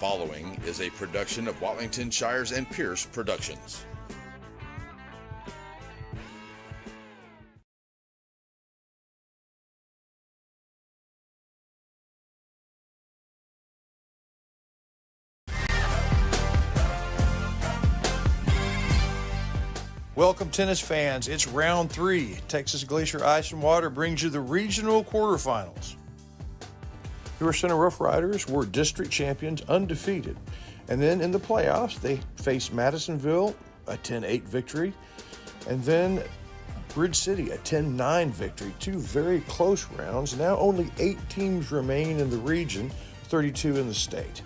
following is a production of Watlington Shires and Pierce Productions. Welcome, tennis fans. It's round 3. Texas Glacier Ice and Water brings you the regional quarterfinals. Your Center Rough Riders were district champions, undefeated. And then in the playoffs, they faced Madisonville, a 10-8 victory, and then Bridge City, a 10-9 victory. Two very close rounds. Now only 8 teams remain in the region, 32 in the state.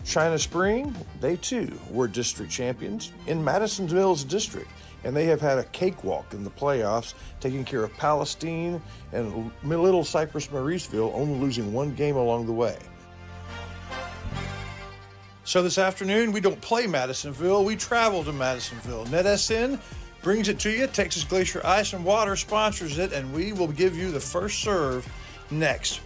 China Spring, they too were district champions in Madisonville's district, and they have had a cakewalk in the playoffs, taking care of Palestine and Little Cypress Mauriceville, only losing 1 game along the way. So this afternoon, we don't play Madisonville, we travel to Madisonville. NetSN brings it to you. Texas Glacier Ice and Water sponsors it, and we will give you the first serve next.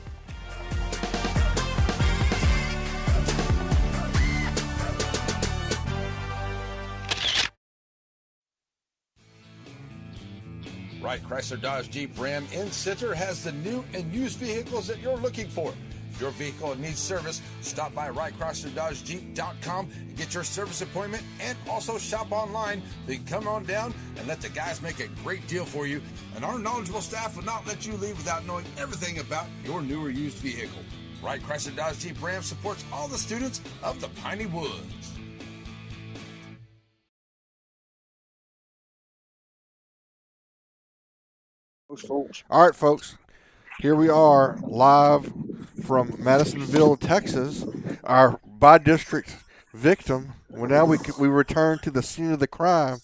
Wright Chrysler Dodge Jeep Ram in Center has the new and used vehicles that you're looking for. If your vehicle needs service, stop by WrightChryslerDodgeJeep.com and get your service appointment, and also shop online. So you can come on down and let the guys make a great deal for you. And our knowledgeable staff will not let you leave without knowing everything about your new or used vehicle. Wright Chrysler Dodge Jeep Ram supports all the students of the Piney Woods. All right, folks, here we are live from Madisonville, Texas. Our by-district victim. Well, now we return to the scene of the crime,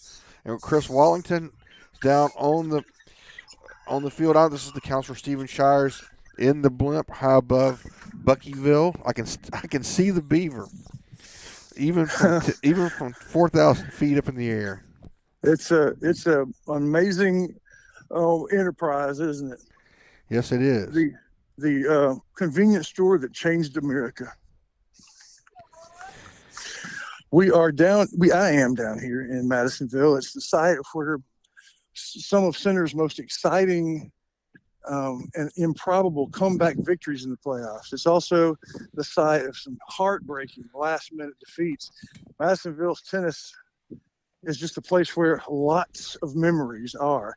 and Chris Wallington is down on the field. This is the Counselor Stephen Shires in the blimp, high above Buckyville. I can see the beaver, even from 4,000 feet up in the air. It's a amazing enterprise, isn't it? Yes, it is. The convenience store that changed America. I am down here in Madisonville. It's the site of where some of Center's most exciting and improbable comeback victories in the playoffs. It's also the site of some heartbreaking last-minute defeats. Madisonville's tennis is just a place where lots of memories are.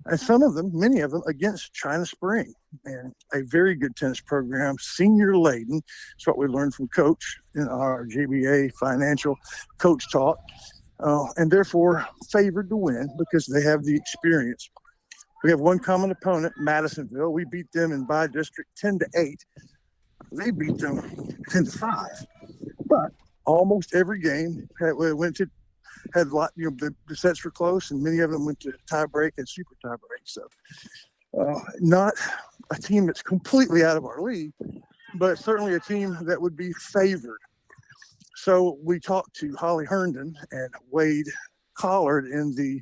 And some of them, many of them, against China Spring, and a very good tennis program, senior laden. It's what we learned from Coach in our GBA financial coach talk, and therefore favored to win because they have the experience. We have one common opponent, Madisonville. We beat them in by district 10-8. They beat them 10-5. But almost every game had a lot, the sets were close, and many of them went to tie break and super tie break. So not a team that's completely out of our league, but certainly a team that would be favored. So we talked to Holly Herndon and Wade Collard in the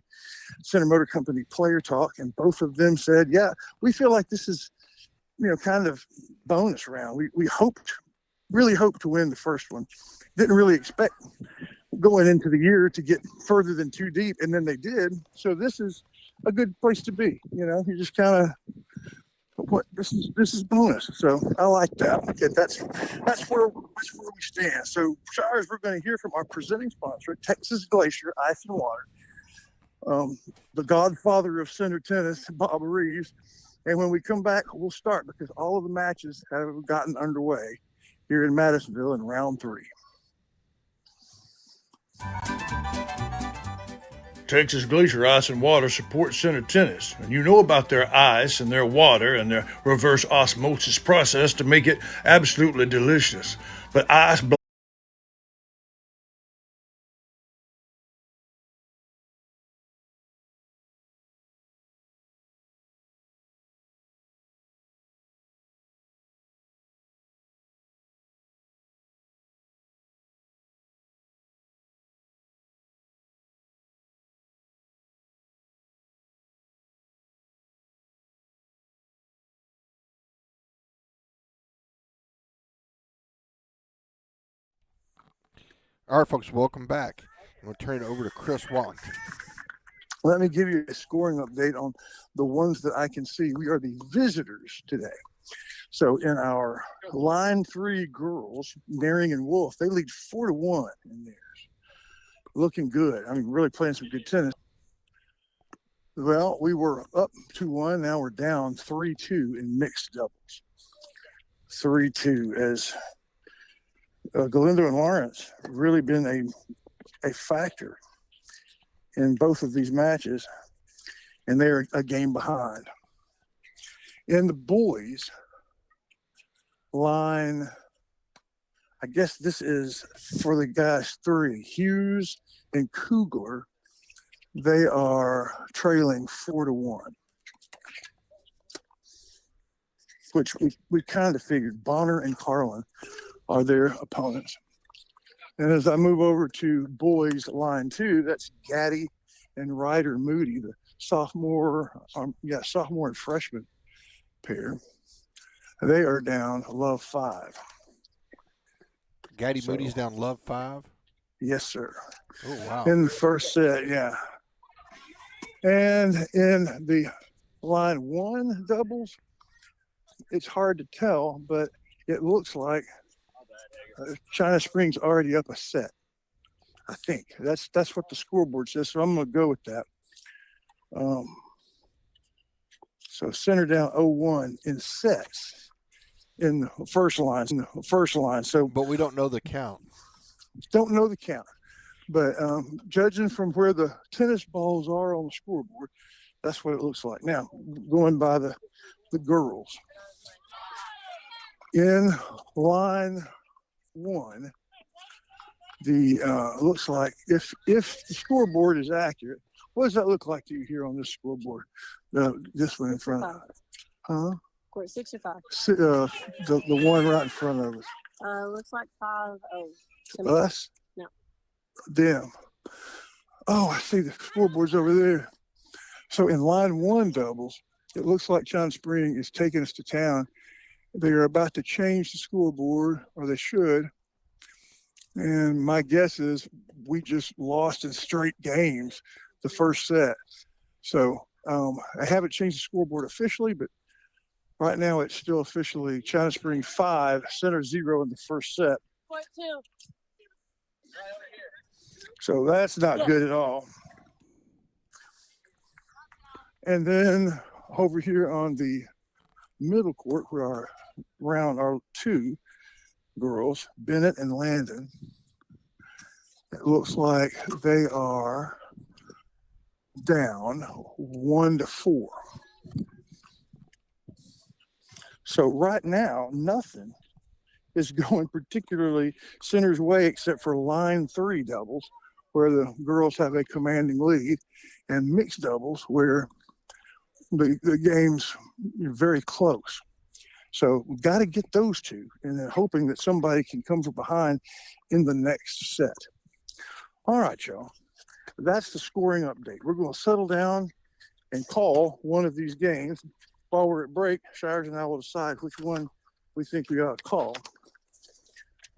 Center Motor Company player talk, and both of them said, yeah, we feel like this is, kind of bonus round. We really hoped to win the first one. Didn't really expect going into the year to get further than 2 deep, and then they did. So this is a good place to be. You just kind of, this is bonus. So I like that. Okay, that's where we stand. So Shires, we're going to hear from our presenting sponsor, Texas Glacier Ice and Water, the godfather of center tennis, Bob Reeves. And when we come back, we'll start because all of the matches have gotten underway here in Madisonville in round 3. Texas Glacier Ice and Water supports center tennis, and you know about their ice and their water and their reverse osmosis process to make it absolutely delicious. But ice All right, folks, welcome back. I'm going to turn it over to Chris Wallington. Let me give you a scoring update on the ones that I can see. We are the visitors today. So in our line 3 girls, Daring and Wolf, they lead 4-1 in theirs. Looking good. I mean, really playing some good tennis. Well, we were up 2-1. Now we're down 3-2 in mixed doubles. 3-2 as Galindo and Lawrence really been a factor in both of these matches, and they're a game behind. In the boys line, I guess this is for the guys 3, Hughes and Kugler. They are trailing 4-1, which we kind of figured. Bonner and Carlin are their opponents. And as I move over to boys line 2, that's Gaddy and Ryder Moody, the sophomore and freshman pair. They are down love 5. Gaddy Moody's down love 5? Yes, sir. Oh, wow. In the first set, yeah. And in the line 1 doubles, it's hard to tell, but it looks like China Springs already up a set. I think that's what the scoreboard says. So I'm going to go with that. So center down 0-1 in sets in the first line. So, but we don't know the count. Don't know the count. But judging from where the tennis balls are on the scoreboard, that's what it looks like. Now, going by the girls. In line 1, the looks like if the scoreboard is accurate, what does that look like to you here on this scoreboard? This one in front of us. Huh? Court 65. The one right in front of us. Looks like 5-0. Us? No. Them. Oh, I see the scoreboard's over there. So in line 1 doubles, it looks like China Spring is taking us to town. They are about to change the scoreboard, or they should. And my guess is we just lost in straight games the first set. So I haven't changed the scoreboard officially, but right now it's still officially China Spring 5, Center 0 in the first set. Court 2. So that's not good at all. And then over here on the middle court, where our 2 girls, Bennett and Landon, it looks like they are down 1-4. So right now, nothing is going particularly Center's way except for line 3 doubles, where the girls have a commanding lead, and mixed doubles, where the game's very close. So we've got to get those 2, and then hoping that somebody can come from behind in the next set. All right, y'all. That's the scoring update. We're going to settle down and call one of these games. While we're at break, Shires and I will decide which one we think we ought to call.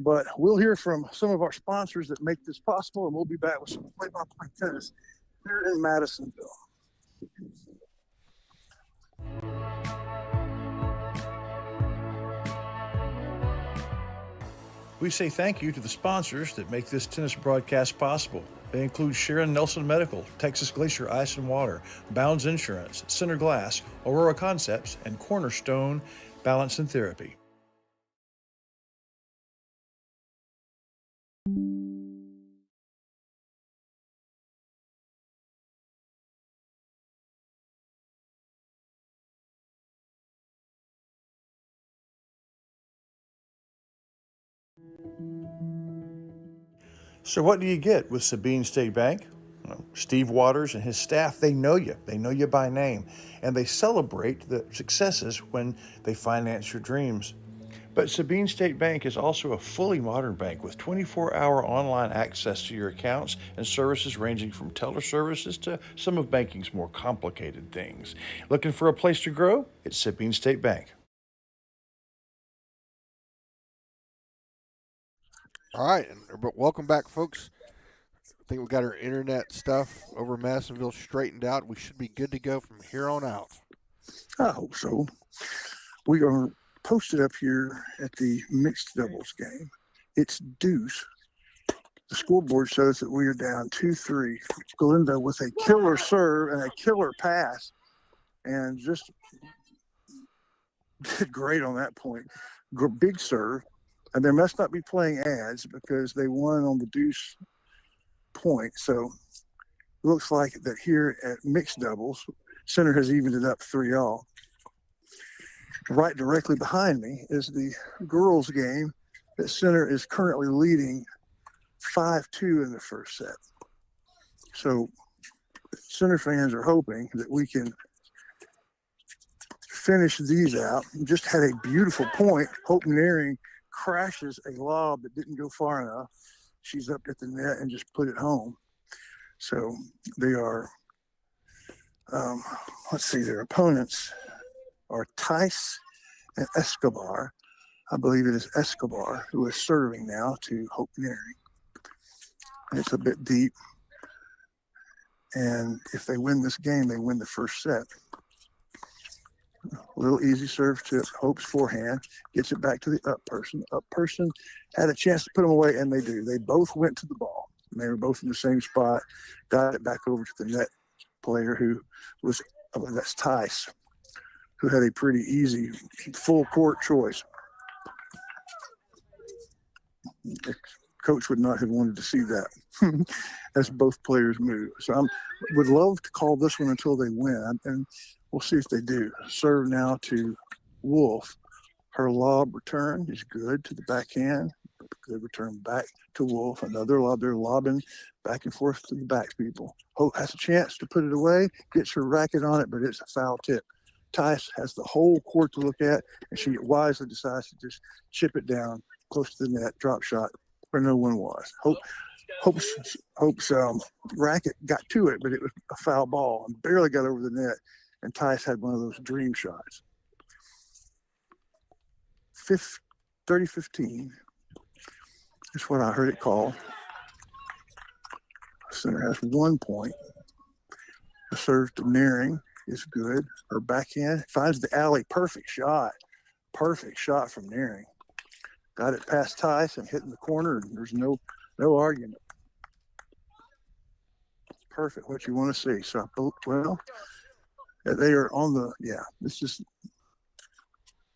But we'll hear from some of our sponsors that make this possible, and we'll be back with some play-by-play tennis here in Madisonville. We say thank you to the sponsors that make this tennis broadcast possible. They include Sharon Nelson Medical, Texas Glacier Ice and Water, Bounds Insurance, Center Glass, Aurora Concepts, and Cornerstone Balance and Therapy. So what do you get with Sabine State Bank? Well, Steve Waters and his staff, they know you. They know you by name, and they celebrate the successes when they finance your dreams. But Sabine State Bank is also a fully modern bank with 24-hour online access to your accounts and services ranging from teller services to some of banking's more complicated things. Looking for a place to grow? It's Sabine State Bank. All right, but welcome back, folks. I think we got our internet stuff over Madisonville straightened out. We should be good to go from here on out. I hope so. We are posted up here at the mixed doubles game. It's deuce. The scoreboard shows that we are down 2-3. Galindo with a killer serve and a killer pass, and just did great on that point. Big serve, and they must not be playing ads because they won on the deuce point. So it looks like that here at mixed doubles, center has evened it up 3-all. Right directly behind me is the girls' game that center is currently leading 5-2 in the first set. So center fans are hoping that we can finish these out. Just had a beautiful point. Hope Naring crashes a lob that didn't go far enough. She's up at the net and just put it home. So they are, let's see, their opponents are Tice and Escobar. I believe it is Escobar who is serving now to Hope Naring. It's a bit deep. And if they win this game, they win the first set. A little easy serve to Hope's forehand, gets it back to the up person. Up person had a chance to put them away, and they do. They both went to the ball. And they were both in the same spot, got it back over to the net player who was, that's Tice, who had a pretty easy full court choice. The coach would not have wanted to see that as both players move. So I would love to call this one until they win, and we'll see if they do. Serve now to Wolf. Her lob return is good to the backhand. Good return back to Wolf. Another lob. They're lobbing back and forth to the back people. Hope has a chance to put it away, gets her racket on it, but it's a foul tip. Tice has the whole court to look at, and she wisely decides to just chip it down close to the net, drop shot, where no one was. Hope's racket got to it, but it was a foul ball and barely got over the net. And Tice had one of those dream shots. 30-15 is what I heard it called. Center has 1 point. The serve to Naring is good. Her backhand finds the alley. Perfect shot. Perfect shot from Naring. Got it past Tice and hitting the corner, and there's no argument. Perfect, what you want to see. So, well, they are on the, this is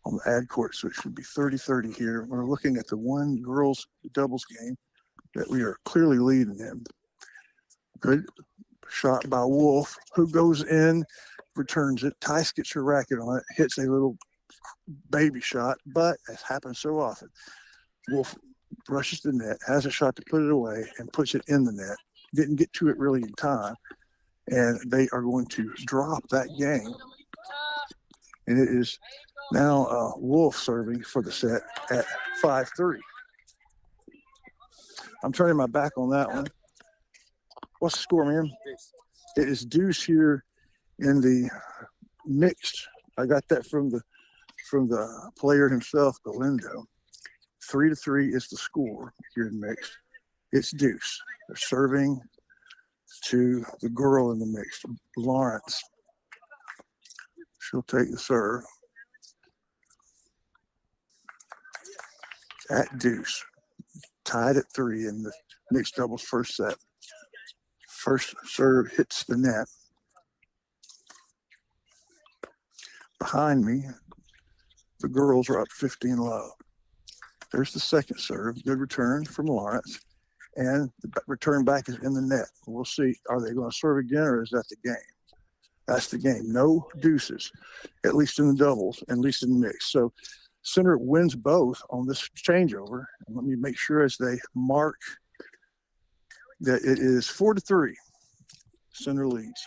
on the ad court, so it should be 30-30 here. We're looking at the one girls doubles game that we are clearly leading in. Good shot by Wolf, who goes in, returns it. Tice gets her racket on it, hits a little baby shot, but as happens so often, Wolf rushes the net, has a shot to put it away, and puts it in the net. Didn't get to it really in time, and they are going to drop that game. And it is now Wolf serving for the set at 5-3. I'm turning my back on that one. What's the score, man? It is deuce here in the mixed. I got that from the player himself, Galindo. 3-3 is the score here in mixed. It's deuce. They're serving to the girl in the mixed, Lawrence. She'll take the serve. At deuce. Tied at 3 in the mixed doubles first set. First serve hits the net. Behind me, the girls are up 15 low. There's the second serve. Good return from Lawrence. And the return back is in the net. We'll see. Are they going to serve again, or is that the game? That's the game. No deuces, at least in the doubles, at least in the mix. So center wins both on this changeover. And let me make sure as they mark that it is 4-3. Center leads.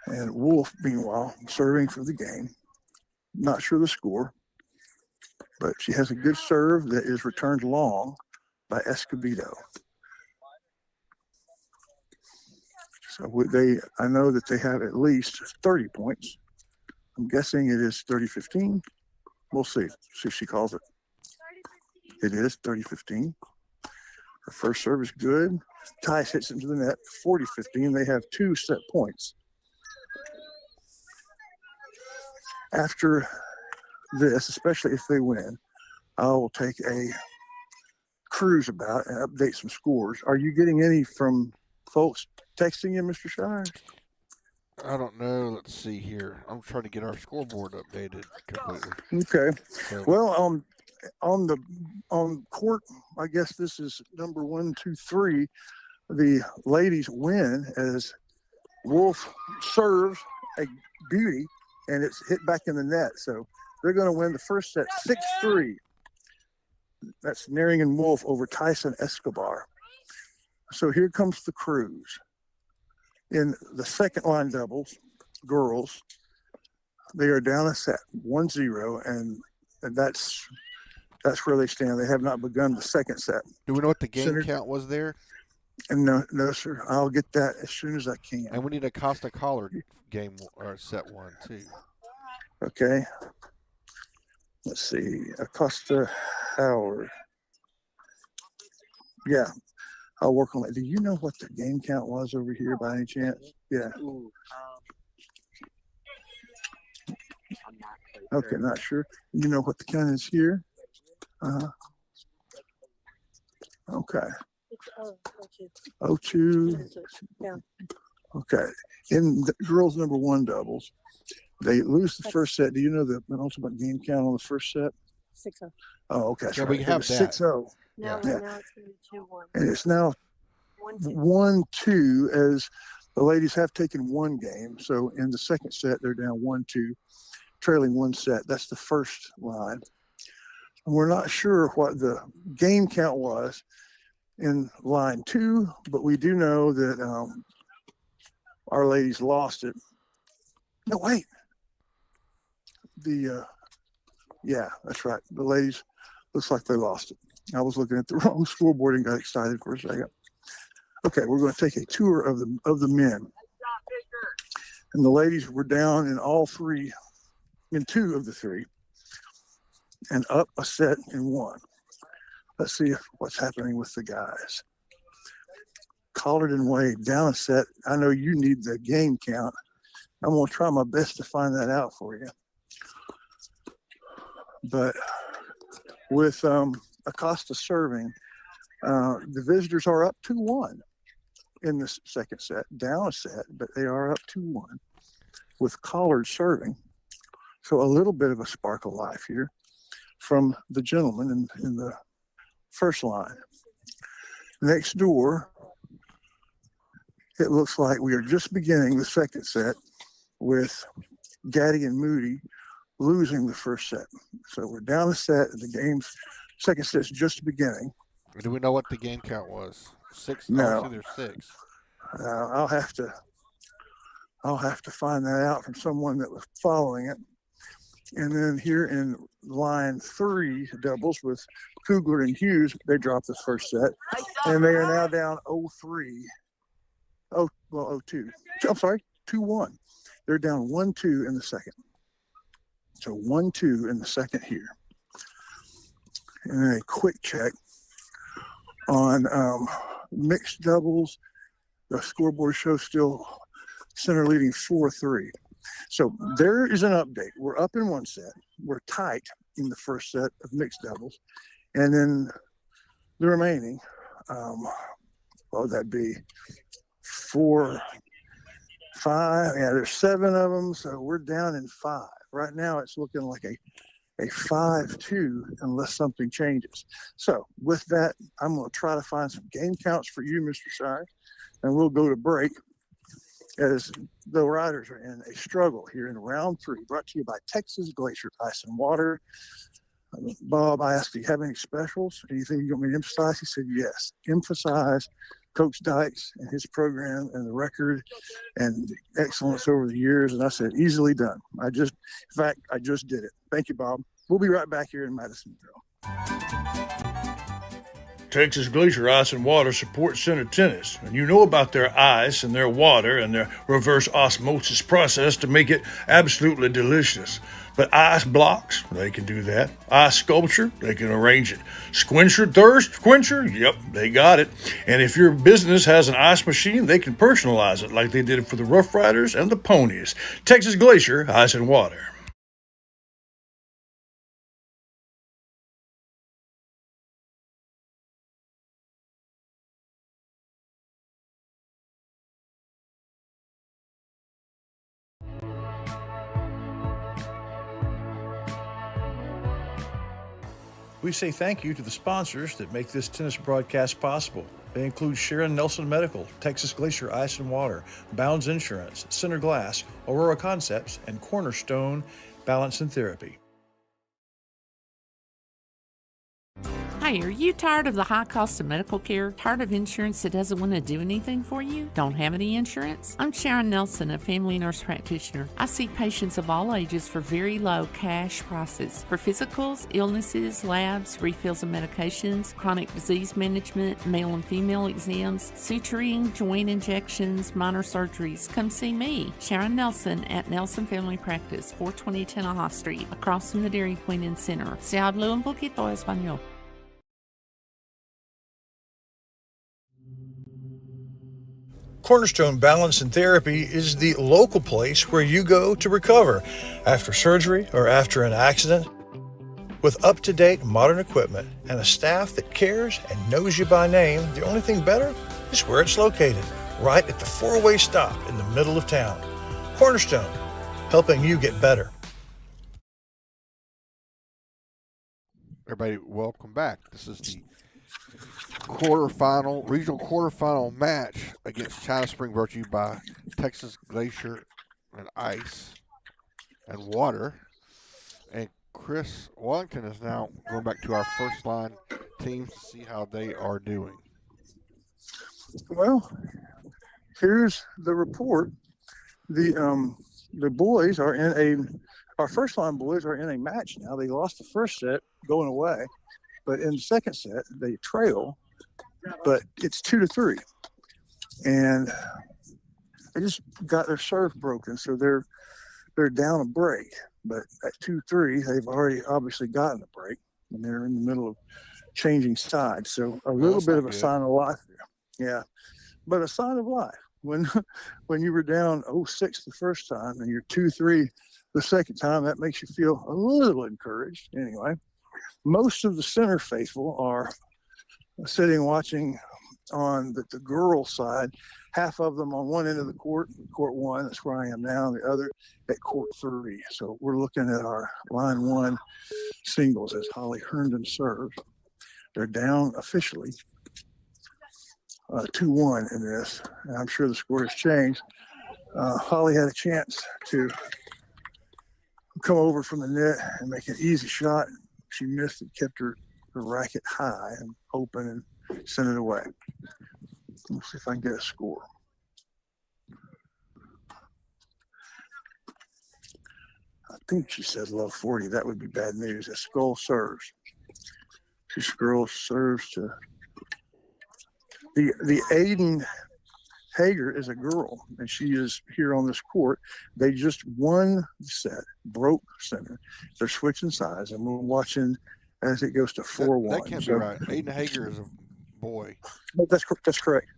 And Wolf, meanwhile, serving for the game. Not sure the score, but she has a good serve that is returned long by Escobedo. So I know that they have at least 30 points. I'm guessing it is 30-15. We'll see if she calls it. It is 30-15. Her first serve is good. Tice hits into the net, 40-15. They have 2 set points. After this, especially if they win, I will take a cruise about and update some scores. Are you getting any from folks texting you, Mr. Shire? I don't know. Let's see here. I'm trying to get our scoreboard updated completely. Okay. So, Well, on court, I guess this is number 1, 2, 3. The ladies win as Wolf serves a beauty, and it's hit back in the net. So they're going to win the first set 6-3. That's Narian Wolf over Tyson Escobar. So here comes the cruise. In the second line doubles, girls, they are down a set, 1-0, and that's where they stand. They have not begun the second set. do we know what the game count was there? And no, sir. I'll get that as soon as I can. And we need a Costa Collar game or set 1 too. Okay. Let's see. Acosta Howard. Yeah. I'll work on it. Do you know what the game count was over here by any chance? Yeah. Okay, not sure. You know what the count is here? Okay. It's 02. Yeah. Okay. In the girls' number 1 doubles, they lose the first set. Do you know the ultimate game count on the first set? 6-0. Oh, okay. That's Yeah, right. we have It was that. 6-0. Now, Yeah. now it's going to be 2-1. And it's now 1-2 as the ladies have taken 1 game. So in the second set, they're down 1-2, trailing 1 set. That's the first line. And we're not sure what the game count was in line 2, but we do know that our ladies lost it. No, wait. Yeah, that's right. The ladies, looks like they lost it. I was looking at the wrong scoreboard and got excited for a second. Okay, we're going to take a tour of the men. And the ladies were down in in 2 of the 3, and up a set in 1. Let's see what's happening with the guys. Collard and Wade down a set. I know you need the game count. I'm going to try my best to find that out for you. But with Acosta serving, the visitors are up 2-1 in the second set, down a set, but they are up 2-1 with Collard serving. So a little bit of a spark of life here from the gentleman in the first line. Next door, it looks like we are just beginning the second set with Gaddy and Moody losing the first set. So we're down a set, and the second set's just beginning. Do we know what the game count was? 6? No. Oh, there's 6. I'll have to find that out from someone that was following it. And then here in line 3 doubles with Kugler and Hughes, they dropped the first set, and they are now down 0-3. 0-2. I'm sorry, 2-1. They're down 1-2 in the second. So 1-2 in the second here. And then a quick check on mixed doubles. The scoreboard shows still center leading 4-3. So there is an update. We're up in 1 set. We're tight in the first set of mixed doubles. And then the remaining, what would that be? 4, 5. Yeah, there's 7 of them. So we're down in 5. Right now it's looking like a 5-2 unless something changes. So with that, I'm going to try to find some game counts for you, Mr. Shire, and we'll go to break as the riders are in a struggle here in round 3, brought to you by Texas Glacier Ice and Water. Bob, I asked, do you have any specials? Anything you want me to emphasize? He said, yes. Emphasize Coach Dykes and his program and the record and the excellence over the years. And I said, easily done. I just did it. Thank you, Bob. We'll be right back here in Madisonville. Texas Glacier Ice and Water supports center tennis, and you know about their ice and their water and their reverse osmosis process to make it absolutely delicious. But ice blocks, they can do that. Ice sculpture, they can arrange it. Squencher thirst quencher, yep, they got it. And if your business has an ice machine, they can personalize it like they did for the Rough Riders and the Ponies. Texas Glacier Ice and Water. We say thank you to the sponsors that make this tennis broadcast possible. They include Sharon Nelson Medical, Texas Glacier Ice and Water, Bounds Insurance, Center Glass, Aurora Concepts, and Cornerstone Balance and Therapy. Hi, are you tired of the high cost of medical care? Tired of insurance that doesn't want to do anything for you? Don't have any insurance? I'm Sharon Nelson, a family nurse practitioner. I see patients of all ages for very low cash prices. For physicals, illnesses, labs, refills of medications, chronic disease management, male and female exams, suturing, joint injections, minor surgeries, come see me, Sharon Nelson at Nelson Family Practice, 420 Tennaha Street, across from the Dairy Queen and Center. Se habla un poquito español. Cornerstone Balance and Therapy is the local place where you go to recover after surgery or after an accident. With up-to-date modern equipment and a staff that cares and knows you by name, the only thing better is where it's located, right at the four-way stop in the middle of town. Cornerstone, helping you get better. Everybody, welcome back. This is the regional quarterfinal match against China Spring, brought to you by Texas Glacier and Ice and Water. And Chris Wellington is now going back to our first line teams to see how they are doing. Well, here's the report. The boys are our first line boys are in a match now. They lost the first set going away, but in the second set they trail, but it's 2-3, and they just got their serve broken, so they're down a break. But at 2-3, they've already obviously gotten a break, and they're in the middle of changing sides. So a little bit of a sign of life there. Yeah, but a sign of life. When you were down 0-6 the first time and you're 2-3 the second time, that makes you feel a little encouraged. Anyway, most of the center faithful are sitting watching on the girls' side, half of them on one end of the court 1, that's where I am now, and the other at court 3. So we're looking at our line 1 singles as Holly Herndon serves. They're down officially 2-1 in this, and I'm sure the score has changed. Holly had a chance to come over from the net and make an easy shot. She missed it, kept her racket high and open, and sent it away. Let's see if I can get a score. I think she said low 40. That would be bad news. A Skull serves. This girl serves to the Aiden Hager is a girl, and she is here on this court. They just won the set, broke center. They're switching sides, and we're watching as it goes to 4-1. That can't be right. Aiden Hager is a boy. That's correct.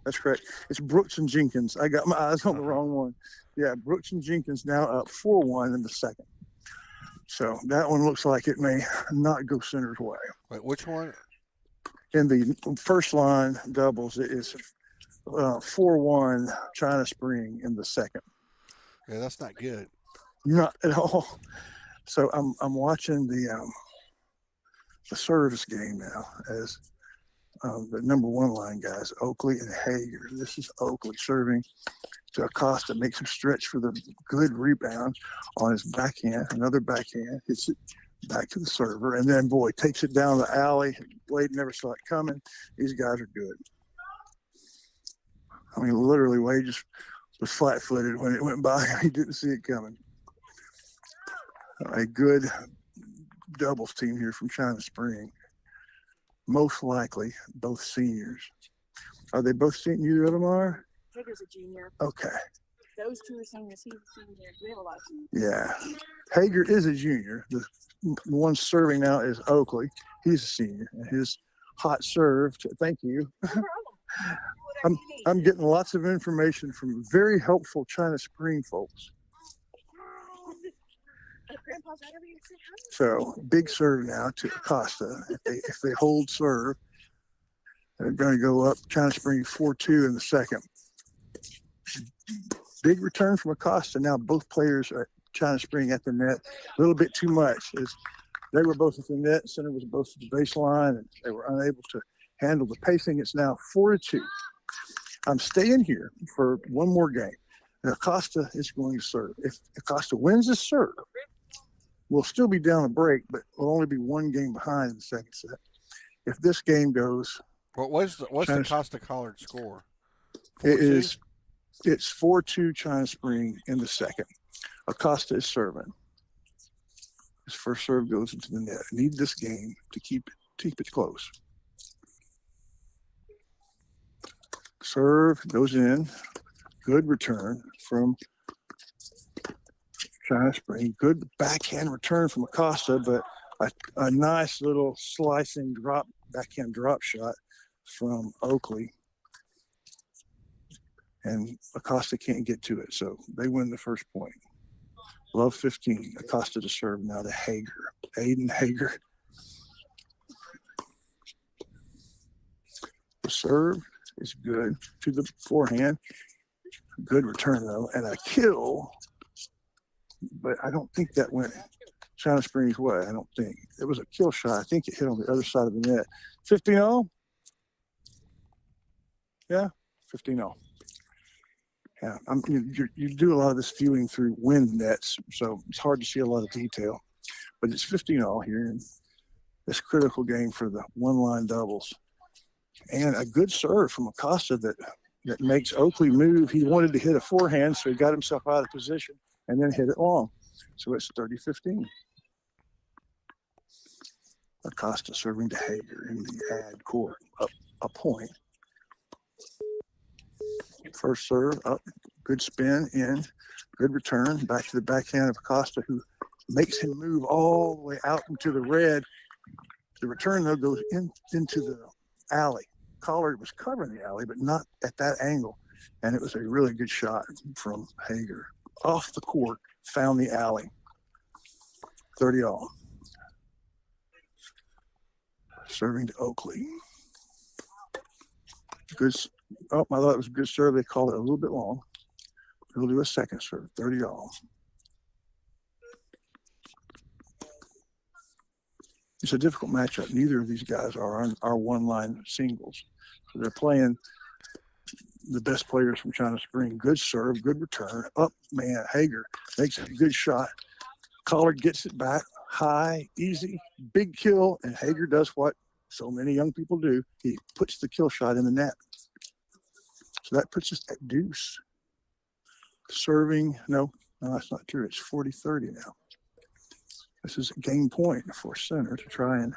That's correct. It's Brooks and Jenkins. I got my eyes on the wrong one. Yeah, Brooks and Jenkins now up 4-1 in the second. So that one looks like it may not go center's way. Wait, which one? In the first line doubles, it is 4-1 China Spring in the second. Yeah, that's not good. Not at all. So I'm watching the service game now as the number 1 line guys, Oakley and Hager. This is Oakley serving to Acosta, makes him stretch for the good rebound on his backhand. Another backhand, hits it back to the server, and then takes it down the alley. Wade never saw it coming. These guys are good. I mean, literally, Wade just was flat-footed when it went by. He didn't see it coming. A good doubles team here from China Spring. Most likely, both seniors. Are they both seniors? Neither of them are? Hager's a junior. Okay. those two are seniors. He's a senior. We have a lot of seniors. Yeah. Hager is a junior. The one serving now is Oakley. He's a senior. And his hot serve, thank you. I'm getting lots of information from very helpful China Spring folks. So big serve now to Acosta. If they hold serve, they're going to go up China Spring 4-2 in the second. Big return from Acosta. Now both players are China Spring at the net. A little bit too much. As they were both at the net. Center was both at the baseline, and they were unable to handle the pacing. It's now 4-2. I'm staying here for one more game. And Acosta is going to serve. If Acosta wins this serve, we'll still be down a break, but we'll only be one game behind in the second set. If this game goes, what's the Costa Collard score? It's 4-2 China Spring in the second. Acosta is serving. His first serve goes into the net. I need this game to keep it close. Serve goes in. Good return from China Spring. Good backhand return from Acosta, but a nice little slicing backhand drop shot from Oakley. And Acosta can't get to it, so they win the first point. Love 15. Acosta to serve now to Hager. Aiden Hager. The serve is good to the forehand. Good return, though, and a kill. But I don't think that went China Springs' way. I don't think. It was a kill shot. I think it hit on the other side of the net. 15-0? Yeah, 15-0. Yeah, you do a lot of this viewing through wind nets, so it's hard to see a lot of detail. But it's 15-0 here in this critical game for the one-line doubles. And a good serve from Acosta that makes Oakley move. He wanted to hit a forehand, so he got himself out of position and then hit it long. So it's 30-15. Acosta serving to Hager in the ad court, up a point. First serve, up, good spin, in, good return, back to the backhand of Acosta, who makes him move all the way out into the red. The return, though, goes into the alley. Collard was covering the alley, but not at that angle. And it was a really good shot from Hager. Off the court, found the alley. 30-all. Serving to Oakley. Good. Oh, I thought it was a good serve. They called it a little bit long. We'll do a second serve. 30-all. It's a difficult matchup. Neither of these guys are on our one-line singles. So they're playing the best players from China Spring. Good serve, good return. Up, man, Hager makes a good shot. Collard gets it back. High, easy, big kill, and Hager does what so many young people do. He puts the kill shot in the net. So that puts us at deuce. Serving, no, that's not true. It's 40-30 now. This is a game point for center to try and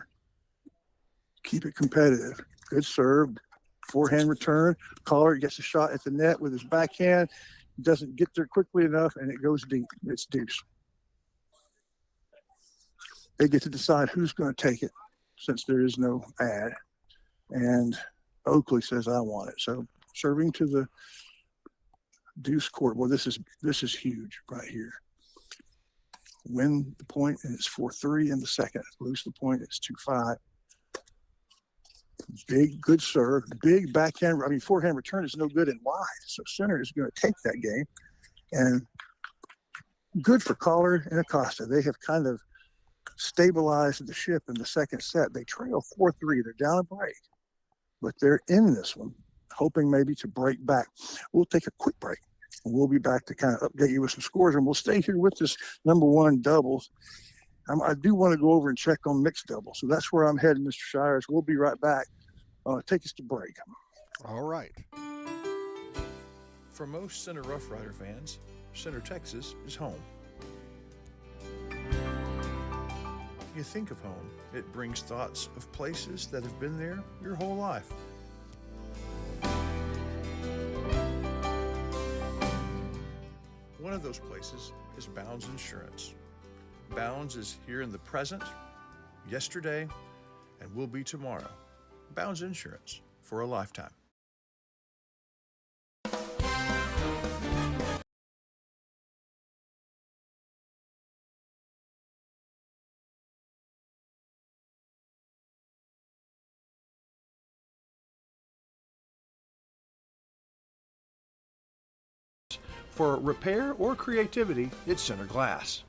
keep it competitive. Good serve, forehand return. Collard gets a shot at the net with his backhand. Doesn't get there quickly enough, and it goes deep. It's deuce. They get to decide who's going to take it since there is no ad. And Oakley says, I want it. So serving to the deuce court. Well, this is huge right here. Win the point, and it's 4-3 in the second. Lose the point, it's 2-5. Big, good serve. Big backhand. Forehand return is no good and wide. So center is going to take that game. And good for Collard and Acosta. They have kind of stabilized the ship in the second set. They trail 4-3. They're down a break, but they're in this one, hoping maybe to break back. We'll take a quick break. We'll be back to kind of update you with some scores, and we'll stay here with this number one doubles. I do want to go over and check on mixed doubles, so that's where I'm heading, Mr. Shires. We'll be right back. Take us to break. All right. For most Center Rough Rider fans, Center Texas is home. You think of home, it brings thoughts of places that have been there your whole life. of those places is Bounds Insurance. Bounds is here in the present, yesterday, and will be tomorrow. Bounds Insurance for a lifetime. For repair or creativity, it's Center Glass.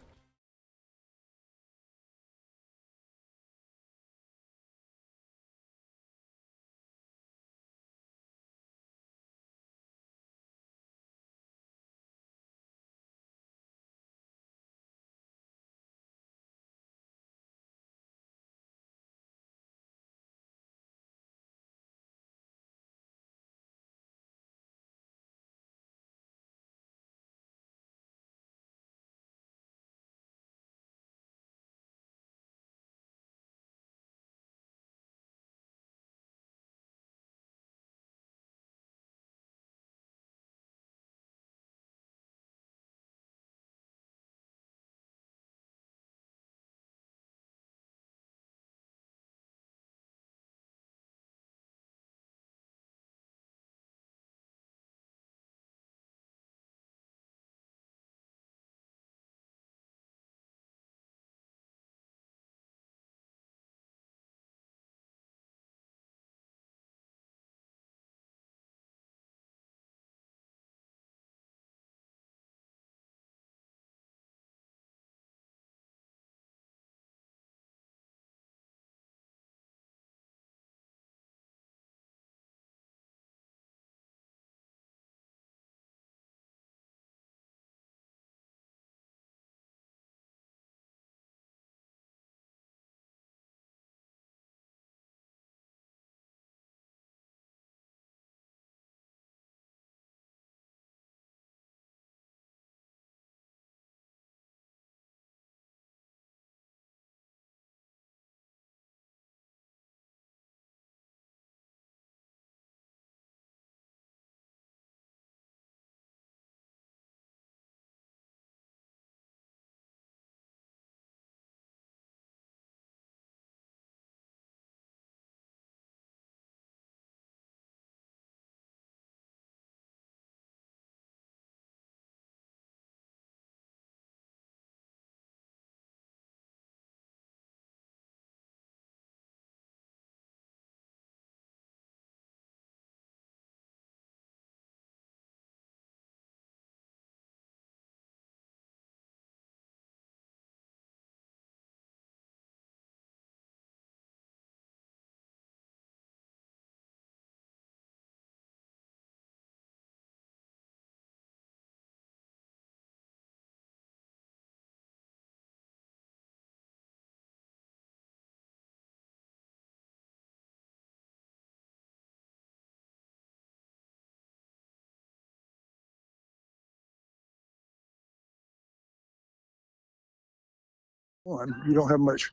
You don't have much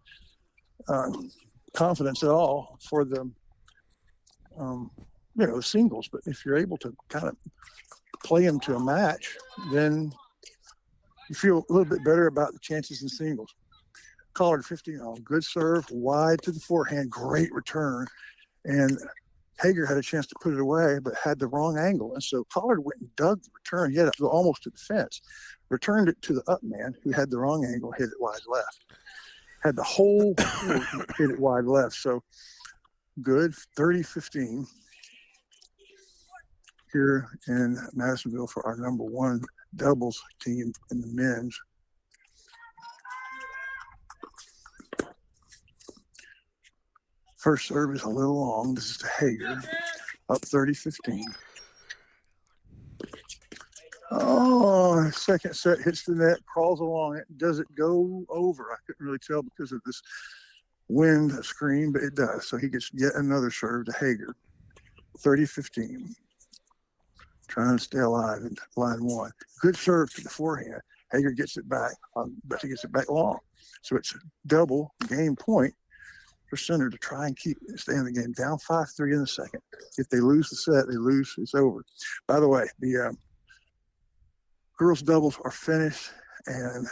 confidence at all for the singles, but if you're able to kind of play them to a match, then you feel a little bit better about the chances in singles. Collard 15, good serve, wide to the forehand, great return, and Hager had a chance to put it away, but had the wrong angle, and so Collard went and dug the return. He had to go almost to the fence, returned it to the up man who had the wrong angle, hit it wide left. Had the whole hit it wide left. So good, 30-15 here in Madisonville for our number one doubles team in the men's. First serve is a little long. This is to Hager, up 30-15. Oh, second set hits the net, crawls along it. Does it go over? I couldn't really tell because of this wind screen, but it does. So he gets yet another serve to Hager, 30-15. Trying to stay alive in line one. Good serve to the forehand. Hager gets it back, but he gets it back long. So it's double game point for Center to try and stay in the game. Down 5-3 in the second. If they lose the set, they lose. It's over. By the way, the girls doubles are finished, and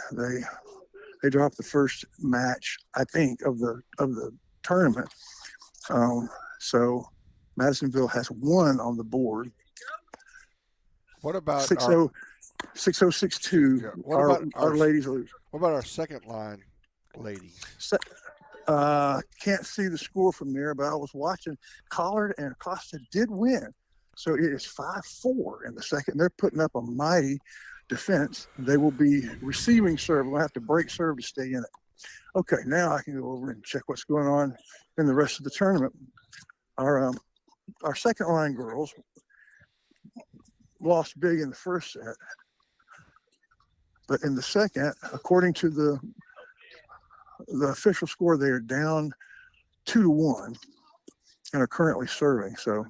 they dropped the first match, I think, of the tournament. So Madisonville has one on the board. What about 6-0, 6-0-6-2. Yeah. What about our ladies lose? What about our second line ladies? Can't see the score from there, but I was watching. Collard and Acosta did win. So it is 5-4 in the second. They're putting up a mighty defense. They will be receiving serve. We'll have to break serve to stay in it. Okay, now I can go over and check what's going on in the rest of the tournament. Our second line girls lost big in the first set, but in the second, according to the official score, they are down 2-1 and are currently serving. So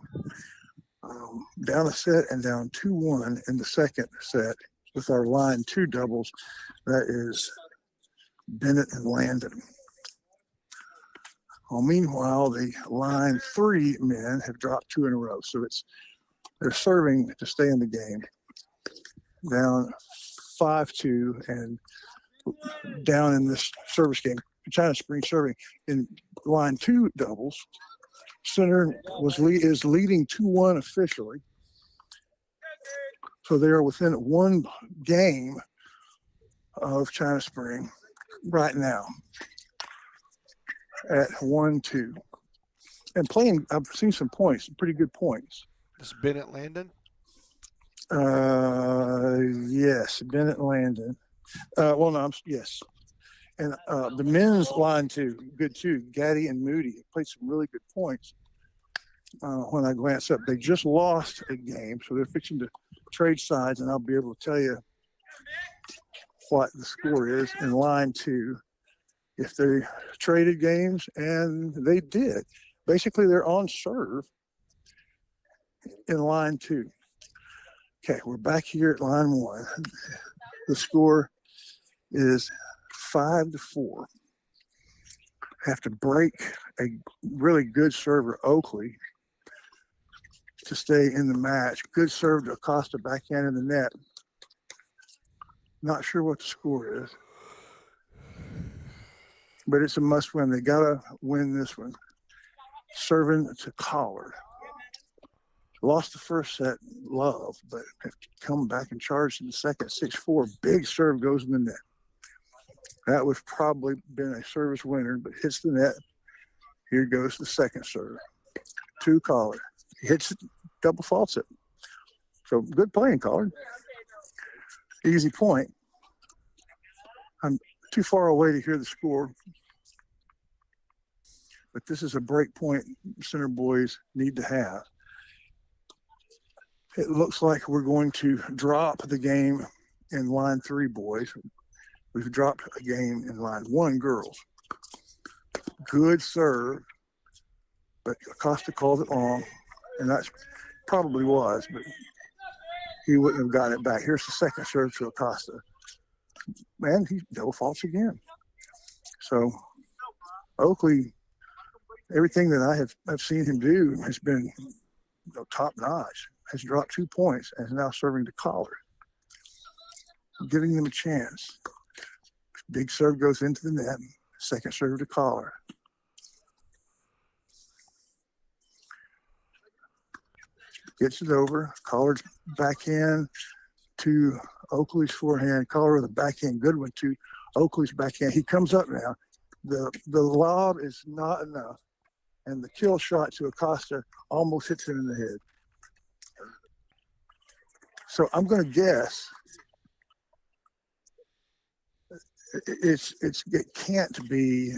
down a set and down 2-1 in the second set with our line 2 doubles. That is Bennett and Landon. Well, meanwhile, the line 3 men have dropped 2 in a row. So they're serving to stay in the game. Down 5-2 and down in this service game. China Spring serving in line 2 doubles. Center is leading 2-1 officially. So they are within one game of China Spring right now at 1-2. And playing, I've seen some points, pretty good points. This is Bennett Landon? Yes, Bennett Landon. Yes. And the men's line 2, good too. Gaddy and Moody played some really good points. When I glance up, they just lost a game, so they're fixing to trade sides, and I'll be able to tell you what the score is in line 2 if they traded games, and they did. Basically, they're on serve in line 2. Okay, we're back here at line 1. The score is 5-4. Have to break a really good server, Oakley, to stay in the match. Good serve to Acosta, backhand in the net. Not sure what the score is, but it's a must win. They gotta win this one. Serving to Collard. Lost the first set, Love, but have come back and charged in the second. 6-4, big serve goes in the net. That was probably been a service winner, but hits the net. Here goes the second serve. To Collard. Hits it, double faults it. So good playing, Collard. Easy point. I'm too far away to hear the score, but this is a break point center boys need to have. It looks like we're going to drop the game in line 3, boys. We've dropped a game in line 1, girls. Good serve, but Acosta called it long, and that's probably was, but he wouldn't have got it back. Here's the second serve to Acosta. Man, he double faults again. So Oakley, everything that I've seen him do has been top notch. Has dropped 2 points and is now serving to Collard, giving them a chance. Big serve goes into the net. Second serve to Collard. Gets it over. Collard's backhand to Oakley's forehand. Collard with a backhand, good one to Oakley's backhand. He comes up now. The lob is not enough, and the kill shot to Acosta almost hits him in the head. So I'm going to guess it can't be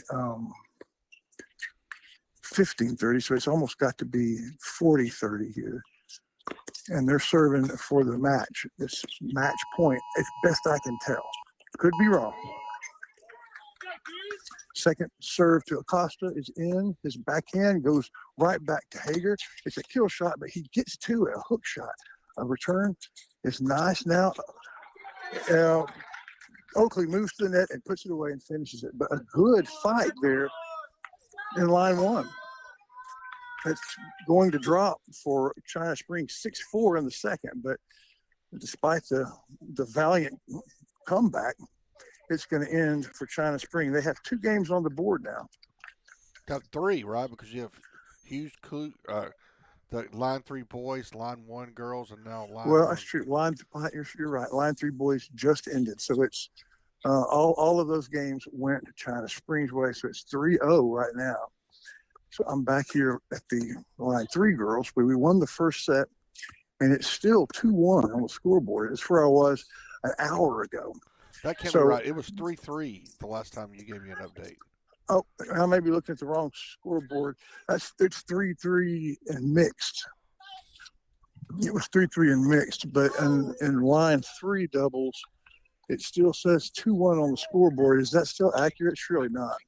15-30, so it's almost got to be 40-30 here. And they're serving for the match. This match point, as best I can tell. Could be wrong. Second serve to Acosta is in. His backhand goes right back to Hager. It's a kill shot, but he gets to a hook shot. A return is nice now. Oakley moves to the net and puts it away and finishes it. But a good fight there in line 1. It's going to drop for China Springs 6-4 in the second, but despite the valiant comeback, it's going to end for China Spring. They have 2 games on the board now. Got 3, right? Because you have Hughes, the line 3 boys, line 1 girls, and now line Well, 1. that's true. You're right. Line 3 boys just ended. So it's all of those games went China Springs way. So it's 3-0 right now. So I'm back here at the line 3 girls, where we won the first set, and it's still 2-1 on the scoreboard. It's where I was an hour ago. That can't be right. It was 3-3 the last time you gave me an update. Oh, I may be looking at the wrong scoreboard. It's 3-3 and mixed. It was 3-3 and mixed, but in line 3 doubles, it still says 2-1 on the scoreboard. Is that still accurate? Surely not.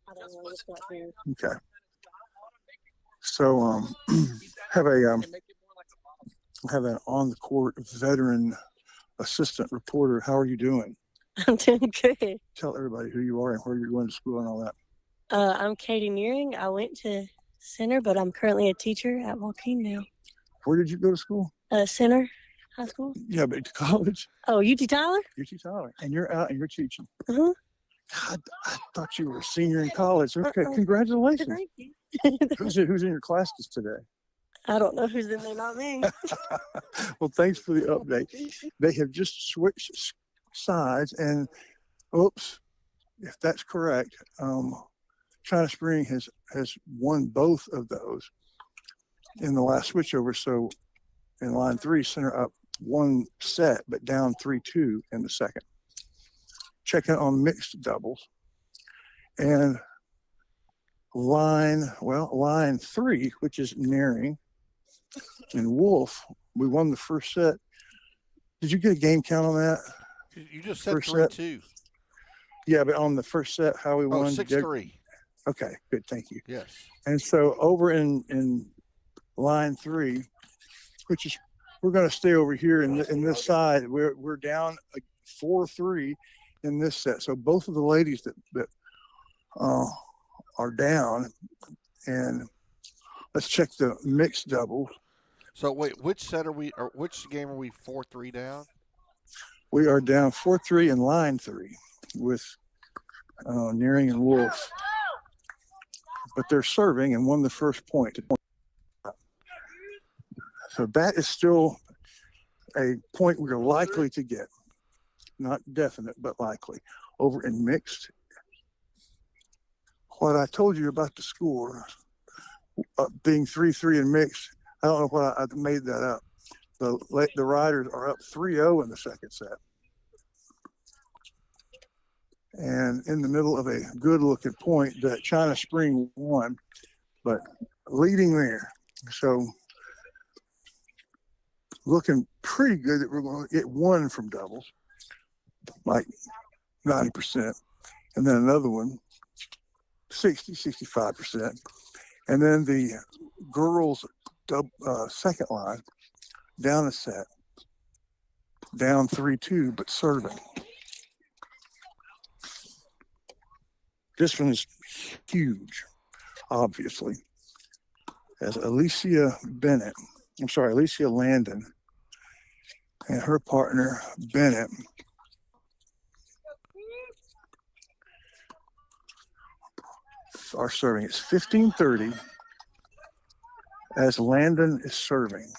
I don't know what's not here. Okay. So have an on the court veteran assistant reporter. How are you doing? I'm doing good. Tell everybody who you are and where you're going to school and all that. I'm Katie Nearing. I went to Center, but I'm currently a teacher at Joaquin now. Where did you go to school? Center High School. Yeah, but to college. Oh, UT Tyler? UT Tyler. And you're out and you're teaching. Uh-huh. God, I thought you were a senior in college. Okay, Uh-uh. congratulations. Thank you. Who's in your classes today? I don't know who's in there, not me. Well, thanks for the update. They have just switched sides, and oops, if that's correct, China Spring has won both of those in the last switchover. So in line 3, Center up 1 set, but down 3-2 in the second. Checking on mixed doubles. And line 3, which is Nearing and Wolf, we won the first set. Did you get a game count on that? You just said First 3-2. Yeah, but on the first set, how we won? 6-3. Okay, good, thank you. Yes. And so over in line 3, which is, we're going to stay over here in this side. We're down 4-3 in this set. So both of the ladies that are down, and let's check the mixed doubles. So wait, which set are we, or which game are we 4-3 down? We are down 4-3 in line 3 with Nearing and Wolf. But they're serving and won the first point. So that is still a point we're likely to get. Not definite, but likely. Over in mixed, what I told you about the score being 3-3 in mixed, I don't know why I made that up. The Riders are up 3-0 in the second set. And in the middle of a good-looking point that China Spring won, but leading there. So looking pretty good that we're going to get 1 from doubles, like 90%. And then another one, 65%. And then the girls' second line, down a set, down 3-2, but serving. This one is huge, obviously. As Alicia Landon and her partner, Bennett, are serving. It's 15-30 as Landon is serving,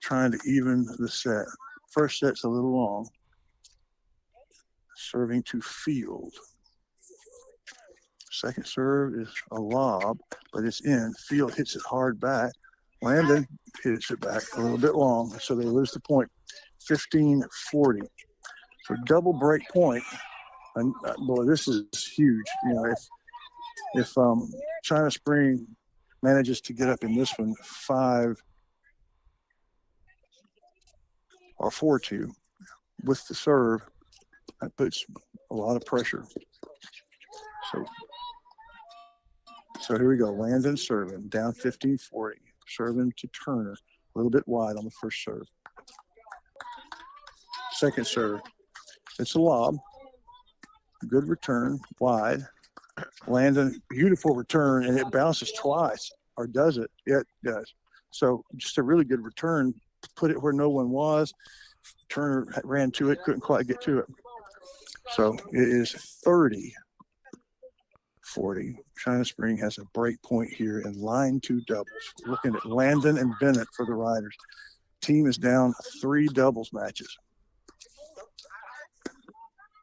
trying to even the set. First set's a little long. Serving to Field. Second serve is a lob, but it's in. Field hits it hard back. Landon hits it back a little bit long, so they lose the point. 15-40. So double break point. And boy, this is huge. You know, if China Spring manages to get up in this one 5 or 4-2 with the serve, that puts a lot of pressure. So here we go. Landon serving down 15-40. Serving to Turner. A little bit wide on the first serve. Second serve. It's a lob. Good return. Wide. Landon, beautiful return, and it bounces twice. Or does it? Yeah, it does. So just a really good return put it where no one was. Turner ran to it, couldn't quite get to it. So it is 30-40. China Spring has a break point here in line 2 doubles. Looking at Landon and Bennett for the Riders. Team is down 3 doubles matches.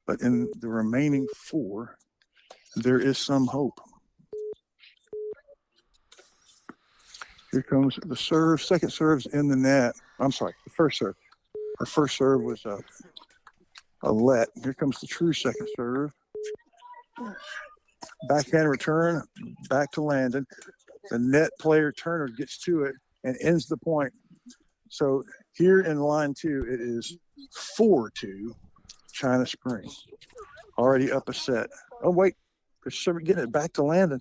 But in the remaining 4, there is some hope. Here comes the serve. Second serve's in the net. I'm sorry, the first serve. Her first serve was a let. Here comes the true second serve. Backhand return, back to Landon. The net player Turner gets to it and ends the point. So here in line 2, it is 4-2 China Spring. Already up a set. Oh, wait. They're getting it back to Landon.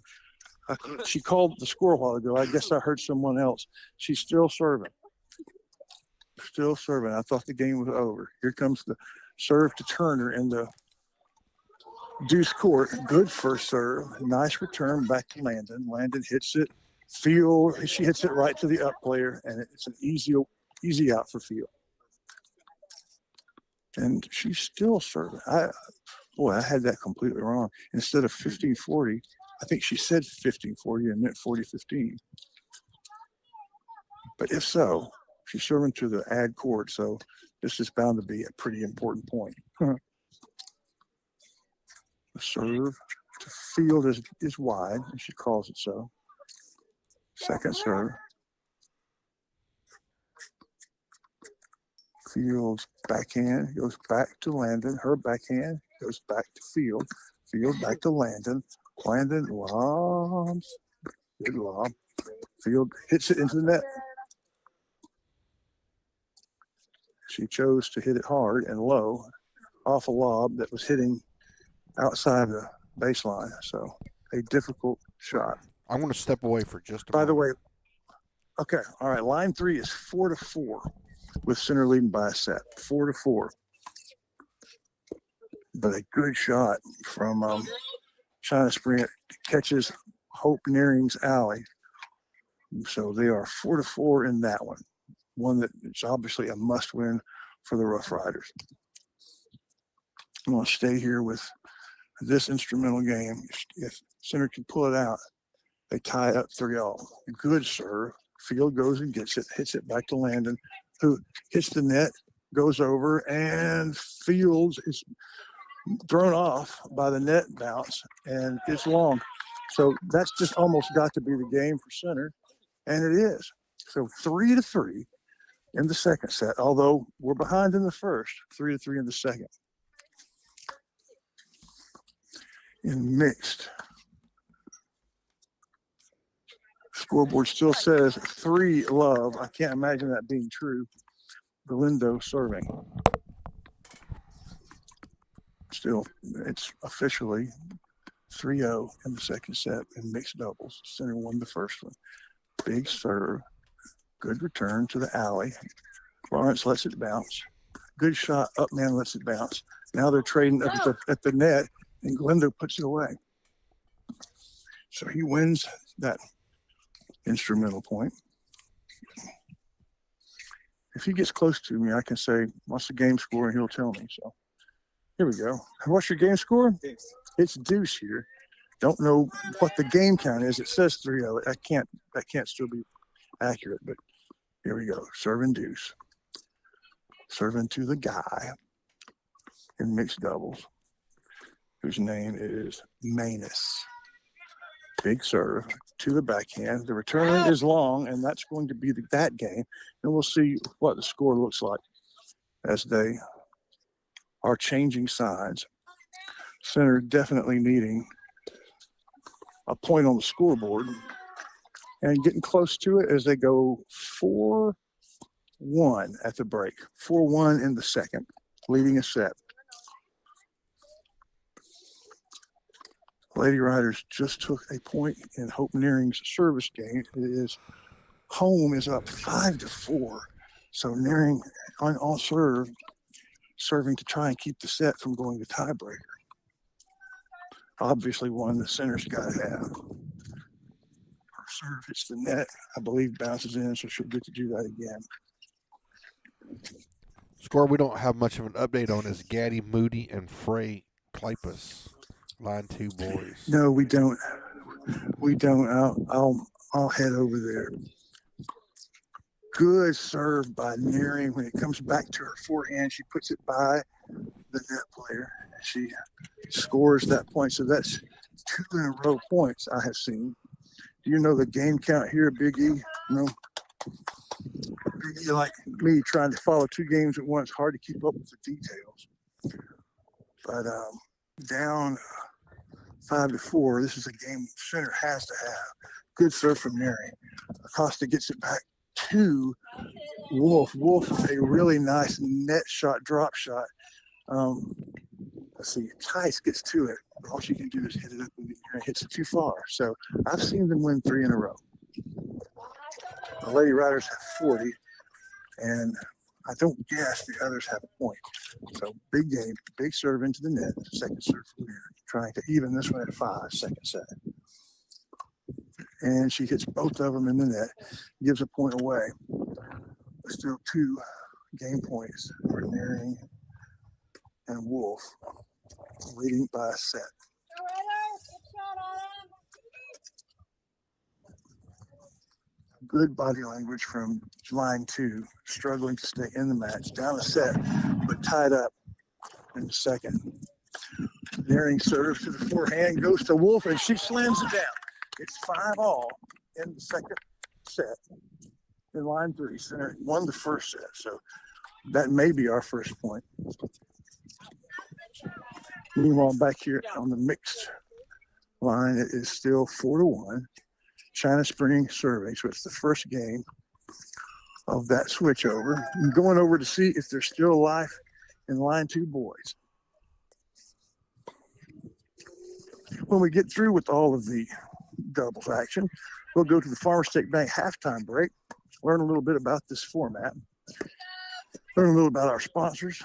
She called the score a while ago. I guess I heard someone else. She's still serving. Still serving. I thought the game was over. Here comes the serve to Turner in the deuce court. Good first serve. Nice return back to Landon. Landon hits it. Field. She hits it right to the up player, and it's an easy out for Field. And she's still serving. I had that completely wrong. Instead of 15-40, I think she said 15-40 and meant 40-15. But if so, she's serving to the ad court, so this is bound to be a pretty important point. The serve to Field is wide, and she calls it so. Second serve. Field's backhand goes back to Landon. Her backhand goes back to Field. Field back to Landon. Landon lobs. Good lob. Field hits it into the net. She chose to hit it hard and low off a lob that was hitting outside the baseline. So a difficult shot. I'm going to step away for just a By moment. the way, okay, all right, line 3 is 4-4 with center leading by a set. 4-4. But a good shot from China Spring catches Hope Nearing's alley. So they are 4-4 in that one. One that is obviously a must-win for the Rough Riders. I'm going to stay here with this instrumental game. If center can pull it out, they tie up 3-all. Good serve. Field goes and gets it, hits it back to Landon, who hits the net, goes over, and Fields is thrown off by the net bounce, and it's long. So that's just almost got to be the game for center, and it is. So 3-3 in the second set, although we're behind in the first, 3-3 in the second. In mixed, scoreboard still says 3-love. I can't imagine that being true. Galindo serving. Still, it's officially 3-0 in the second set in mixed doubles. Center won the first one. Big serve. Good return to the alley. Lawrence lets it bounce. Good shot. Upman lets it bounce. Now they're trading up at the net, and Galindo puts it away. So he wins that instrumental point. If he gets close to me, I can say, what's the game score? And he'll tell me. So here we go. What's your game score? It's deuce here. Don't know what the game count is. It says 3-0. That can't still be accurate, but here we go. Serving deuce. Serving to the guy in mixed doubles, whose name is Manus. Big serve to the backhand. The return is long, and that's going to be that game. And we'll see what the score looks like as they are changing sides. Center definitely needing a point on the scoreboard and getting close to it as they go 4-1 at the break. 4-1 in the second, leading a set. Lady Riders just took a point in Hope Nearing's service game. Home is up 5-4. So Nearing on serve, serving to try and keep the set from going to tiebreaker. Obviously one the center's got to have. Her serve hits the net, I believe bounces in, so she'll get to do that again. score we don't have much of an update on is Gaddy, Moody, and Frey Klipus, line 2 boys. No, we don't. We don't. I'll head over there. Good serve by Nearing. When it comes back to her forehand, she puts it by the net player. She scores that point. So that's 2 in a row points I have seen. Do you know the game count here, Big E? No. Big E, like me, trying to follow 2 games at once, hard to keep up with the details. But down 5-4. This is a game center has to have. Good serve from Nearing. Acosta gets it back to Wolf. Wolf with a really nice net shot, drop shot. Let's see, Tice gets to it. All she can do is hit it up and hits it too far. So I've seen them win 3 in a row. The Lady Riders have 40, and I don't guess the others have a point. So big game, big serve into the net, second serve from there, trying to even this one at 5, second set. And she hits both of them in the net, gives a point away. Still 2 game points for Nearing and Wolf, leading by a set. Good body language from line 2, struggling to stay in the match. Down a set, but tied up in the second. Nearing serves to the forehand, goes to Wolf, and she slams it down. It's 5-all in the second set. In line 3, center won the first set, so that may be our first point. Meanwhile, back here on the mixed line, it is still 4-1. China Spring serving, so it's the first game of that switch over. I'm going over to see if there's still life in line 2 boys. When we get through with all of the doubles action, we'll go to the Farmer State Bank halftime break, learn a little bit about this format, learn a little about our sponsors,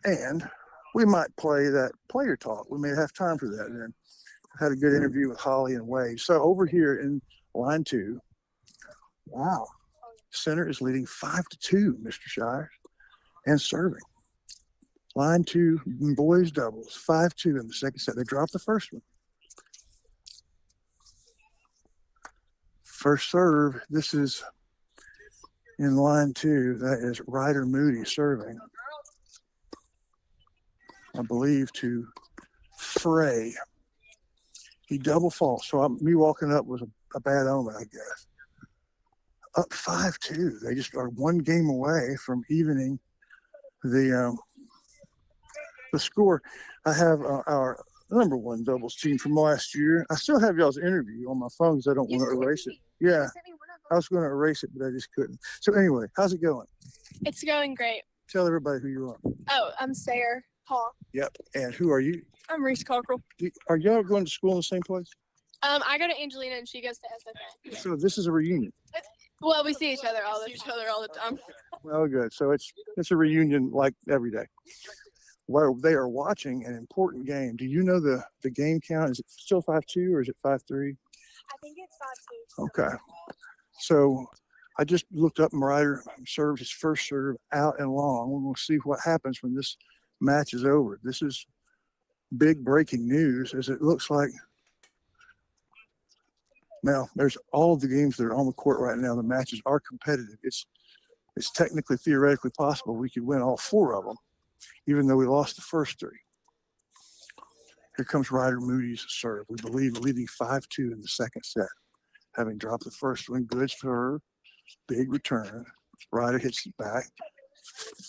and we might play that player talk. We may have time for that then. Had a good interview with Holly and Wade. So over here in line 2, wow, center is leading 5-2, Mr. Shires, and serving. Line 2, boys doubles, 5-2 in the second set. They dropped the first one. First serve, this is in line 2. That is Ryder Moody serving, I believe, to Frey. He double faults, so me walking up was a bad omen, I guess. Up 5-2. They just are 1 game away from evening the score. I have our number 1 doubles team from last year. I still have y'all's interview on my phone because I don't want to erase it. Yeah, I was going to erase it, but I just couldn't. So anyway, how's it going? It's going great. Tell everybody who you are. Oh, I'm Sarah Hall. Yep. And who are you? I'm Reese Cockrell. Are y'all going to school in the same place? I go to Angelina and she goes to SFA. So this is a reunion. Well, we see each other all the time. Well, good. So it's a reunion like every day. Well, they are watching an important game. Do you know the game count? Is it still 5-2 or is it 5-3? I think it's 5-2. Okay. So I just looked up and Ryder served his first serve out and long. We'll see what happens when this match is over. This is big breaking news, as it looks like. Now, there's all of the games that are on the court right now. The matches are competitive. It's technically, theoretically possible we could win all 4 of them, even though we lost the first 3. Here comes Ryder Moody's serve. We believe leading 5-2 in the second set. Having dropped the first one, good for her. Big return. Ryder hits it back.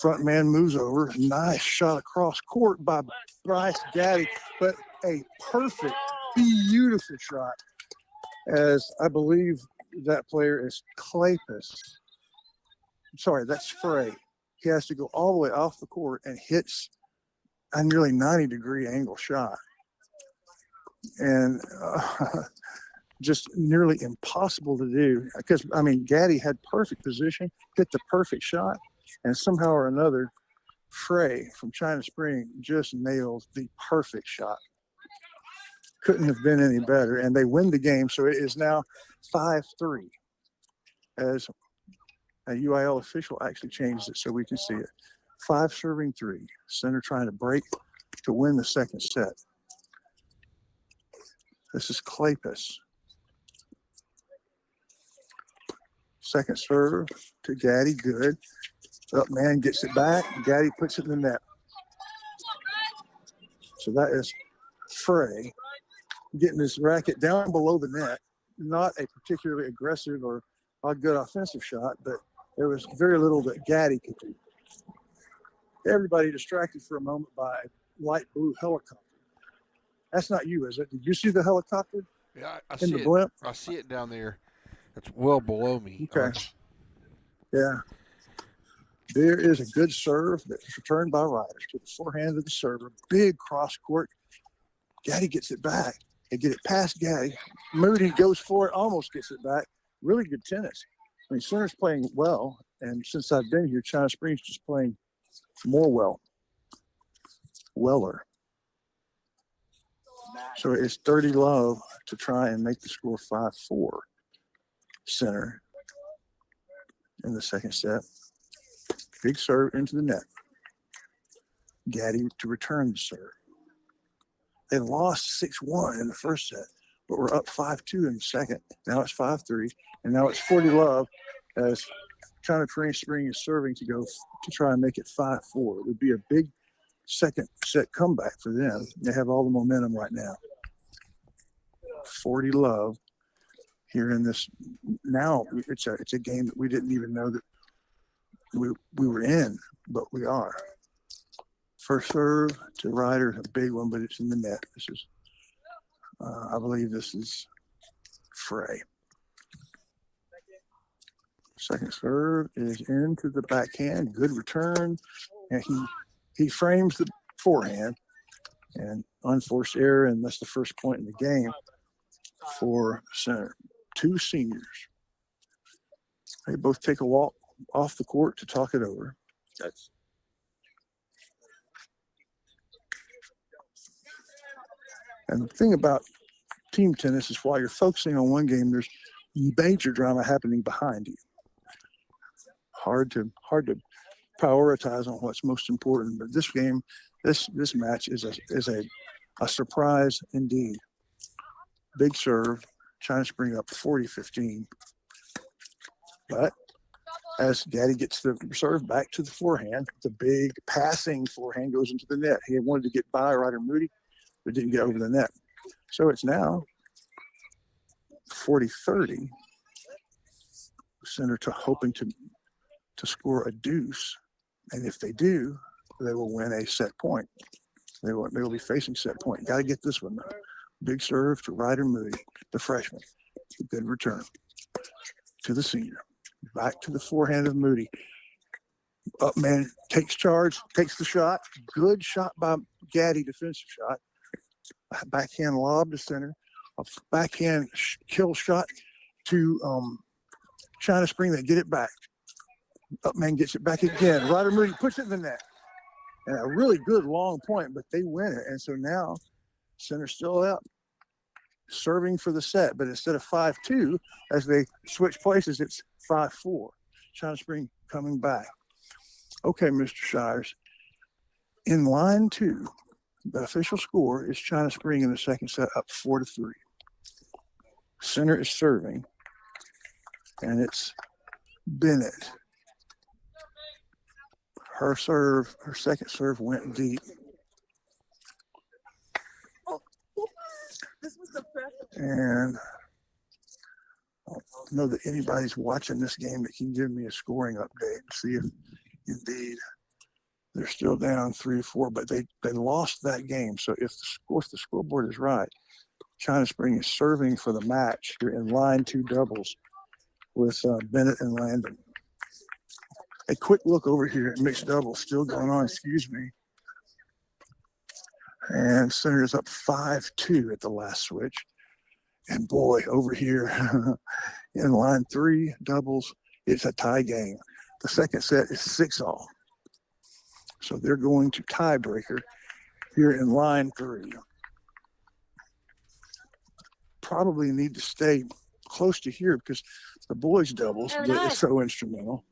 Front man moves over. Nice shot across court by Bryce Gaddy, but a perfect, beautiful shot. As I believe that player is Klipus. Sorry, that's Frey. He has to go all the way off the court and hits a nearly 90-degree angle shot. And just nearly impossible to do because, I mean, Gaddy had perfect position, hit the perfect shot, and somehow or another, Frey from China Spring just nails the perfect shot. Couldn't have been any better, and they win the game, so it is now 5-3 as A UIL official actually changed it so we can see it. 5 serving 3. Center trying to break to win the second set. This is Klapis. Second serve to Gaddy. Good. Up man gets it back. Gaddy puts it in the net. So that is Frey getting his racket down below the net. Not a particularly aggressive or a good offensive shot, but there was very little that Gaddy could do. Everybody distracted for a moment by a light blue helicopter. That's not you, is it? Did you see the helicopter? Yeah, I in see the it. blimp? I see it down there. It's well below me. Okay. Yeah. There is a good serve that's returned by Riders to the forehand of the server. Big cross court. Gaddy gets it back. They get it past Gaddy. Moody goes for it, almost gets it back. Really good tennis. I mean, Center's playing well, and since I've been here, China Springs just playing more weller. So it's 30 love to try and make the score 5-4. Center in the second set. Big serve into the net. Gaddy to return the serve. They lost 6-1 in the first set, but we're up 5-2 in the second. Now it's 5-3, and now it's 40 love as China Spring is serving to go to try and make it 5-4. It would be a big second set comeback for them. They have all the momentum right now. 40 love here in this. Now it's a game that we didn't even know that we were in, but we are. First serve to Ryder, a big one, but it's in the net. This is, I believe this is Frey. Second serve is into the backhand. Good return. And he frames the forehand. And unforced error, and that's the first point in the game for Center. 2 seniors. They both take a walk off the court to talk it over. And the thing about team tennis is while you're focusing on one game, there's major drama happening behind you. Hard to prioritize on what's most important. But this game, this match is a surprise indeed. Big serve, China Spring up 40-15. But as Gaddy gets the serve back to the forehand, the big passing forehand goes into the net. He wanted to get by Ryder Moody, but didn't get over the net. So it's now 40-30. Center to hoping to score a deuce. And if they do, they will win a set point. They will be facing set point. Got to get this one, though. Big serve to Ryder Moody, the freshman. Good return to the senior. Back to the forehand of Moody. Up man takes charge, takes the shot. Good shot by Gaddy, defensive shot. Backhand lob to Center. A backhand kill shot to China Spring. They get it back. Up man gets it back again. Ryder Moody puts it in the net. And a really good long point, but they win it. And so now Center's still up, serving for the set. But instead of 5-2, as they switch places, it's 5-4. China Spring coming back. Okay, Mr. Shires. In line 2, the official score is China Spring in the second set up 4-3. Center is serving, and it's Bennett. Her second serve went deep. And I don't know that anybody's watching this game that can give me a scoring update and see if indeed they're still down 3-4, but they lost that game. So if the scoreboard is right, China Spring is serving for the match here in line 2 doubles with Bennett and Landon. A quick look over here at mixed doubles, still going on, excuse me. And Center is up 5-2 at the last switch. And boy, over here in line 3 doubles, it's a tie game. The second set is 6-all. So they're going to tiebreaker here in line 3. Probably need to stay close to here because the boys doubles is so instrumental.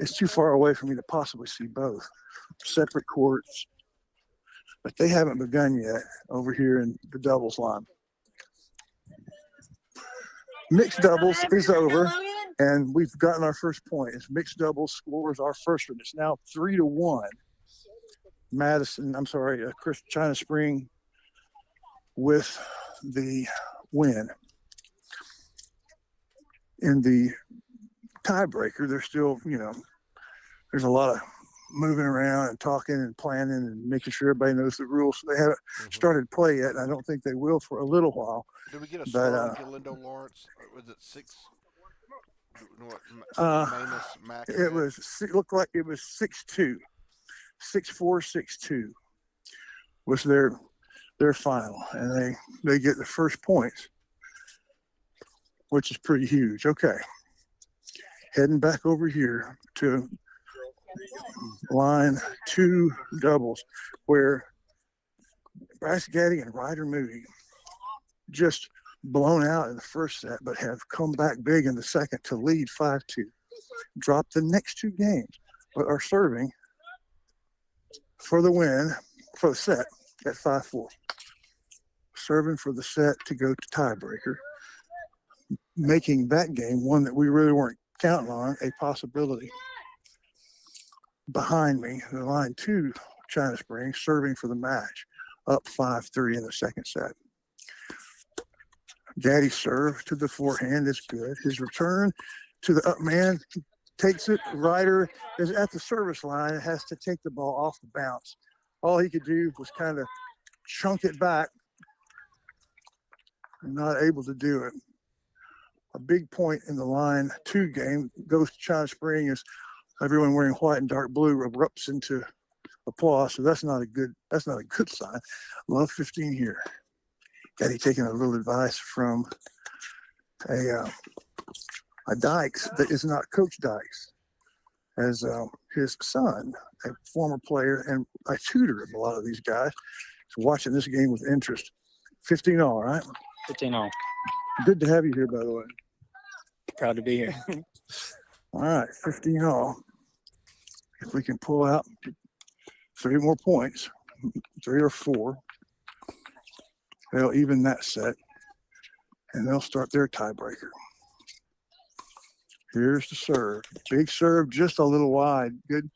It's too far away for me to possibly see both. Separate courts, but they haven't begun yet over here in the doubles line. Mixed doubles is over, and we've gotten our first point. It's mixed doubles scores our first one. It's now 3-1. China Spring with the win. In the tiebreaker, there's still, there's a lot of moving around and talking and planning and making sure everybody knows the rules. So they haven't started play yet, and I don't think they will for a little while. Did we get a score on Galindo Lawrence? Was it 6? It looked like it was 6-2. 6-4, 6-2 was their final, and they get the first points, which is pretty huge. Okay, heading back over here to line 2 doubles, where Bryce Gaddy and Ryder Moody just blown out in the first set, but have come back big in the second to lead 5-2. Dropped the next 2 games, but are serving for the win for the set at 5-4. Serving for the set to go to tiebreaker, making that game one that we really weren't counting on a possibility. Behind me, the line 2 China Spring serving for the match, up 5-3 in the second set. Gaddy's serve to the forehand is good. His return to the up man takes it. Ryder is at the service line and has to take the ball off the bounce. All he could do was kind of chunk it back. Not able to do it. A big point in the line 2 game goes to China Spring as everyone wearing white and dark blue erupts into applause. So that's not a good sign. Love 15 here. Gaddy taking a little advice from a Dykes that is not Coach Dykes, as his son, a former player and a tutor of a lot of these guys, is watching this game with interest. 15-all, right? 15-all. Good to have you here, by the way. Proud to be here. All right, 15-all. If we can pull out 3 more points, 3 or 4, they'll even that set, and they'll start their tiebreaker. Here's the serve. Big serve, just a little wide. Good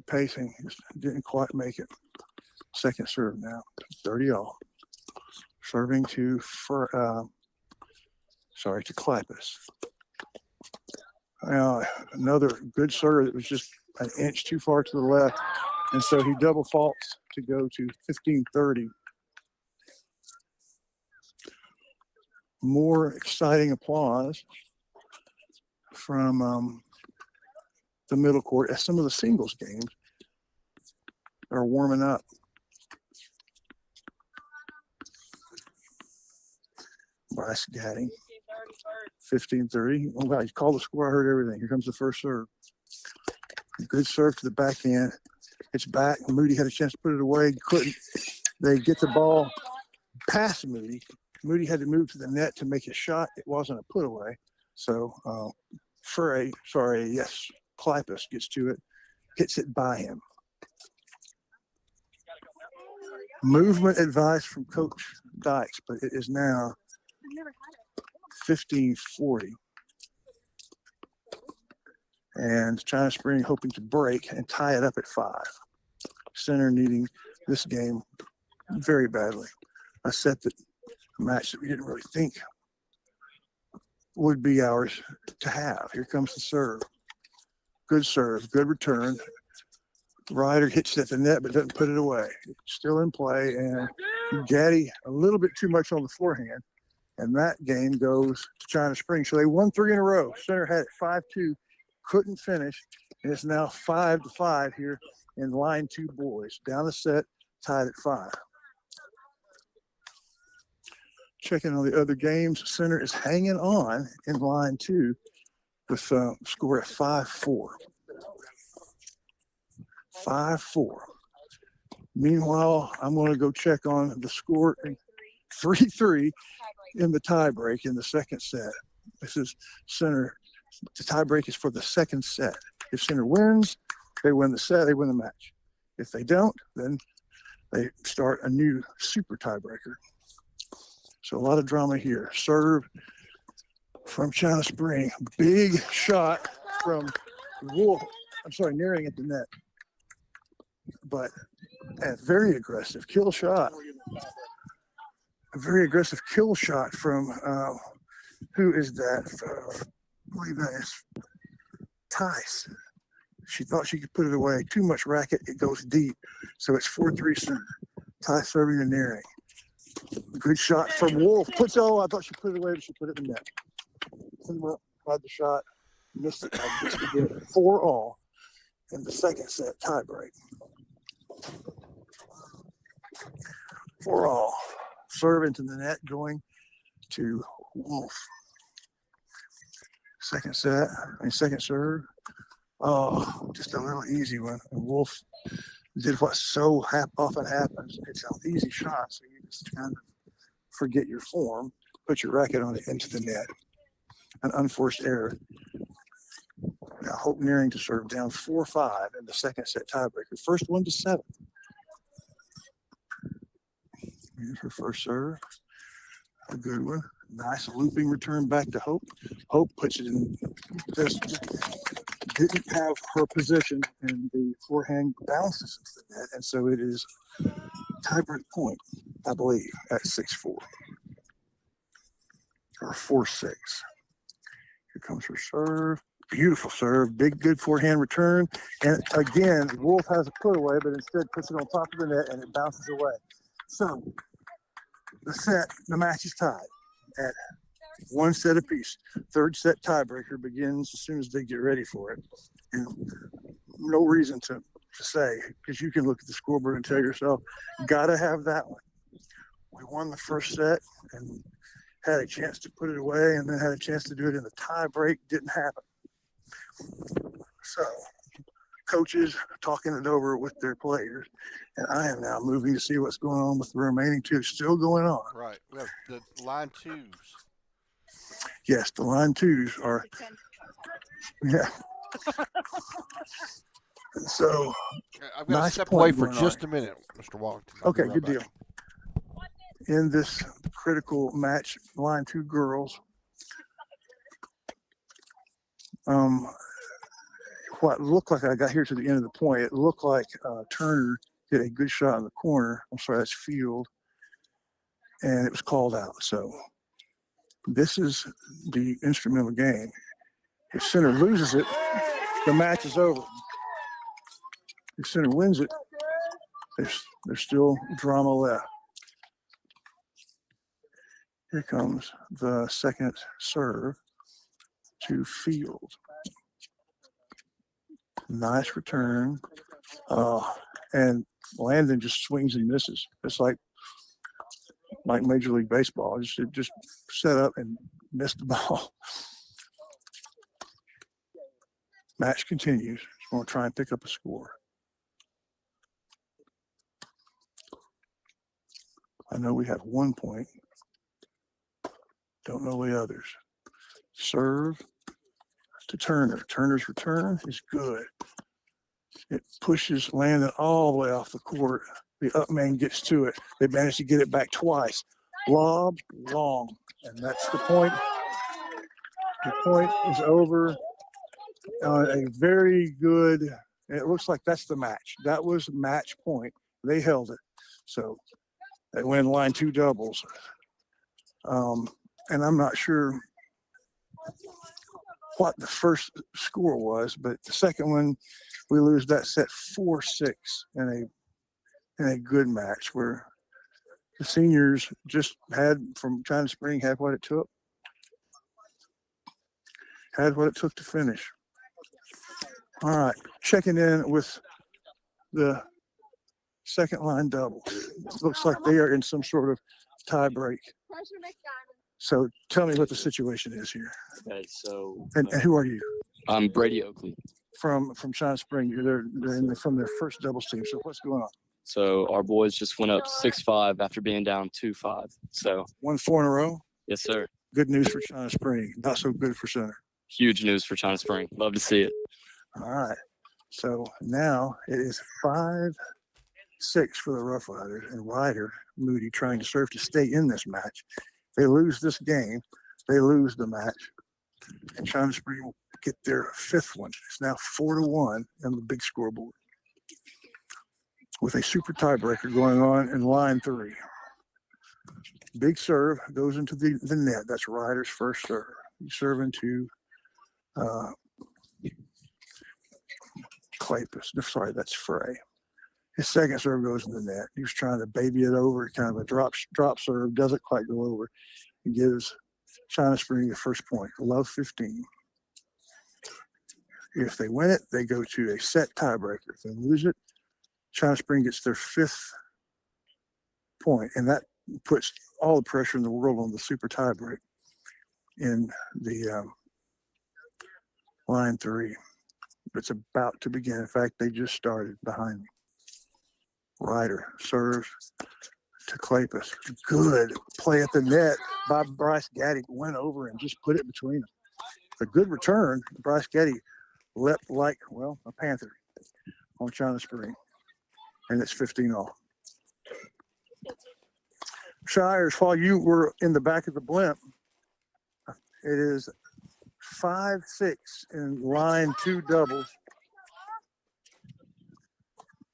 pacing. Just didn't quite make it. Second serve now, 30-all. Serving to Klipis. Another good serve that was just an inch too far to the left, and so he double faults to go to 15-30. More exciting applause from the middle court as some of the singles games are warming up. Bryce Gaddy, 15-30. Oh, God, you called the score. I heard everything. Here comes the first serve. Good serve to the backhand. It's back. Moody had a chance to put it away. Couldn't. They get the ball past Moody. Moody had to move to the net to make a shot. It wasn't a put away. So Klipis gets to it, hits it by him. Movement advice from Coach Dykes, but it is now 15-40. And China Spring hoping to break and tie it up at 5. Center needing this game very badly. A match that we didn't really think would be ours to have. Here comes the serve. Good serve, good return. Ryder hits it at the net but doesn't put it away. It's still in play, and Gaddy a little bit too much on the forehand. And that game goes to China Spring. So they won 3 in a row. Center had it 5-2, couldn't finish, and it's now 5-5 here in line 2 boys. Down the set, tied at 5. Checking on the other games, Center is hanging on in line 2 with score at 5-4. 5-4. Meanwhile, I'm going to go check on the score 3-3 in the tiebreak in the second set. This is Center. The tiebreak is for the second set. If center wins, they win the set, they win the match. If they don't, then they start a new super tiebreaker. So a lot of drama here. Serve from China Spring. Big shot from Wolf. Nearing at the net. But a very aggressive kill shot. A very aggressive kill shot from, who is that? I believe that is Tice. She thought she could put it away. Too much racket. It goes deep. So it's 4-3 center. Tice serving and nearing. Good shot from Wolf. I thought she put it away, but she put it in the net. Had the shot. Missed it. 4-all in the second set tiebreak. 4-all. Serve into the net going to Wolf. Second serve. Oh, just a little easy one. And Wolf did what so often happens. It's an easy shot, so you just kind of forget your form, put your racket on it into the net. An unforced error. Now Hope nearing to serve down 4-5 in the second set tiebreaker. First 1-7. Here's her first serve. A good one. Nice looping return back to Hope. Hope puts it in. Just didn't have her position, and the forehand bounces into the net, and so it is tiebreak point, I believe, at 6-4 or 4-6. Here comes her serve. Beautiful serve. Big, good forehand return. And again, Wolf has a put away, but instead puts it on top of the net and it bounces away. So the match is tied at 1 set apiece. Third set tiebreaker begins as soon as they get ready for it. And no reason to say, because you can look at the scoreboard and tell yourself, gotta have that one. We won the first set and had a chance to put it away, and then had a chance to do it in the tie break. Didn't happen. So coaches talking it over with their players, and I am now moving to see what's going on with the remaining two. Still going on. Right. We have the line twos. Yes, the line twos are. Yeah. So I've got nice to step away point for going just on. a minute, Mr. Wallington. I'll Okay, be right good back. deal. In this critical match, line two girls. What looked like, I got here to the end of the point, it looked like Turner hit a good shot in the corner. I'm sorry, that's field. And it was called out. So this is the instrumental game. If center loses it, the match is over. If center wins it, there's still drama left. Here comes the second serve to field. Nice return. And Landon just swings and misses. It's like Major League Baseball. It just set up and missed the ball. Match continues. Just want to try and pick up a score. I know we have 1 point. Don't know the others. Serve to Turner. Turner's return is good. It pushes Landon all the way off the court. The up man gets to it. They managed to get it back twice. Lob, long. And that's the point. The point is over. A very good, it looks like that's the match. That was match point. They held it. So they win line two doubles. And I'm not sure what the first score was, but the second one, we lose that set 4-6 in a good match where the seniors just had, from China Spring, had what it took. Had what it took to finish. All right, checking in with the second line double. Looks like they are in some sort of tie break. So tell me what the situation is here. Okay, so And who are you? I'm Brady Oakley. From China Spring. They're from their first doubles team. So what's going on? So our boys just went up 6-5 after being down 2-5. So 1-4 in a row. yes, sir. Good news for China Spring. Not so good for Center. Huge news for China Spring. Love to see it. All right. So now it is 5-6 for the Rough Riders, and Ryder Moody trying to serve to stay in this match. If they lose this game, they lose the match, and China Spring will get their 5th one. It's now 4-1 on the big scoreboard, with a super tiebreaker going on in line 3. Big serve goes into the net. That's Ryder's first serve. He's serving to Clapus. Sorry, that's Frey. His second serve goes in the net. He was trying to baby it over, kind of a drop serve, doesn't quite go over. He gives China Spring the first point, love 15. If they win it, they go to a set tiebreaker. If they lose it, China Spring gets their 5th point, and that puts all the pressure in the world on the super tiebreak in the line 3. It's about to begin. In fact, they just started behind me. Ryder serves to Clapus. Good play at the net by Bryce Gaddy. Went over and just put it between them. A good return. Bryce Gaddy leapt like, well, a panther on China Spring. And it's 15-all. Shires, while you were in the back of the blimp, it is 5-6 in line 2 doubles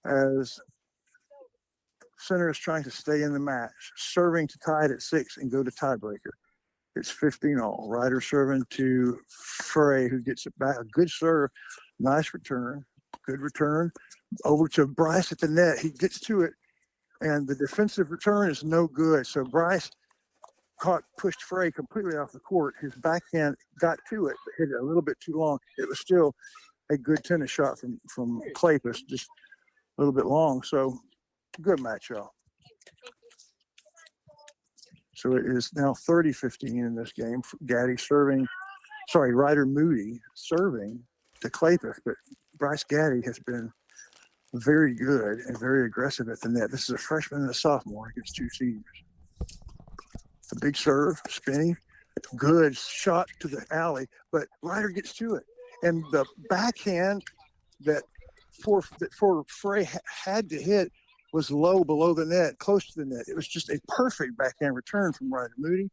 as center is trying to stay in the match, serving to tie it at 6 and go to tiebreaker. It's 15-all. Ryder serving to Frey, who gets it back. A good serve, nice return, good return. Over to Bryce at the net. He gets to it, and the defensive return is no good. So Bryce pushed Frey completely off the court. His backhand got to it, but hit it a little bit too long. It was still a good tennis shot from Clapus, just a little bit long. So good match, y'all. So it is now 30-15 in this game. Ryder Moody serving to Clapus, but Bryce Gaddy has been very good and very aggressive at the net. This is a freshman and a sophomore against 2 seniors. The big serve, spinning, good shot to the alley, but Ryder gets to it. And the backhand that Frey had to hit was low below the net, close to the net. It was just a perfect backhand return from Ryder Moody.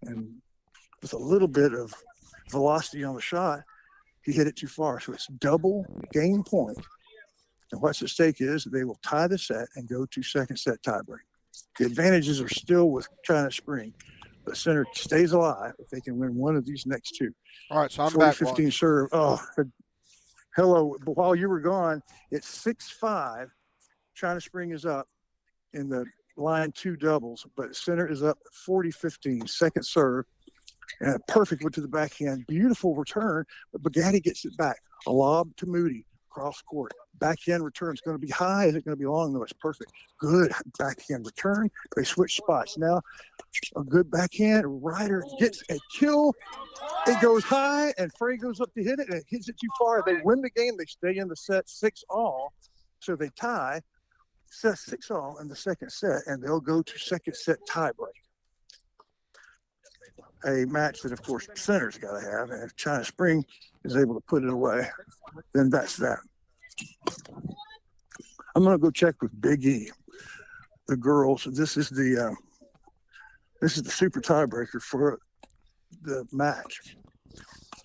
And with a little bit of velocity on the shot, he hit it too far. So it's double game point. And what's at stake is they will tie the set and go to second set tiebreak. The advantages are still with China Spring. The center stays alive if they can win one of these next 2. All right, so I'm back. 15 serve. Oh, hello. But while you were gone, it's 6-5. China Spring is up in the line 2 doubles, but center is up 40-15. Second serve, and a perfect one to the backhand. Beautiful return, but Bugatti gets it back. A lob to Moody, cross court. Backhand return is going to be high. Is it going to be long? No, it's perfect. Good backhand return. They switch spots. Now, a good backhand. Ryder gets a kill. It goes high, and Frey goes up to hit it, and it hits it too far. They win the game. They stay in the set 6-all, so they tie. Set 6-all in the second set, and they'll go to second set tiebreak. A match that, of course, center's got to have, and if China Spring is able to put it away, then that's that. I'm going to go check with Big E, the girls. This is the super tiebreaker for the match.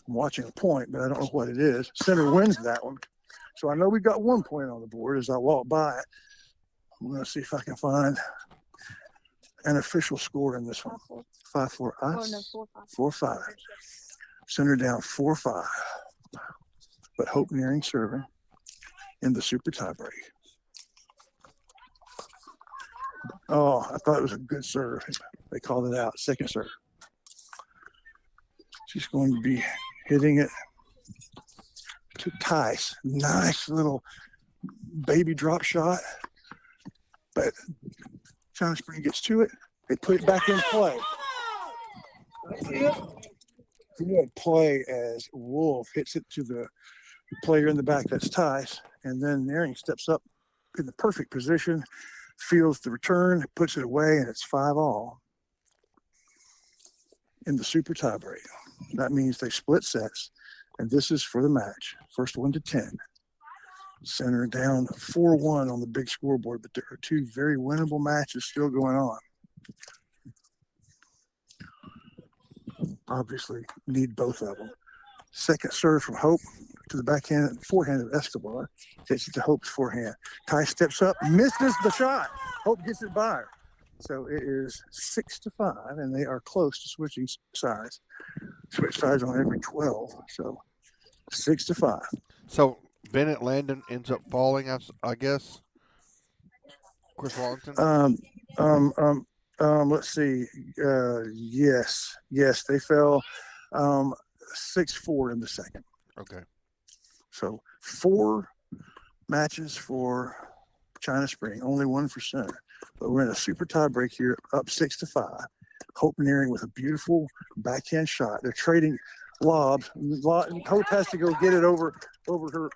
I'm watching a point, but I don't know what it is. Center wins that one, so I know we got 1 point on the board as I walk by it. I'm going to see if I can find an official score in this one. 5-4 us. 4-5. Center down 4-5. But Hope Nearing serving in the super tiebreak. Oh, I thought it was a good serve. They called it out. Second serve. She's going to be hitting it to Tice. Nice little baby drop shot. But China Spring gets to it. They put it back in play. Good play as Wolf hits it to the player in the back. That's Tice. And then Nearing steps up in the perfect position, feels the return, puts it away, and it's 5-all in the super tiebreak. That means they split sets. And this is for the match. First one to 10. Center down 4-1 on the big scoreboard, but there are two very winnable matches still going on. Obviously, need both of them. Second serve from Hope to the backhand forehand of Escobar. Hits it to Hope's forehand. Ty steps up, misses the shot. Hope gets it by her. So it is 6-5, and they are close to switching sides. Switch sides on every 12, so 6-5. So Bennett Landon ends up falling, I guess. Chris Wallington. Let's see. Yes, they fell 6-4 in the second. Okay. So 4 matches for China Spring, only 1 for Center. But we're in a super tie break here, up 6-5. Hope Nearing with a beautiful backhand shot. They're trading lobs. Hope has to go get it over her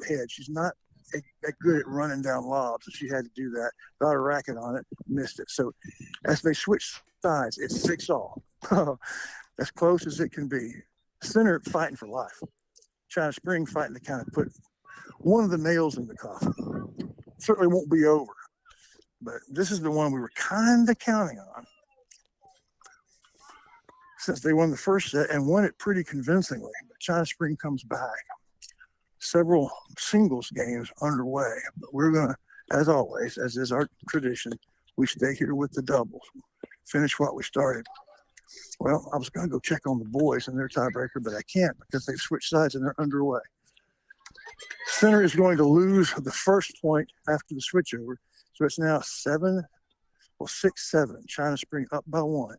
head. She's not that good at running down lobs, so she had to do that. Got a racket on it, missed it. So as they switch sides, it's 6-all. As close as it can be. Center fighting for life. China Spring fighting to kind of put one of the nails in the coffin. Certainly won't be over, but this is the one we were kind of counting on since they won the first set and won it pretty convincingly. But China Spring comes back. Several singles games underway, but we're going to, as always, as is our tradition, we stay here with the doubles. Finish what we started. Well, I was going to go check on the boys and their tiebreaker, but I can't because they've switched sides and they're underway. Center is going to lose the first point after the switchover, so it's now 6-7. China Spring up by 1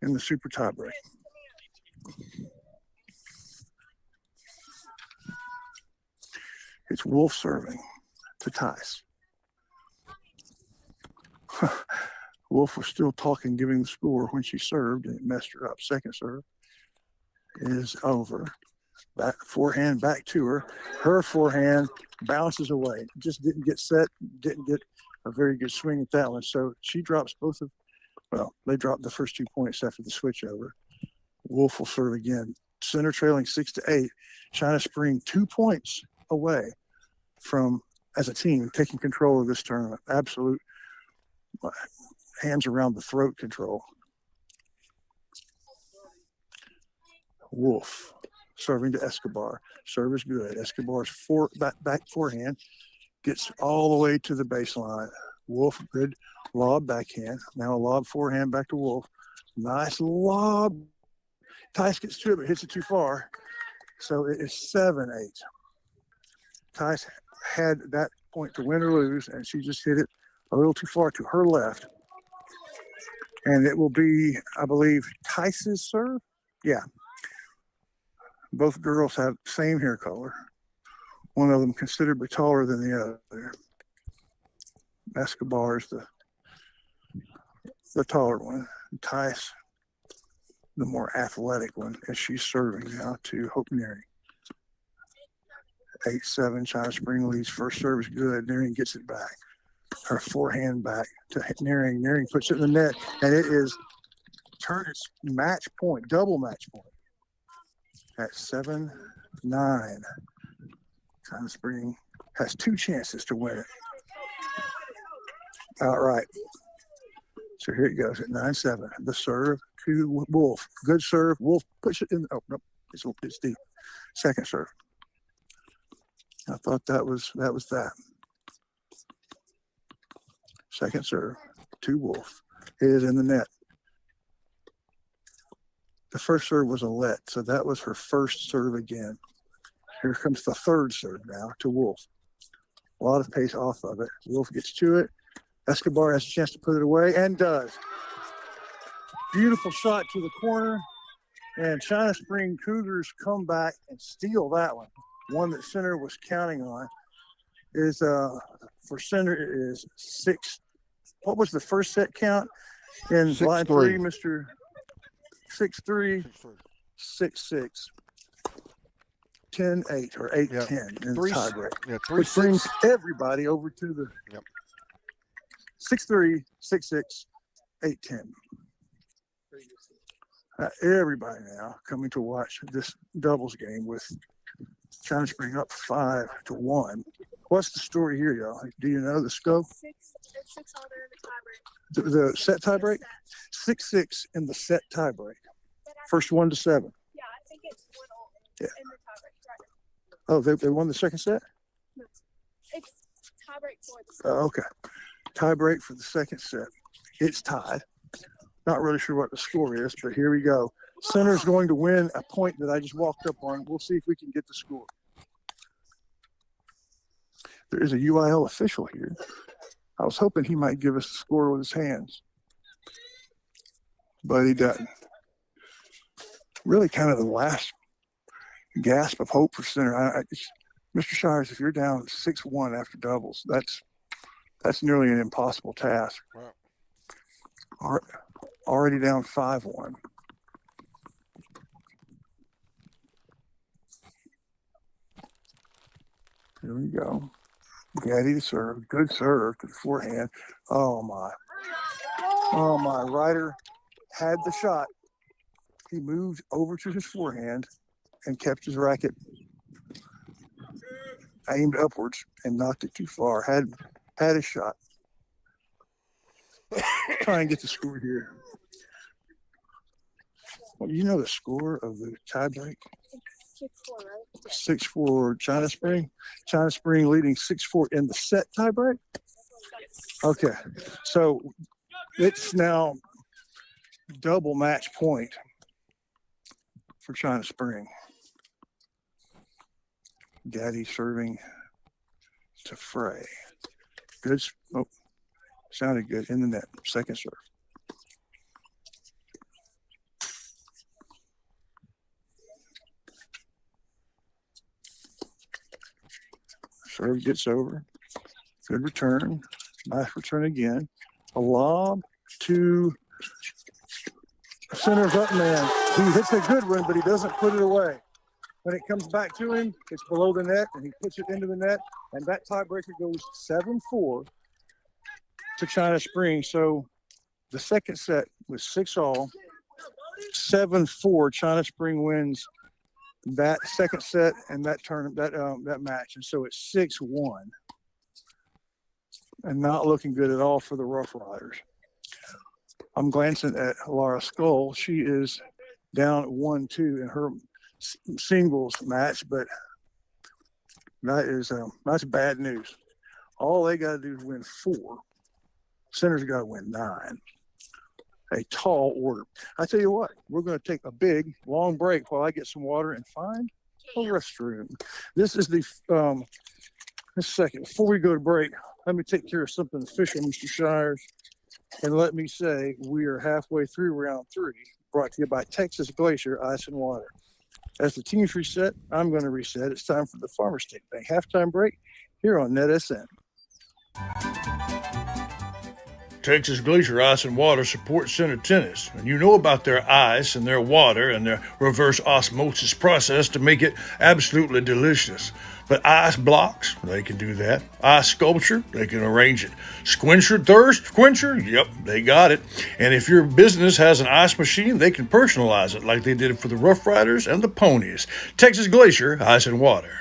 in the super tiebreak. It's Wolf serving to Tice. Wolf was still talking, giving the score when she served, and it messed her up. Second serve is over. Back forehand back to her. Her forehand bounces away. Just didn't get set, didn't get a very good swing at that one. So she drops they dropped the first 2 points after the switch over. Wolf will serve again. Center trailing 6-8. China Spring 2 points away from, as a team, taking control of this tournament. Absolute hands around the throat control. Wolf serving to Escobar. Serve is good. Escobar's back forehand gets all the way to the baseline. Wolf, good lob backhand. Now a lob forehand back to Wolf. Nice lob. Tice gets to it, but hits it too far. So it is 7-8. Tice had that point to win or lose, and she just hit it a little too far to her left. And it will be, I believe, Tice's serve. Yeah. Both girls have same hair color. One of them considerably taller than the other. Escobar is the taller one. Tice, the more athletic one, as she's serving now to Hope Nearing. 8-7, China Spring leads. First serve is good. Nearing gets it back. Her forehand back to Nearing. Nearing puts it in the net, and it is turned its match point, double match point at 7-9. China Spring has 2 chances to win it outright. So here it goes at 9-7. The serve to Wolf. Good serve. Wolf puts it in. Oh, no, it's deep. Second serve. I thought that was that. Second serve to Wolf. It is in the net. The first serve was a let, so that was her first serve again. Here comes the third serve now to Wolf. A lot of pace off of it. Wolf gets to it. Escobar has a chance to put it away and does. Beautiful shot to the corner. And China Spring Cougars come back and steal that one. One that Center was counting on is for Center is 6. What was the first set count in line 3, Mr. 6-3, 6-6, 10-8 or 8-10 in the tiebreak. Yeah, which brings everybody over to the 6-3, 6-6, 8-10. Everybody now coming to watch this doubles game with China Spring up 5-1. What's the story here, y'all? Do you know the scope? Six all there in the tiebreak. The set tiebreak? 6-6 in the set tiebreak. First 1-7. Yeah, I think it's 1-all in the tiebreak. Right. Oh, they won the second set? No. It's tiebreak for the set. Okay. Tiebreak for the second set. It's tied. Not really sure what the score is, but here we go. Center's going to win a point that I just walked up on. We'll see if we can get the score. There is a UIL official here. I was hoping he might give us the score with his hands, but he doesn't. Really kind of the last gasp of hope for Center. Mr. Shires, if you're down 6-1 after doubles, that's nearly an impossible task. Wow. Already down 5-1. Here we go. Gaddy to serve. Good serve to the forehand. Oh my. Oh my. Ryder had the shot. He moved over to his forehand and kept his racket aimed upwards and knocked it too far. Had a shot. Try and get the score here. Well, you know the score of the tiebreak? 6-4, right? 6-4 China Spring. China Spring leading 6-4 in the set tiebreak. Okay, so it's now double match point for China Spring. Gaddy serving to Frey. Good. Oh, sounded good in the net. Second serve. Serve gets over. Good return. Nice return again. A lob to Center's up man. He hits a good one, but he doesn't put it away. When it comes back to him, it's below the net, and he puts it into the net, and that tiebreaker goes 7-4 to China Spring. So the second set was 6-all. 7-4. China Spring wins that second set and that that match, and so it's 6-1, and not looking good at all for the Rough Riders. I'm glancing at Laura Skull. She is down 1-2 in her singles match, but that's bad news. All they got to do is win 4. Center's got to win 9. A tall order. I tell you what, we're going to take a big, long break while I get some water and find a restroom. This is the second. Before we go to break, let me take care of something official, Mr. Shires. And let me say, we are halfway through round 3, brought to you by Texas Glacier Ice and Water. As the teams reset, I'm going to reset. It's time for the Farmers State Bank halftime break here on NetSN. Texas Glacier Ice and Water supports Center Tennis, and you know about their ice and their water and their reverse osmosis process to make it absolutely delicious. But ice blocks, they can do that. Ice sculpture, they can arrange it. Squencher, thirst quencher, yep, they got it. And if your business has an ice machine, they can personalize it like they did for the Rough Riders and the Ponies. Texas Glacier Ice and Water.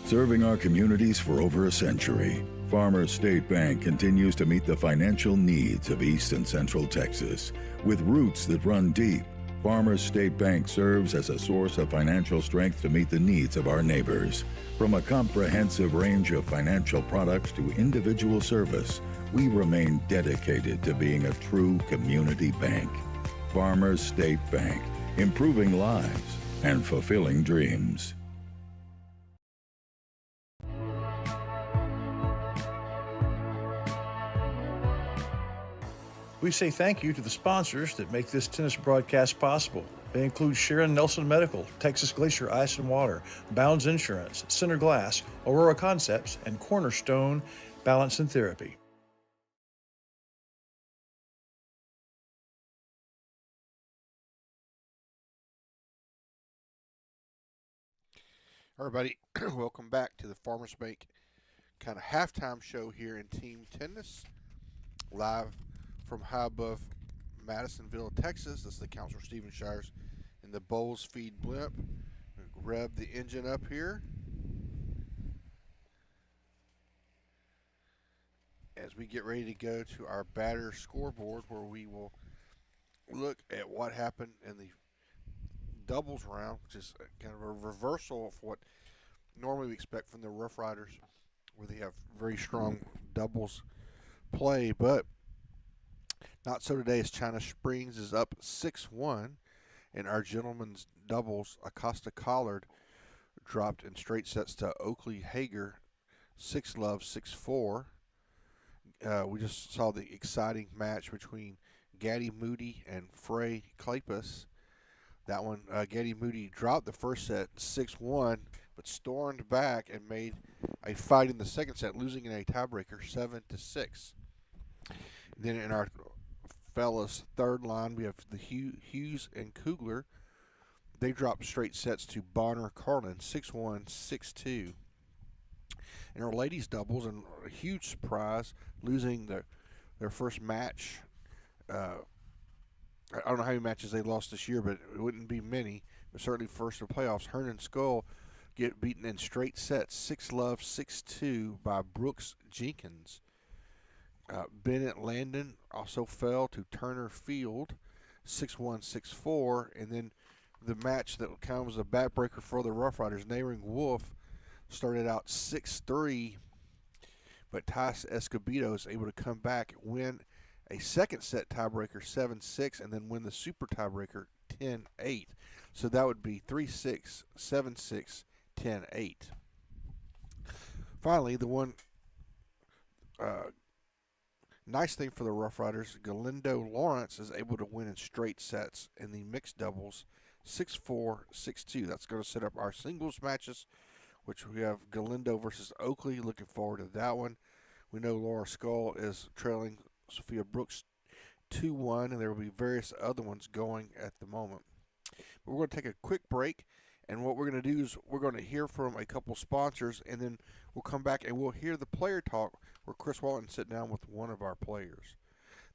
Serving our communities for over a century, Farmers State Bank continues to meet the financial needs of East and Central Texas. With roots that run deep, Farmers State Bank serves as a source of financial strength to meet the needs of our neighbors. From a comprehensive range of financial products to individual service, we remain dedicated to being a true community bank. Farmers State Bank, improving lives and fulfilling dreams. We say thank you to the sponsors that make this tennis broadcast possible. They include Sharon Nelson Medical, Texas Glacier Ice and Water, Bounds Insurance, Center Glass, Aurora Concepts, and Cornerstone Balance and Therapy. Everybody, welcome back to the Farmers Bank kind of halftime show here in Team Tennis, live from high above Madisonville, Texas. This is the Counselor Stephen Shires in the Bowles Feed Blimp. Rev the engine up here as we get ready to go to our batter scoreboard, where we will look at what happened in the doubles round, which is kind of a reversal of what normally we expect from the Rough Riders, where they have very strong doubles play, but not so today, as China Springs is up 6-1, and our gentlemen's doubles, Acosta Collard, dropped in straight sets to Oakley Hager, 6-love, 6-4. We just saw the exciting match between Gaddy Moody and Frey Klapis. That one, Gaddy Moody dropped the first set 6-1, but stormed back and made a fight in the second set, losing in a tiebreaker 7-6. Then in our fellas third line, we have the Hughes and Kugler. They dropped straight sets to Bonner Carlin, 6-1, 6-2. In our ladies doubles, and a huge surprise, losing their first match. I don't know how many matches they lost this year, but it wouldn't be many. But certainly first in the playoffs. Hearn and Skull get beaten in straight sets, 6-love, 6-2 by Brooks Jenkins. Bennett Landon also fell to Turner Field, 6-1, 6-4. And then the match that comes a backbreaker for the Rough Riders, Neighboring Wolf, started out 6-3, but Tice Escobedo is able to come back, win a second set tiebreaker 7-6, and then win the super tiebreaker 10-8. So that would be 3-6, 7-6, 10-8. Finally, the one nice thing for the Rough Riders, Galindo Lawrence is able to win in straight sets in the mixed doubles 6-4, 6-2. That's going to set up our singles matches, which we have Galindo versus Oakley. Looking forward to that one. We know Laura Skull is trailing Sophia Brooks 2-1, and there will be various other ones going at the moment. But we're going to take a quick break, and what we're going to do is we're going to hear from a couple sponsors, and then we'll come back and we'll hear the player talk where Chris Walton sit down with one of our players.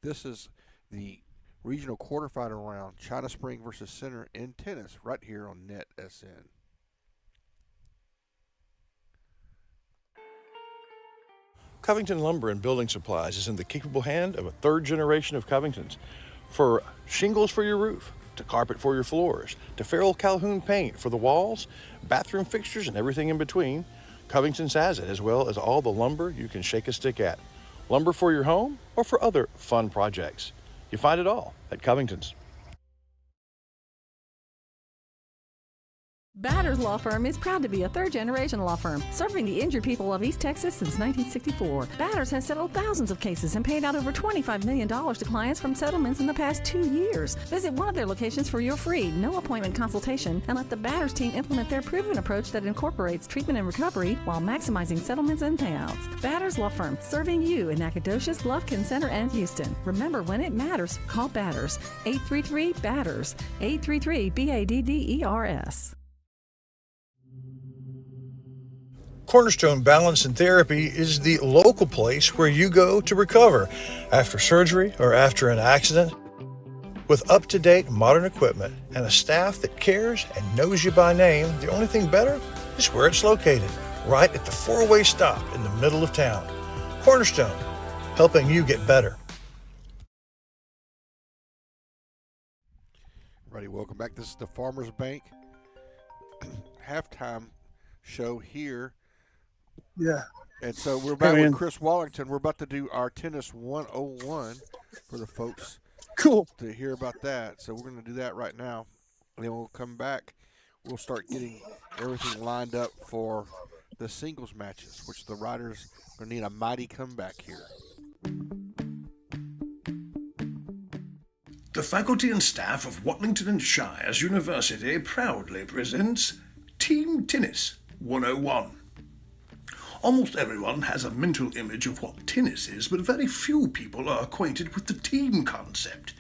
This is the regional quarterfinal round, China Spring versus Center in tennis, right here on NetSN. Covington Lumber and Building Supplies is in the capable hand of a third generation of Covingtons. For shingles for your roof, to carpet for your floors, to Farrell Calhoun paint for the walls, bathroom fixtures, and everything in between, Covington's has it, as well as all the lumber you can shake a stick at. Lumber for your home or for other fun projects. You find it all at Covington's. Batters Law Firm is proud to be a third-generation law firm serving the injured people of East Texas since 1964. Batters has settled thousands of cases and paid out over $25 million to clients from settlements in the past 2 years. Visit one of their locations for your free, no-appointment consultation and let the Batters team implement their proven approach that incorporates treatment and recovery while maximizing settlements and payouts. Batters Law Firm, serving you in Nacogdoches, Lufkin Center, and Houston. Remember, when it matters, call Batters. 833-BATTERS. 833-BADDERS. Cornerstone Balance and Therapy is the local place where you go to recover after surgery or after an accident. With up-to-date modern equipment and a staff that cares and knows you by name, the only thing better is where it's located, right at the four-way stop in the middle of town. Cornerstone, helping you get better. Everybody, welcome back. This is the Farmers Bank halftime show here. Yeah. And so we're back with Chris Wallington. We're about to do our tennis 101 for the folks. Cool. To hear about that. So we're going to do that right now. And then we'll come back. We'll start getting everything lined up for the singles matches, which the Riders are going to need a mighty comeback here. The faculty and staff of Watlington and Shires University proudly presents Team Tennis 101. Almost everyone has a mental image of what tennis is, but very few people are acquainted with the team concept.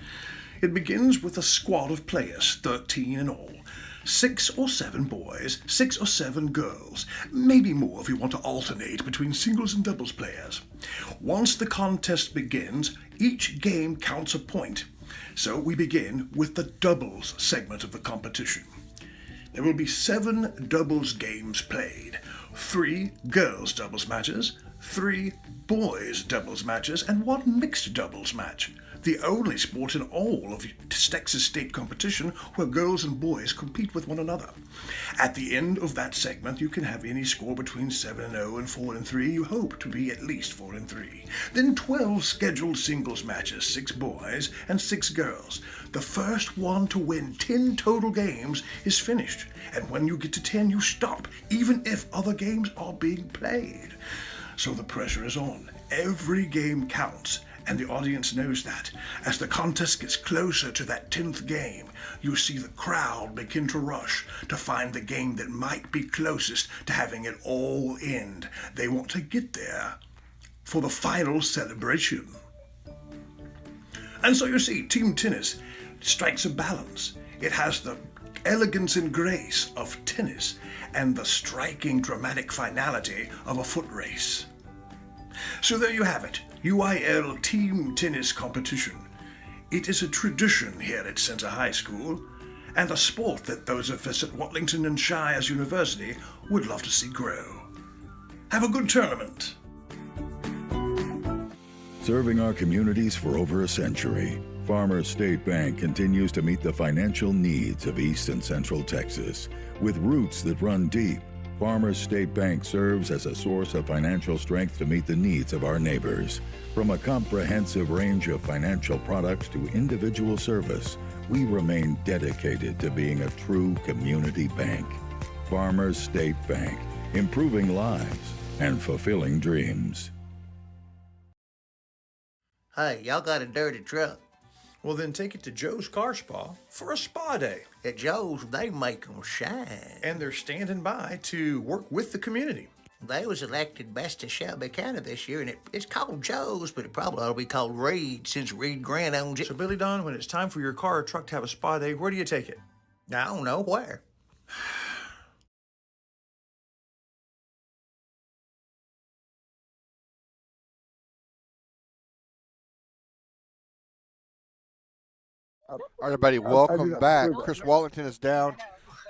It begins with a squad of players, 13 in all. 6 or 7 boys, 6 or 7 girls, maybe more if you want to alternate between singles and doubles players. Once the contest begins, each game counts a point. So we begin with the doubles segment of the competition. There will be 7 doubles games played, 3 girls doubles matches, 3 boys doubles matches, and 1 mixed doubles match. The only sport in all of Texas state competition where girls and boys compete with one another. At the end of that segment, you can have any score between 7-0 and 4-3. You hope to be at least 4-3. Then 12 scheduled singles matches, 6 boys and 6 girls. The first one to win 10 total games is finished, and when you get to 10, you stop, even if other games are being played. So the pressure is on. Every game counts. And the audience knows that. As the contest gets closer to that 10th game, you see the crowd begin to rush to find the game that might be closest to having it all end. They want to get there for the final celebration. And so you see, Team Tennis strikes a balance. It has the elegance and grace of tennis and the striking dramatic finality of a foot race. So there you have it. UIL Team Tennis Competition. It is a tradition here at Center High School, and a sport that those of us at Watlington and Shires University would love to see grow. Have a good tournament. Serving our communities for over a century, Farmers State Bank continues to meet the financial needs of East and Central Texas. With roots that run deep, Farmers State Bank serves as a source of financial strength to meet the needs of our neighbors. From a comprehensive range of financial products to individual service, we remain dedicated to being a true community bank. Farmers State Bank, improving lives and fulfilling dreams. Hey, y'all got a dirty truck. Well, then take it to Joe's Car Spa for a spa day. At Joe's, they make them shine. And they're standing by to work with the community. They was elected best of Shelby County this year, and it's called Joe's, but it probably ought to be called Reed since Reed Grant owns it. So, Billy Don, when it's time for your car or truck to have a spa day, where do you take it? I don't know where. All right, everybody, welcome back. Chris Wallington is down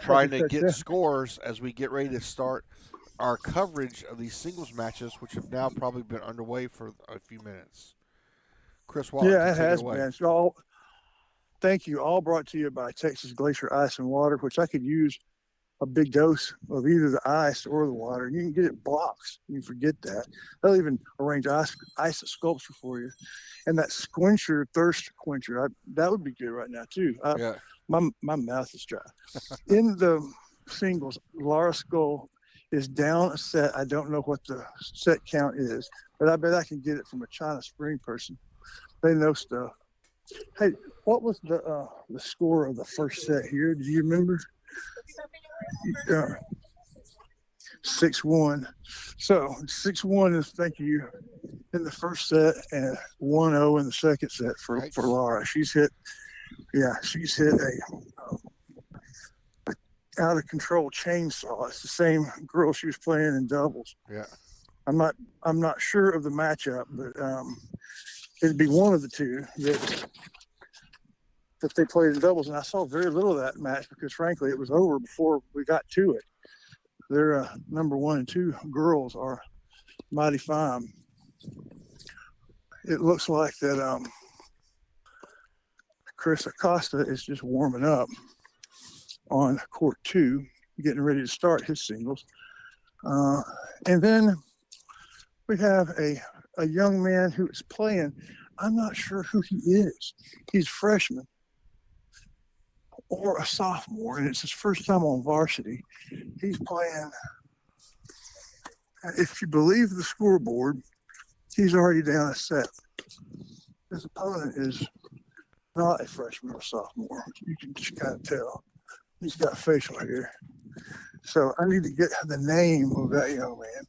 trying to get scores as we get ready to start our coverage of these singles matches, which have now probably been underway for a few minutes. Chris Wallington, yeah, it has been. So thank you. All brought to you by Texas Glacier Ice and Water, which I could use a big dose of either the ice or the water. You can get it blocks. You forget that. They'll even arrange ice sculpture for you. And that squencher, thirst quencher, that would be good right now too. Yeah. My mouth is dry. In the singles, Laura Skull is down a set. I don't know what the set count is, but I bet I can get it from a China Spring person. They know stuff. Hey, what was the score of the first set here? Do you remember? 6-1. So 6-1 is, thank you, in the first set, and 1-0 in the second set for Laura. She's hit a out of control chainsaw. It's the same girl she was playing in doubles. Yeah. I'm not sure of the matchup, but it'd be one of the two that they played in doubles, and I saw very little of that match because, frankly, it was over before we got to it. Their number 1 and 2 girls are mighty fine. It looks like that Chris Acosta is just warming up on court 2, getting ready to start his singles. And then we have a young man who is playing. I'm not sure who he is. He's a freshman or a sophomore, and it's his first time on varsity. He's playing, if you believe the scoreboard, he's already down a set. His opponent is not a freshman or sophomore. You can just kind of tell. He's got facial hair. So I need to get the name of that young man.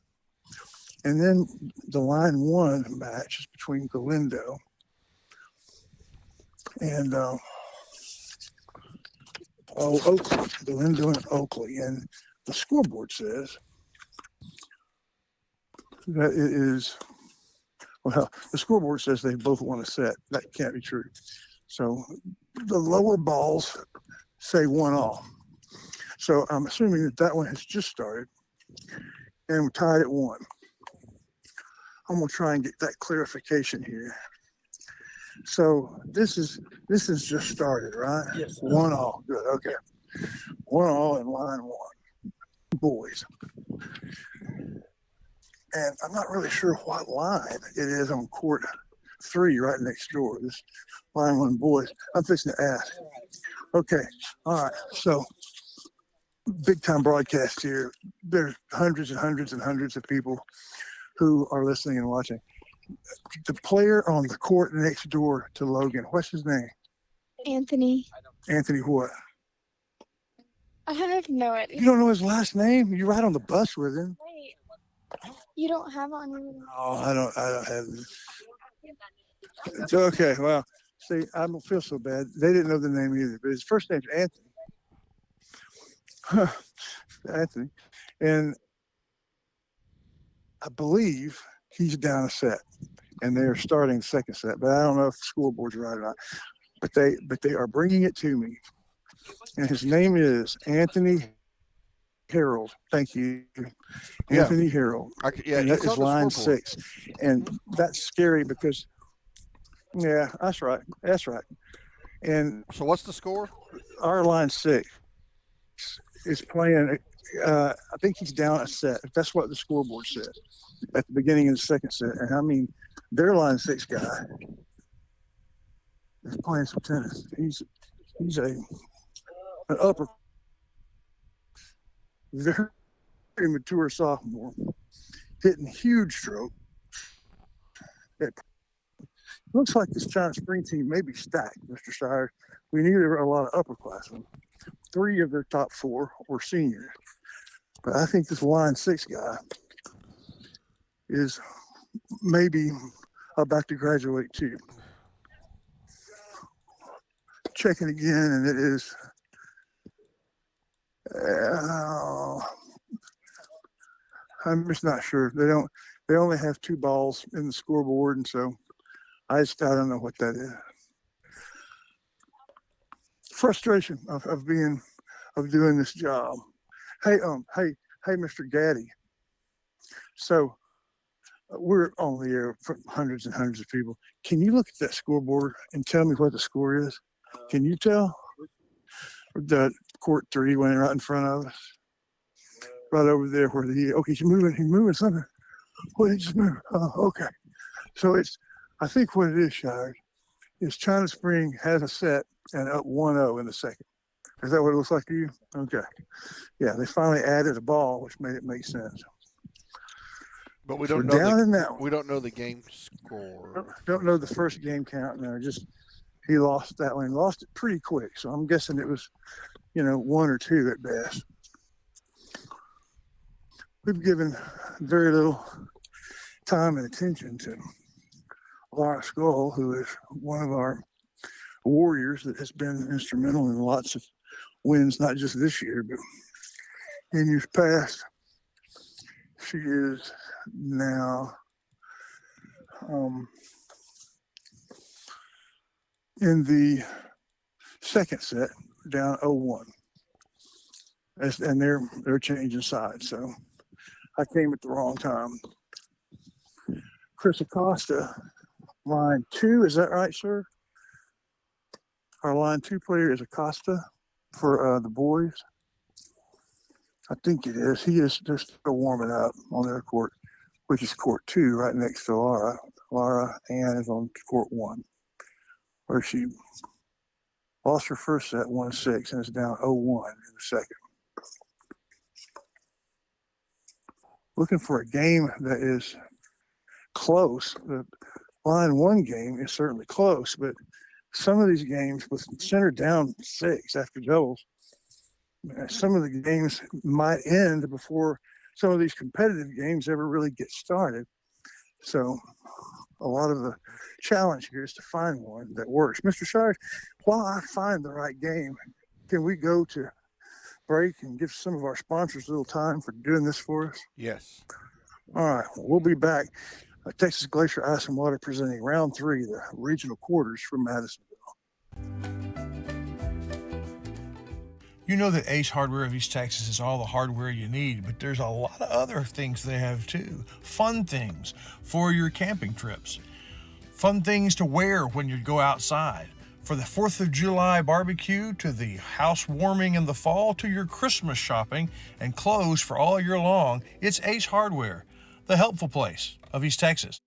And then the line 1 match is between Galindo and Oakley, the Linda and Oakley. And the scoreboard says that it is, well, the scoreboard says they both won a set. That can't be true. So the lower balls say 1-all. So I'm assuming that that one has just started and we're tied at 1. I'm going to try and get that clarification here. So this is just started, right? Yes. 1-all. Good. Okay. 1-all in line 1. Boys. And I'm not really sure what line it is on court 3 right next door. This line 1 boys. I'm fixing to ask. Okay. All right. So big time broadcast here. There's hundreds and hundreds and hundreds of people who are listening and watching. The player on the court next door to Logan, what's his name? Anthony. Anthony what? I have no idea. You don't know his last name? You ride on the bus with him. Wait. You don't have it on your. Oh, I don't have this. It's okay. Well, see, I don't feel so bad. They didn't know the name either, but his first name's Anthony. Anthony. And I believe he's down a set. And they are starting the second set, but I don't know if the scoreboard's right or not. But they are bringing it to me, and his name is Anthony Harold. Thank you, Yeah. Anthony Harold. And that is line 6, and that's scary because, yeah, that's right, And so, what's the score? Our line 6 is playing. I think he's down a set. That's what the scoreboard said at the beginning of the second set, and I mean. Their line 6 guy is playing some tennis. He's an upper, very mature sophomore, hitting huge strokes. It looks like this China Spring team may be stacked, Mr. Shires. We knew there were a lot of upperclassmen. 3 of their top 4 were seniors. But I think this line 6 guy is maybe about to graduate too. Checking again, and it is I'm just not sure. They only have 2 balls in the scoreboard, and so I don't know what that is. Frustration of doing this job. Hey, Mr. Gaddy. So we're on the air for hundreds and hundreds of people. Can you look at that scoreboard and tell me what the score is? Can you tell? The court 3 went right in front of us. Right over there where he's moving something. What, he just moved? Oh, okay. So I think what it is, Shire, is China Spring has a set and up 1-0 in the second. Is that what it looks like to you? Okay. Yeah, they finally added a ball, which made it make sense. But we don't we don't know the game score. Don't know the first game count now. Just he lost that one. Lost it pretty quick. So I'm guessing it was, 1 or 2 at best. We've given very little time and attention to Laura Skull, who is one of our warriors that has been instrumental in lots of wins, not just this year, but in years past. She is now in the second set, down 0-1. And they're changing sides, so I came at the wrong time. Chris Acosta, line 2, is that right, sir? Our line 2 player is Acosta for the boys. I think it is. They're still warming up on their court, which is court 2, right next to Laura. Laura Ann is on court 1, where she lost her first set 1-6 and is down 0-1 in the second. Looking for a game that is close. The line 1 game is certainly close, but some of these games with center down 6 after doubles, some of the games might end before some of these competitive games ever really get started. So a lot of the challenge here is to find one that works. Mr. Shires, while I find the right game Can we go to break and give some of our sponsors a little time for doing this for us? Yes. All right, we'll be back. Texas Glacier Ice and Water presenting round 3, the regional quarters from Madisonville. You know that Ace Hardware of East Texas is all the hardware you need, but there's a lot of other things they have too. Fun things for your camping trips. Fun things to wear when you go outside. For the 4th of July barbecue, to the house warming in the fall, to your Christmas shopping and clothes for all year long, it's Ace Hardware, the helpful place of East Texas.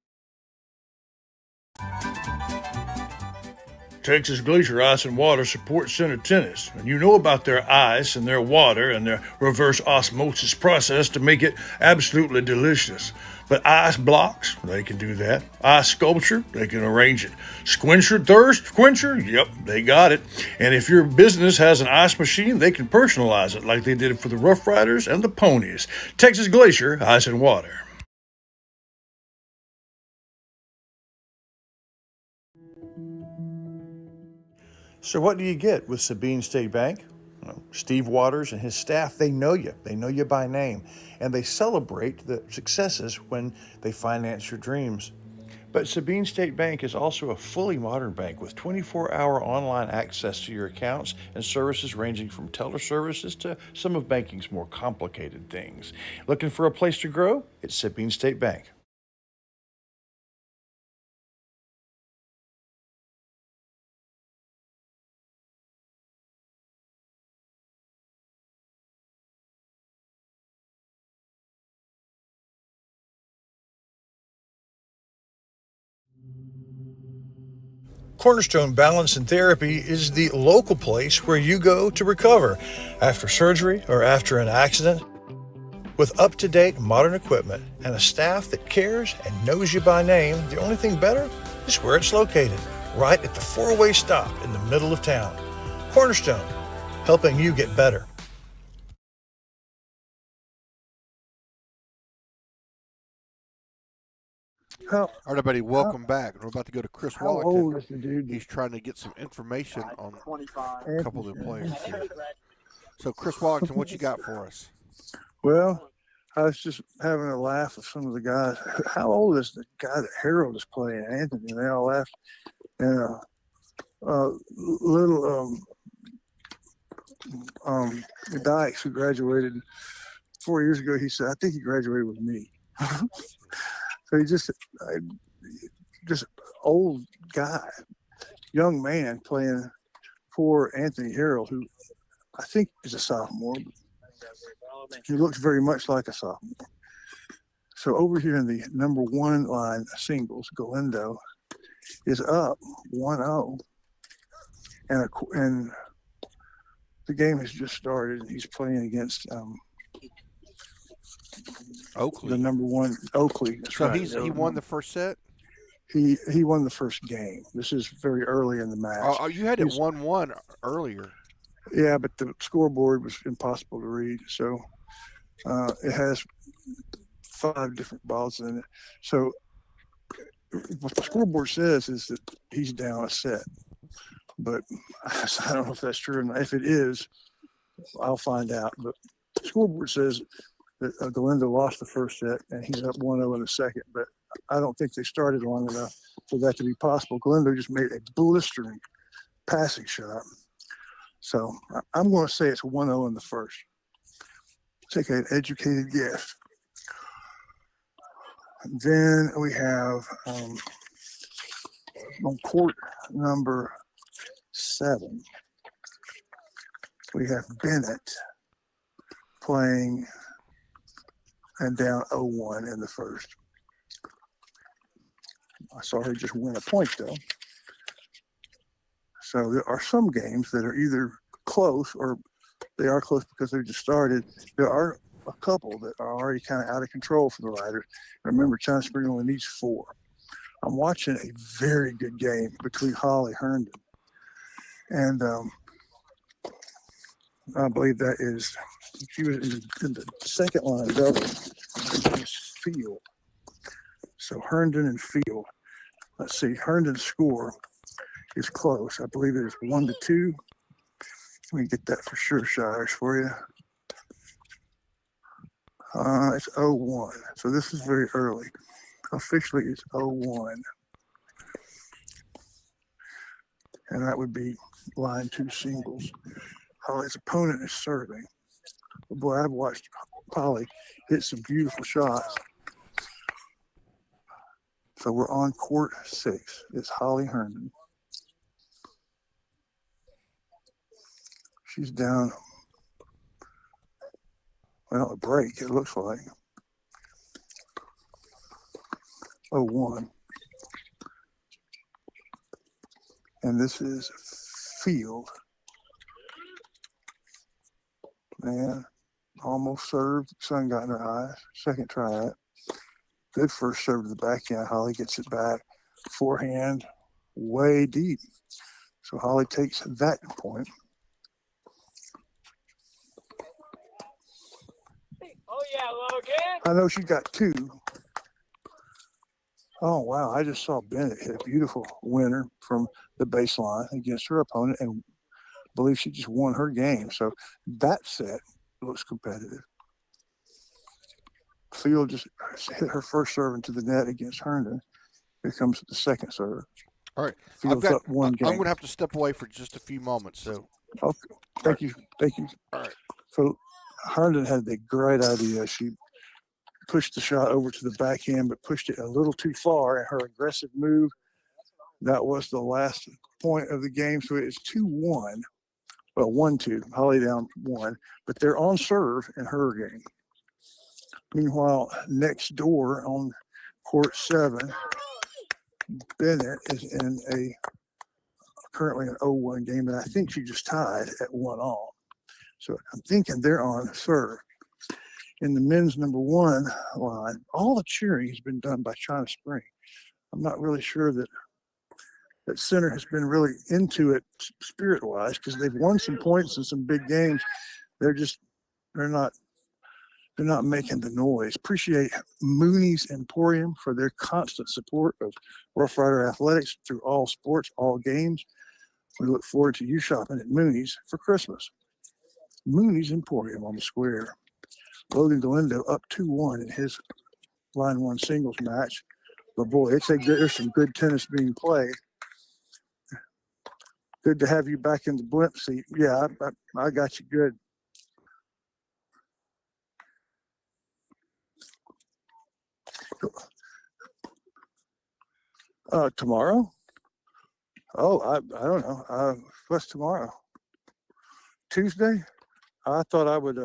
Texas Glacier Ice and Water supports center tennis, and you know about their ice and their water and their reverse osmosis process to make it absolutely delicious. But ice blocks, they can do that. Ice sculpture, they can arrange it. Squencher, thirst quencher, yep, they got it. And if your business has an ice machine, they can personalize it like they did it for the Rough Riders and the Ponies. Texas Glacier Ice and Water. So what do you get with Sabine State Bank? Well, Steve Waters and his staff, they know you. They know you by name. And they celebrate the successes when they finance your dreams. But Sabine State Bank is also a fully modern bank with 24-hour online access to your accounts and services ranging from teller services to some of banking's more complicated things. Looking for a place to grow? It's Sabine State Bank. Cornerstone Balance and Therapy is the local place where you go to recover after surgery or after an accident. With up-to-date modern equipment and a staff that cares and knows you by name, the only thing better is where it's located, right at the four-way stop in the middle of town. Cornerstone, helping you get better. All right, everybody, welcome back. We're about to go to Chris How old Wallington. is the dude? He's trying to get some information on a couple of the players here. So, Chris Wallington, what you got for us? Well, I was just having a laugh with some of the guys. How old is the guy that Harold is playing, Anthony? And they all laughed. And little Dykes, who graduated 4 years ago, he said, I think he graduated with me. So he just old guy, young man playing for Anthony Harold, who I think is a sophomore. He looks very much like a sophomore. So over here in the number 1 line singles, Galindo is up 1-0, and the game has just started. And he's playing against Oakley, the number 1 Oakley. That's so right. he won the first set. He won the first game. This is very early in the match. Oh, you had it 1-1 earlier. Yeah, but the scoreboard was impossible to read. So it has 5 different balls in it. So what the scoreboard says is that he's down a set. But I don't know if that's true or not. If it is, I'll find out. But the scoreboard says that Galindo lost the first set and he's up 1-0 in the second. But I don't think they started long enough for that to be possible. Galindo just made a blistering passing shot. So I'm going to say it's 1-0 in the first. Take an educated guess. Then we have on court number 7, we have Bennett playing and down 0-1 in the first. I saw her just win a point, though. So there are some games that are either close or they are close because they just started. There are a couple that are already kind of out of control for the Riders. Remember, China Spring only needs 4. I'm watching a very good game between Holly Herndon and I believe that is, she was in the second line double against Field. So Herndon and Field. Let's see, Herndon's score is close. I believe it is 1-2. Let me get that for sure, Shires, for you. It's 0-1. So this is very early. Officially, it's 0-1. And that would be line 2 singles. Holly's opponent is serving. But boy, I've watched Holly hit some beautiful shots. So we're on court 6. It's Holly Herndon. She's down, well, a break, it looks like. 0-1. And this is Field. Man, almost served. Sun got in her eyes. Second try it. Good first serve to the backhand. Holly gets it back. Forehand, way deep. So Holly takes that point. Oh, yeah, Logan. I know she got 2. Oh, wow. I just saw Bennett hit a beautiful winner from the baseline against her opponent, and I believe she just won her game. So that set looks competitive. Field just hit her first serve into the net against Herndon. Here comes the second serve. All right. Field's up 1 game. I'm going to have to step away for just a few moments. So, okay. Thank you. Thank you. All right. So Herndon had the great idea. She pushed the shot over to the backhand, but pushed it a little too far, and her aggressive move, that was the last point of the game. So it's 2-1. Well, 1-2. Holly down 1, but they're on serve in her game. Meanwhile, next door on court 7, Bennett is in currently an 0-1 game, and I think she just tied at 1-all. So I'm thinking they're on serve. In the men's number 1 line, all the cheering has been done by China Spring. I'm not really sure that center has been really into it spirit-wise, because they've won some points in some big games. They're not making the noise. Appreciate Mooney's Emporium for their constant support of Rough Rider athletics through all sports, all games. We look forward to you shopping at Mooney's for Christmas. Mooney's Emporium on the square. Logan Galindo up 2-1 in his line 1 singles match. But boy, there's some good tennis being played. Good to have you back in the blimp seat. Yeah, I got you good. Tomorrow? Oh, I don't know. What's tomorrow? Tuesday? I thought I would,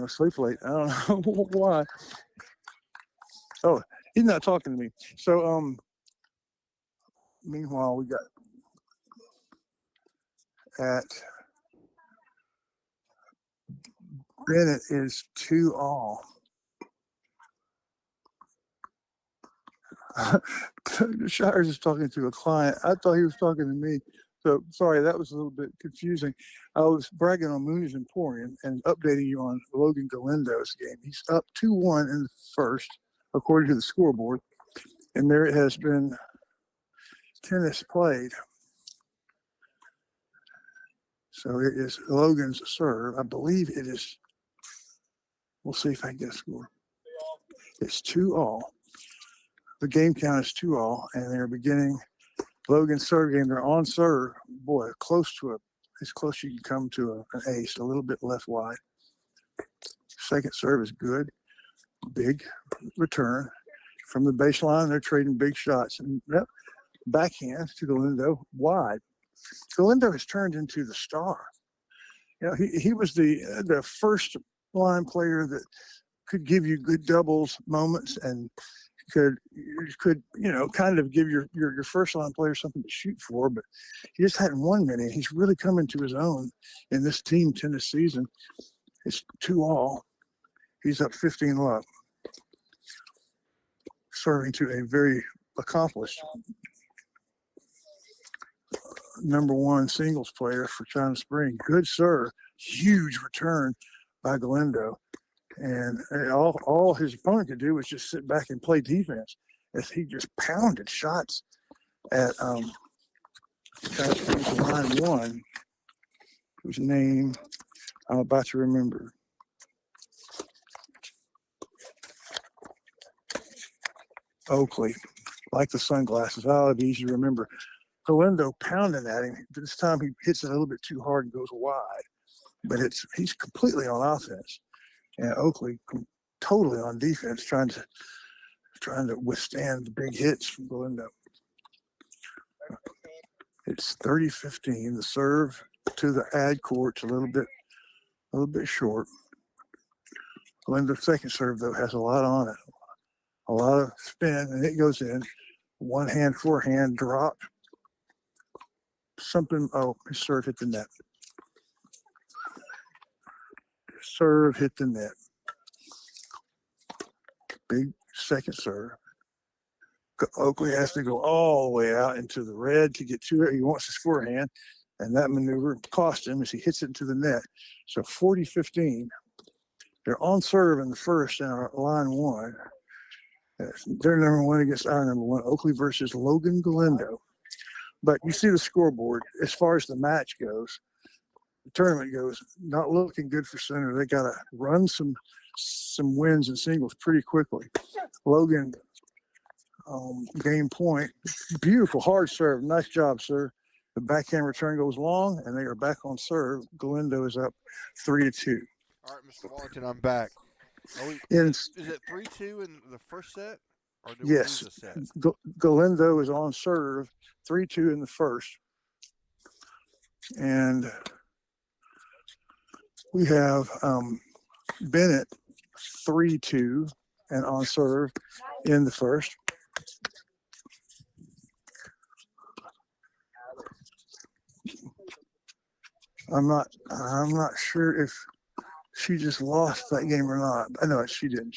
sleep late. I don't know why. Oh, he's not talking to me. So, meanwhile, we got at Bennett is 2-all. Shires is talking to a client. I thought he was talking to me. So sorry, that was a little bit confusing. I was bragging on Mooney's Emporium and updating you on Logan Galindo's game. He's up 2-1 in the first, according to the scoreboard. And there it has been tennis played. So it is Logan's serve. I believe it is. We'll see if I can get a score. It's 2-all. The game count is 2-all, and they're beginning Logan's serve game. They're on serve. Boy, as close as you can come to an ace, a little bit left wide. Second serve is good. Big return. From the baseline, they're trading big shots. And yep, backhand to Galindo, wide. Galindo has turned into the star. He was the first line player that could give you good doubles moments and could kind of give your first line player something to shoot for, but he just hadn't won many. He's really come into his own in this team tennis season. It's 2-all. He's up 15-love. Serving to a very accomplished number 1 singles player for China Spring. Good serve, huge return by Galindo. And all his opponent could do was just sit back and play defense as he just pounded shots at China Spring's line 1. whose name I'm about to remember. Oakley, like the sunglasses. Oh, it'd be easy to remember. Galindo pounding at him. This time he hits it a little bit too hard and goes wide. But he's completely on offense. And Oakley totally on defense, trying to withstand the big hits from Galindo. It's 30-15. The serve to the ad court's a little bit short. Galindo's second serve, though, has a lot on it. A lot of spin, and it goes in. One hand, forehand, drop. Something, his serve hit the net. Serve hit the net. Big second serve. Oakley has to go all the way out into the red to get to it. He wants his forehand, and that maneuver cost him as he hits it into the net. So 40-15. They're on serve in the first and our line one. They're number one against our number one, Oakley versus Logan Galindo. But you see the scoreboard, as far as the match goes, the tournament goes, not looking good for Center. They got to run some wins and singles pretty quickly. Logan, game point, beautiful hard serve. Nice job, sir. The backhand return goes long, and they are back on serve. Galindo is up 3-2. All right, Mr. Wallington, I'm back. Is it 3-2 in the first set, or did we lose a set? Galindo is on serve, 3-2 in the first. And we have Bennett 3-2 and on serve in the first. I'm not sure if she just lost that game or not. I know she didn't.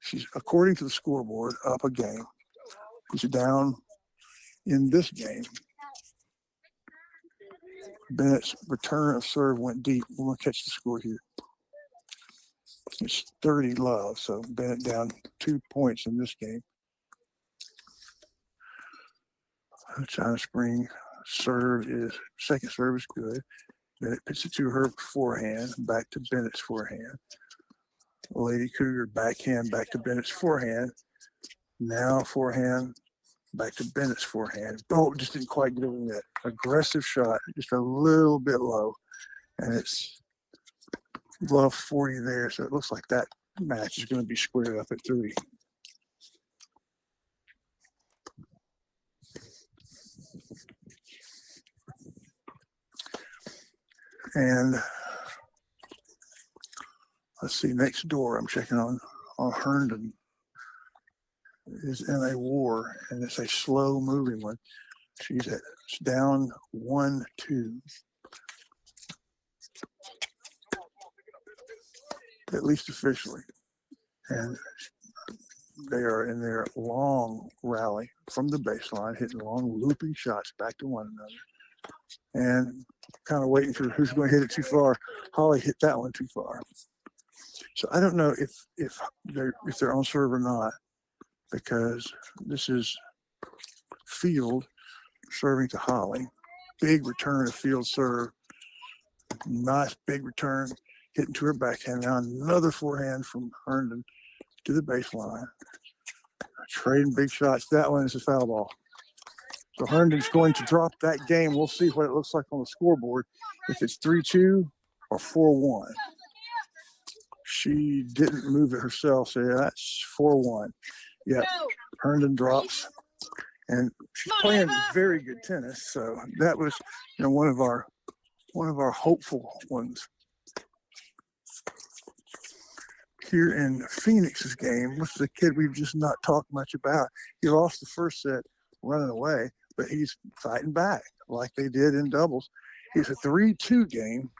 She's according to the scoreboard up a game. She's down in this game. Bennett's return of serve went deep. We're going to catch the score here. It's 30-love, so Bennett down 2 points in this game. China Spring second serve is good. Bennett puts it to her forehand, back to Bennett's forehand. Lady Cougar backhand, back to Bennett's forehand. Now forehand, back to Bennett's forehand. Oh, just didn't quite get over that. Aggressive shot, just a little bit low. And it's love 40 there. So it looks like that match is going to be squared up at 3. And let's see, next door, I'm checking on Herndon. Is in a war, and it's a slow moving one. She's down 1-2. At least officially. And they are in their long rally from the baseline, hitting long looping shots back to one another. And kind of waiting for who's going to hit it too far. Holly hit that one too far. So I don't know if they're on serve or not, because this is Field serving to Holly. Big return of Field serve. Nice big return, hitting to her backhand. Now another forehand from Herndon to the baseline. Trading big shots. That one is a foul ball. So Herndon's going to drop that game. We'll see what it looks like on the scoreboard, if it's 3-2 or 4-1. She didn't move it herself, so yeah, that's 4-1. Yeah, Herndon drops, and she's playing very good tennis. So that was, one of our hopeful ones. Here in Phoenix's game, which is a kid we've just not talked much about. He lost the first set running away, but he's fighting back like they did in doubles. It's a 3-2 game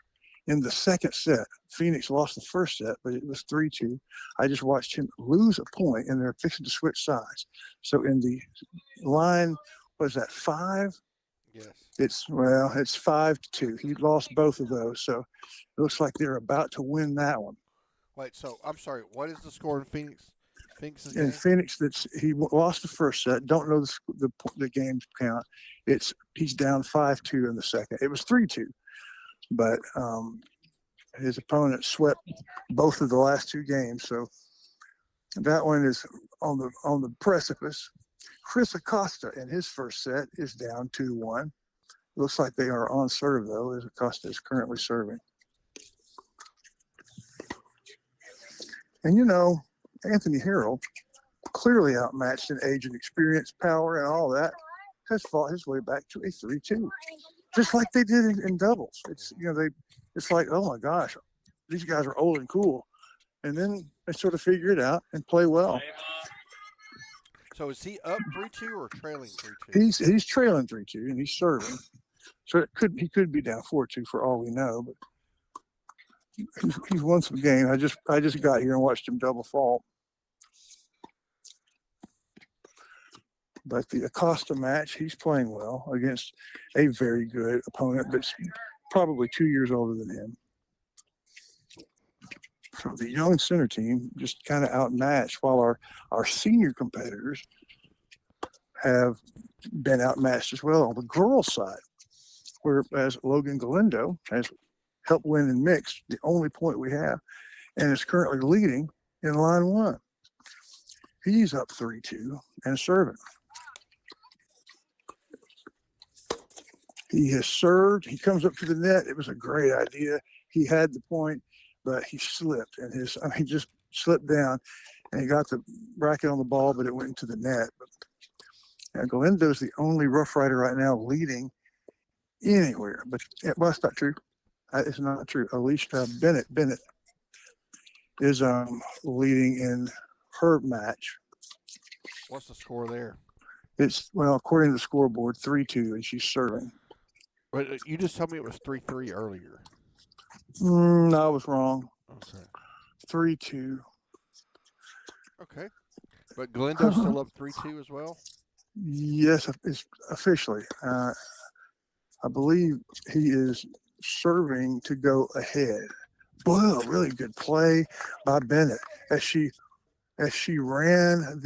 in the second set. Phoenix lost the first set, but it was 3-2. I just watched him lose a point, and they're fixing to switch sides. So in the line, what is that, 5? Yes. It's 5-2. He lost both of those, so it looks like they're about to win that one. Wait, so I'm sorry. What is the score in Phoenix? Phoenix's in game? Phoenix. He lost the first set. Don't know the game count. He's down 5-2 in the second. It was 3-2, but his opponent swept both of the last two games. So that one is on the precipice. Chris Acosta in his first set is down 2-1. Looks like they are on serve though, as Acosta is currently serving. And Anthony Harrell, clearly outmatched in age and experience, power, and all that, has fought his way back to a 3-2, just like they did in doubles. It's like, oh my gosh, these guys are old and cool, and then they sort of figure it out and play well. So is he up 3-2 or trailing 3-2? He's trailing 3-2 and he's serving, so he could be down 4-2 for all we know, but he's won some games. I just got here and watched him double fault. But the Acosta match, he's playing well against a very good opponent that's probably 2 years older than him. So the young center team just kind of outmatched, while our senior competitors have been outmatched as well. On the girls' side, whereas Logan Galindo has helped win in mixed, the only point we have, and is currently leading in line one. He's up 3-2 and serving. He has served. He comes up to the net. It was a great idea. He had the point, but he slipped, and he just slipped down, and he got the racket on the ball, but it went into the net. But Galindo's the only Rough Rider right now leading anywhere. But well, that's not true. It's not true. Alicia Bennett is leading in her match. What's the score there? It's, according to the scoreboard, 3-2, and she's serving. But you just told me it was 3-3 earlier. No, I was wrong. Okay. 3-2. Okay. But Galindo's still up 3-2 as well? Yes, it's officially. I believe he is serving to go ahead. Boy, a really good play by Bennett as she ran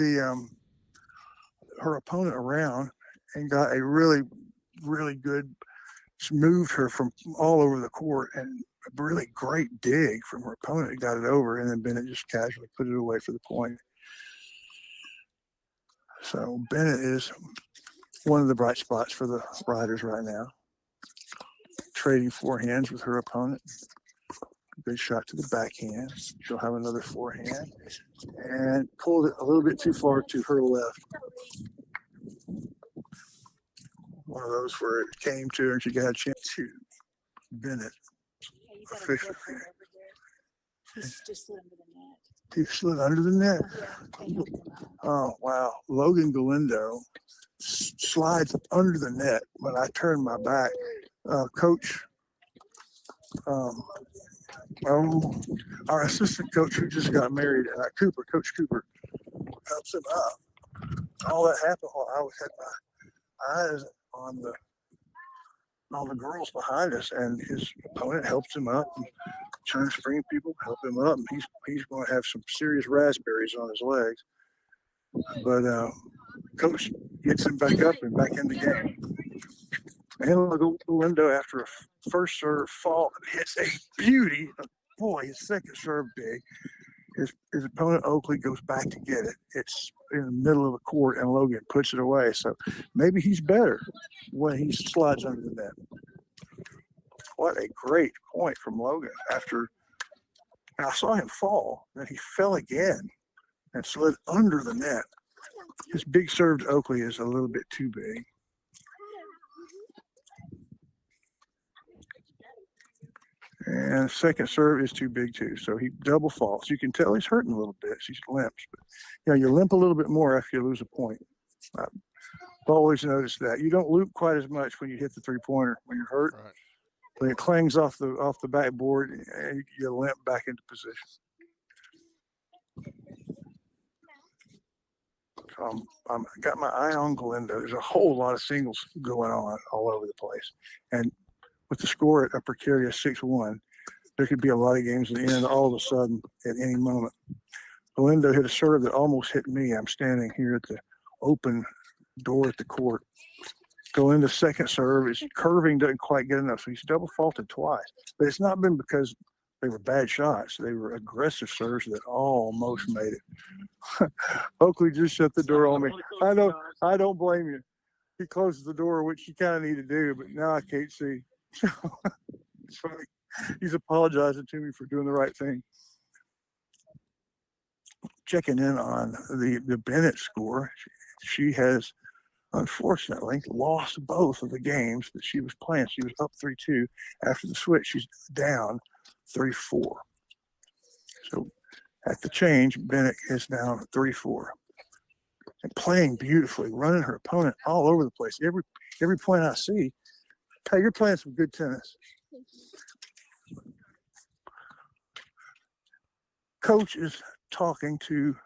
her opponent around and got a really, really good, moved her from all over the court, and a really great dig from her opponent, got it over, and then Bennett just casually put it away for the point. So Bennett is one of the bright spots for the Riders right now. Trading forehands with her opponent. Good shot to the backhand. She'll have another forehand and pulled it a little bit too far to her left. One of those where it came to her and she got a chance to Bennett. Officially. He slid under the net. Oh, wow. Logan Galindo slides up under the net when I turn my back. Coach, our assistant coach who just got married, Coach Cooper, helps him up. All that happened while I had my eyes on the girls behind us, and his opponent helps him up. Turn spring people help him up, and he's going to have some serious raspberries on his legs. But coach gets him back up and back in the game. And Galindo, after a first serve fault, hits a beauty. Boy, his second serve big. His opponent Oakley goes back to get it. It's in the middle of the court, and Logan puts it away. So maybe he's better when he slides under the net. What a great point from Logan. After I saw him fall, then he fell again and slid under the net. His big serve to Oakley is a little bit too big. And second serve is too big too. So he double faults. You can tell he's hurting a little bit. He limps. But you limp a little bit more after you lose a point. I've always noticed that. You don't loop quite as much when you hit the three-pointer when you're hurt. Right. When it clangs off the backboard, you limp back into position. So I got my eye on Galindo. There's a whole lot of singles going on all over the place. And with the score at a precarious 6-1, there could be a lot of games at the end all of a sudden at any moment. Galindo hit a serve that almost hit me. I'm standing here at the open door at the court. Galindo's second serve is curving, doesn't quite get enough, so he's double faulted twice. But it's not been because they were bad shots. They were aggressive serves that almost made it. Oakley just shut the door on me. I know. I don't blame you. He closes the door, which you kind of need to do, but now I can't see. It's funny. He's apologizing to me for doing the right thing. Checking in on the Bennett score. She has unfortunately lost both of the games that she was playing. She was up 3-2. After the switch, she's down 3-4. So at the change, Bennett is down 3-4. And playing beautifully, running her opponent all over the place. Every point I see, hey, you're playing some good tennis. Coach is talking to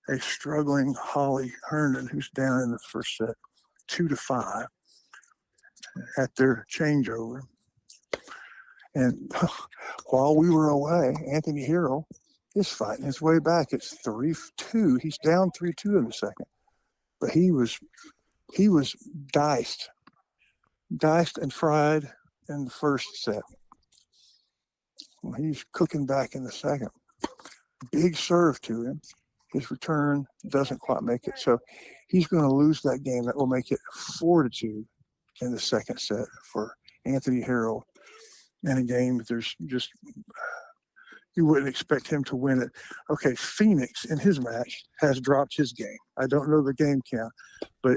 a struggling Holly Herndon, who's down in the first set, 2-5 at their changeover. And while we were away, Anthony Harrell is fighting his way back. It's 3-2. He's down 3-2 in the second. But he was diced and fried in the first set. Well, he's cooking back in the second. Big serve to him. His return doesn't quite make it. So he's going to lose that game. That will make it 4-2 in the second set for Anthony Harrell. In a game that there's just, you wouldn't expect him to win it. Okay, Phoenix in his match has dropped his game. I don't know the game count, but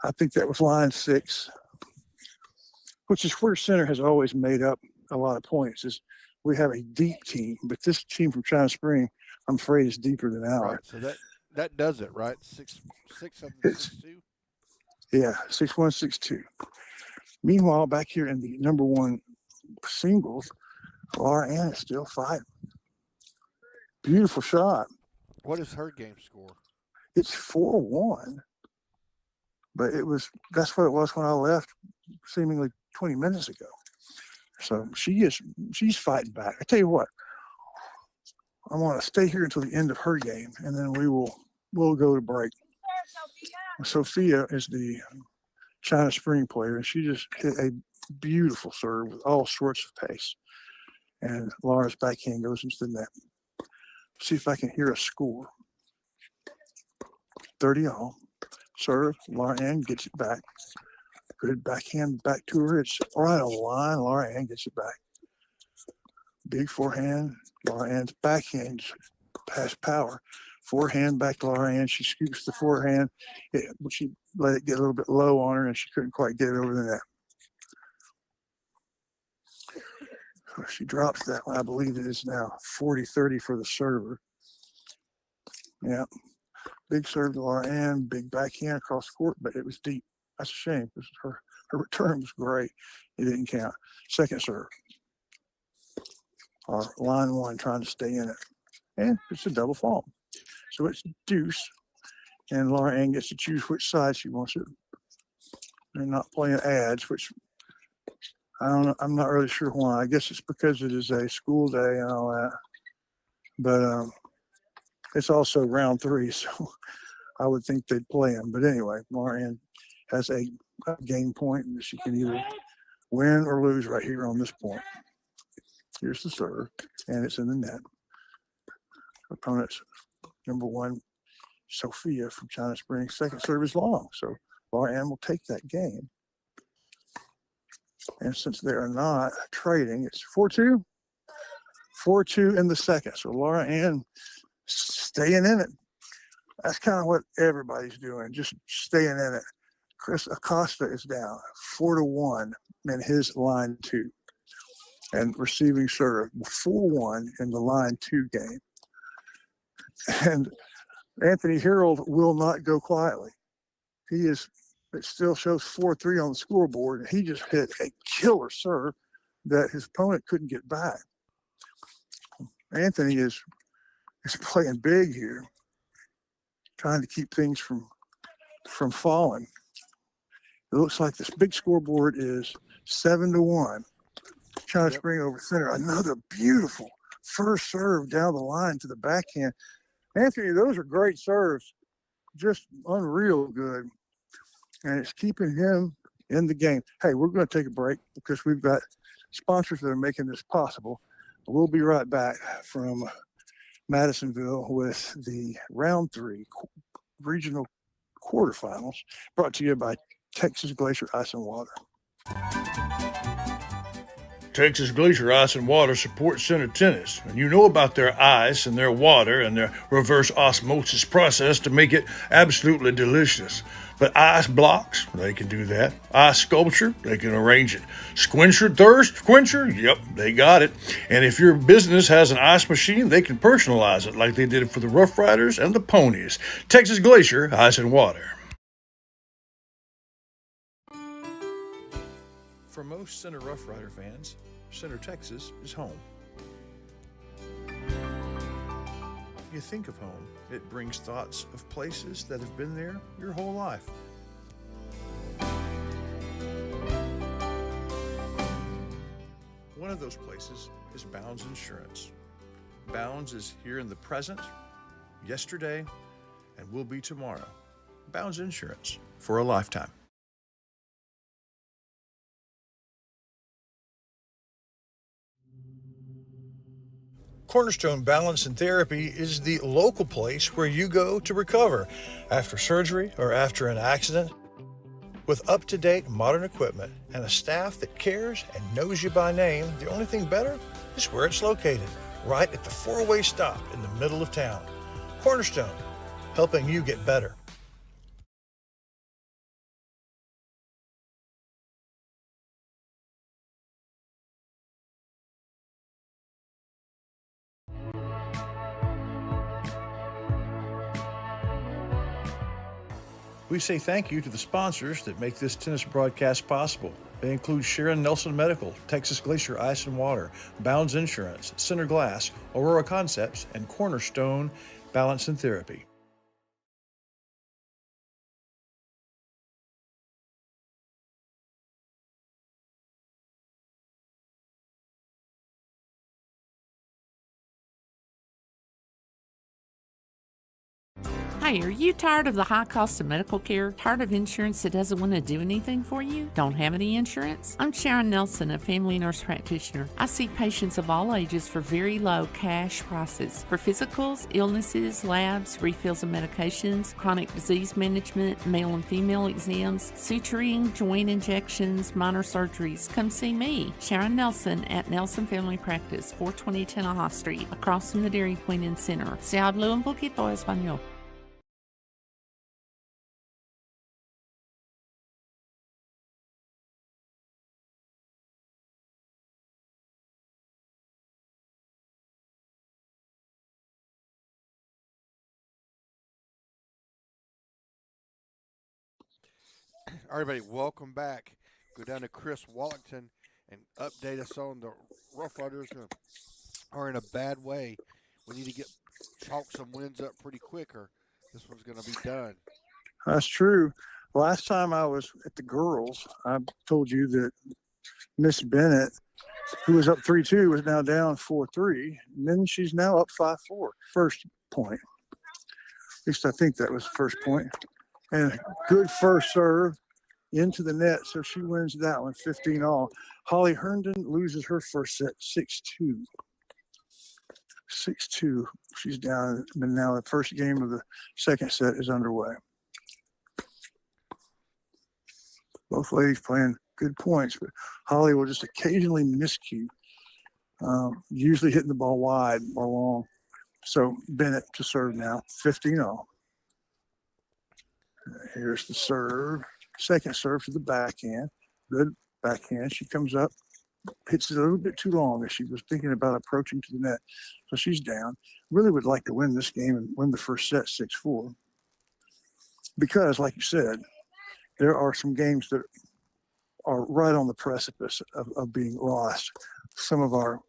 I think that was line 6, which is where center has always made up a lot of points. Is we have a deep team, but this team from China Spring, I'm afraid, is deeper than ours. Right, so that does it, right? 6-2. Yeah, 6-1, 6-2. Meanwhile, back here in the number one singles, Laura Ann is still fighting. Beautiful shot. What is her game score? It's 4-1, but that's what it was when I left seemingly 20 minutes ago. So she's fighting back. I tell you what, I want to stay here until the end of her game, and then we'll go to break. Sophia is the China Spring player, and she just hit a beautiful serve with all sorts of pace. And Laura's backhand goes into the net. See if I can hear a score. 30-all. Serve. Laura Ann gets it back. Good backhand back to her. It's right on the line. Laura Ann gets it back. Big forehand. Laura Ann's backhand past power. Forehand back to Laura Ann. She scoops the forehand. She let it get a little bit low on her, and she couldn't quite get it over the net. So she drops that one. I believe it is now 40-30 for the server. Yeah. Big serve to Laura Ann. Big backhand across the court, but it was deep. That's a shame because her return was great. It didn't count. Second serve. Line 1 trying to stay in it. And it's a double fault. So it's deuce. And Laura Ann gets to choose which side she wants it. They're not playing ads, which I don't know. I'm not really sure why. I guess it's because it is a school day and all that. But it's also round 3, so I would think they'd play him. But anyway, Laura Ann has a game point, and she can either win or lose right here on this point. Here's the serve, and it's in the net. Opponent's number 1, Sophia from China Springs. Second serve is long, so Laura Ann will take that game. And since they are not trading, it's 4-2. 4-2 in the second. So Laura Ann staying in it. That's kind of what everybody's doing, just staying in it. Chris Acosta is down 4-1 in his line 2. And receiving serve 4-1 in the line 2 game. And Anthony Harold will not go quietly. It still shows 4-3 on the scoreboard, and he just hit a killer serve that his opponent couldn't get back. Anthony is playing big here, trying to keep things from falling. It looks like this big scoreboard is 7-1. China Spring over center. Another beautiful first serve down the line to the backhand. Anthony, those are great serves, just unreal good. And it's keeping him in the game. Hey, we're going to take a break because we've got sponsors that are making this possible. We'll be right back from Madisonville with the round 3 regional quarterfinals brought to you by Texas Glacier Ice and Water. Texas Glacier Ice and Water supports center tennis, and you know about their ice and their water and their reverse osmosis process to make it absolutely delicious. But ice blocks, they can do that. Ice sculpture, they can arrange it. Squencher, thirst quencher, yep, they got it. And if your business has an ice machine, they can personalize it like they did it for the Rough Riders and the Ponies. Texas Glacier Ice and Water. For most Center Rough Rider fans, Center Texas is home. You think of home, it brings thoughts of places that have been there your whole life. One of those places is Bounds Insurance. Bounds is here in the present, yesterday, and will be tomorrow. Bounds Insurance for a lifetime. Cornerstone Balance and Therapy is the local place where you go to recover after surgery or after an accident. With up-to-date modern equipment and a staff that cares and knows you by name, the only thing better is where it's located, right at the four-way stop in the middle of town. Cornerstone, helping you get better. We say thank you to the sponsors that make this tennis broadcast possible. They include Sharon Nelson Medical, Texas Glacier Ice and Water, Bounds Insurance, Center Glass, Aurora Concepts, and Cornerstone Balance and Therapy. Hi, are you tired of the high cost of medical care? Tired of insurance that doesn't want to do anything for you? Don't have any insurance? I'm Sharon Nelson, a family nurse practitioner. I see patients of all ages for very low cash prices. For physicals, illnesses, labs, refills of medications, chronic disease management, male and female exams, suturing, joint injections, minor surgeries. Come see me, Sharon Nelson at Nelson Family Practice, 420 Tennaha Street, across from the Dairy Queen and Center. Se hablo un poquito español. All right, everybody, welcome back. Go down to Chris Wallington and update us on the Rough Riders are in a bad way. We need to chalk some wins up pretty quick, or this one's going to be done. That's true. Last time I was at the girls, I told you that Miss Bennett, who was up 3-2, was now down 4-3. And then she's now up 5-4. First point. At least I think that was the first point. And good first serve into the net. So she wins that one 15-all. Holly Herndon loses her first set 6-2. 6-2. She's down. But now the first game of the second set is underway. Both ladies playing good points, but Holly will just occasionally miscue, usually hitting the ball wide or long. So Bennett to serve now, 15-all. Here's the serve. Second serve to the backhand. Good backhand. She comes up, hits it a little bit too long as she was thinking about approaching to the net. So she's down. Really would like to win this game and win the first set 6-4. Because, like you said, there are some games that are right on the precipice of being lost. Some of our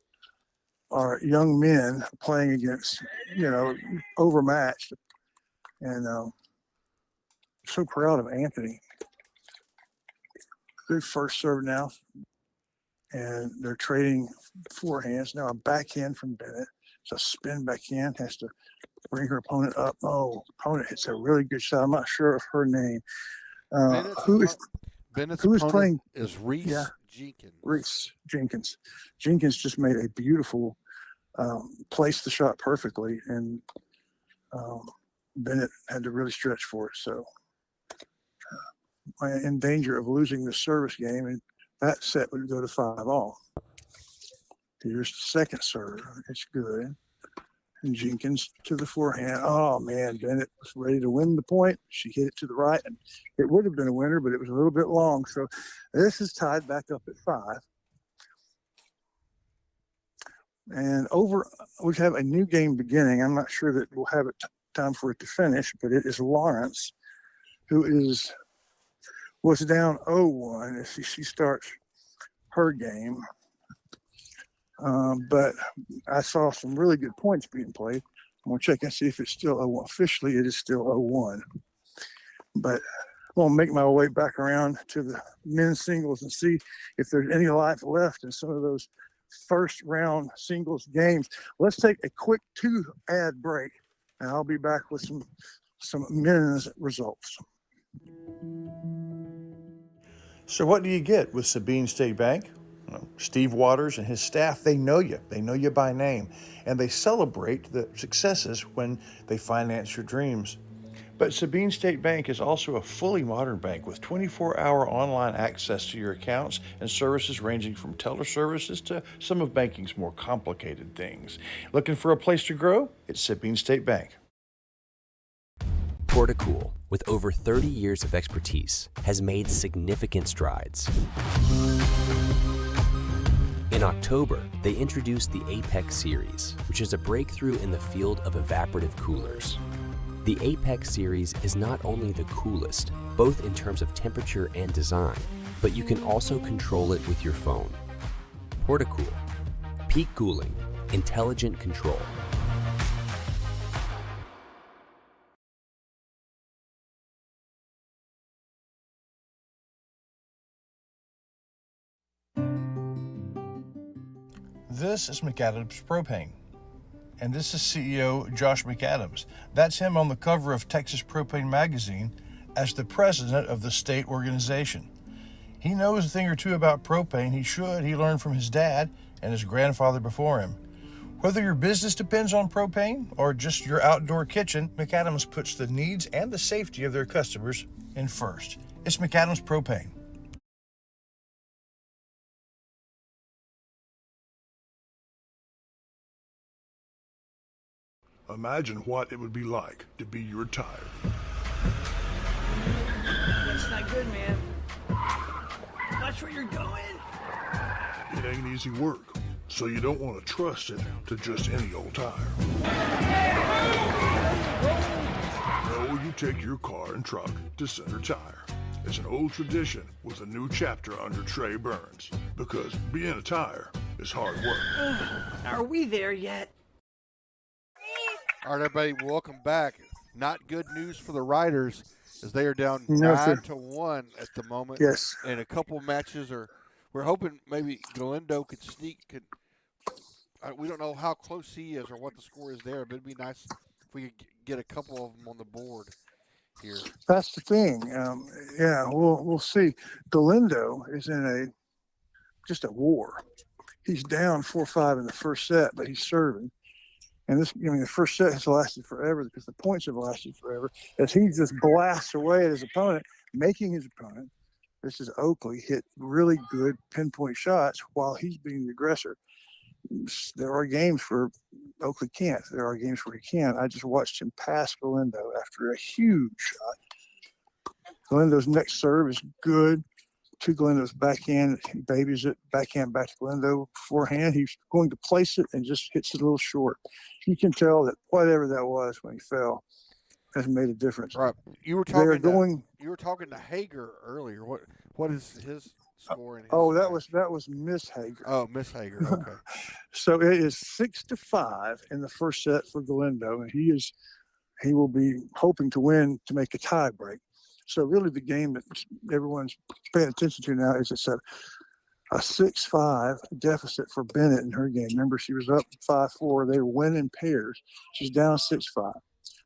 young men playing against, overmatched. And so proud of Anthony. Good first serve now. and they're trading forehands. Now a backhand from Bennett. So spin backhand, has to bring her opponent up. Oh, opponent hits a really good shot. I'm not sure of her name. Bennett's who is opponent playing? is Reese Yeah, Jenkins. Reese Jenkins. Jenkins just made a beautiful placed the shot perfectly, and Bennett had to really stretch for it. So in danger of losing the service game, and that set would go to 5-all. Here's the second serve. It's good. And Jenkins to the forehand. Oh, man, Bennett was ready to win the point. She hit it to the right, and it would have been a winner, but it was a little bit long. So this is tied back up at 5. And we have a new game beginning. I'm not sure that we'll have it time for it to finish, but it is Lawrence, who was down 0-1 as she starts her game. But I saw some really good points being played. I'm going to check and see if it's still 0-1. Officially, it is still 0-1. But I'm going to make my way back around to the men's singles and see if there's any life left in some of those first round singles games. Let's take a quick 2-ad break, and I'll be back with some men's results. So what do you get with Sabine State Bank? Well, Steve Waters and his staff, they know you. They know you by name, and they celebrate the successes when they finance your dreams. But Sabine State Bank is also a fully modern bank with 24-hour online access to your accounts and services ranging from teller services to some of banking's more complicated things. Looking for a place to grow? It's Sabine State Bank. Portacool, with over 30 years of expertise, has made significant strides. In October, they introduced the Apex series, which is a breakthrough in the field of evaporative coolers. The Apex series is not only the coolest, both in terms of temperature and design, but you can also control it with your phone. Portacool. Peak cooling. Intelligent control. This is McAdams Propane. And this is CEO Josh McAdams. That's him on the cover of Texas Propane magazine as the president of the state organization. He knows a thing or two about propane. He learned from his dad and his grandfather before him. Whether your business depends on propane or just your outdoor kitchen, McAdams puts the needs and the safety of their customers in first. It's McAdams Propane. Imagine what it would be like to be your tire. That's not good, man. Watch where you're going. It ain't easy work, so you don't want to trust it to just any old tire. No, you take your car and truck to Center Tire. It's an old tradition with a new chapter under Trey Burns, because being a tire is hard work. Are we there yet? All right, everybody, welcome back. Not good news for the Riders as they are down No, sir. 9-1 at the moment. Yes. And a couple matches we're hoping maybe Galindo could sneak. We don't know how close he is or what the score is there, but it'd be nice if we could get a couple of them on the board here. That's the thing. Yeah, we'll see. Galindo is in just a war. He's down 4-5 in the first set, but he's serving. And the first set has lasted forever because the points have lasted forever as he just blasts away at his opponent, making his opponent, this is Oakley, hit really good pinpoint shots while he's being the aggressor. There are games where Oakley can't. There are games where he can. I just watched him pass Galindo after a huge shot. Galindo's next serve is good. To Galindo's backhand, he babies it, backhand back to Galindo. Forehand, he's going to place it and just hits it a little short. You can tell that whatever that was when he fell has made a difference. Right. You were talking to Hager earlier. What is his score? That was Miss Hager. Oh, Miss Hager. Okay. So it is 6-5 in the first set for Galindo, and he will be hoping to win to make a tie break. So really the game that everyone's paying attention to now is it's a 6-5 deficit for Bennett in her game. Remember, she was up 5-4. They were winning pairs. She's down 6-5.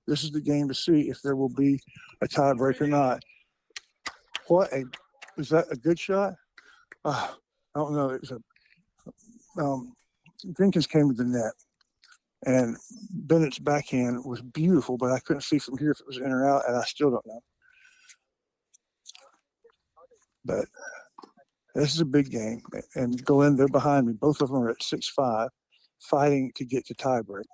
This is the game to see if there will be a tiebreak or not. Was that a good shot? I don't know. It was Jenkins came to the net, and Bennett's backhand was beautiful, but I couldn't see from here if it was in or out, and I still don't know. But this is a big game, and Glenn, they're behind me. Both of them are at 6-5, fighting to get to tiebreak.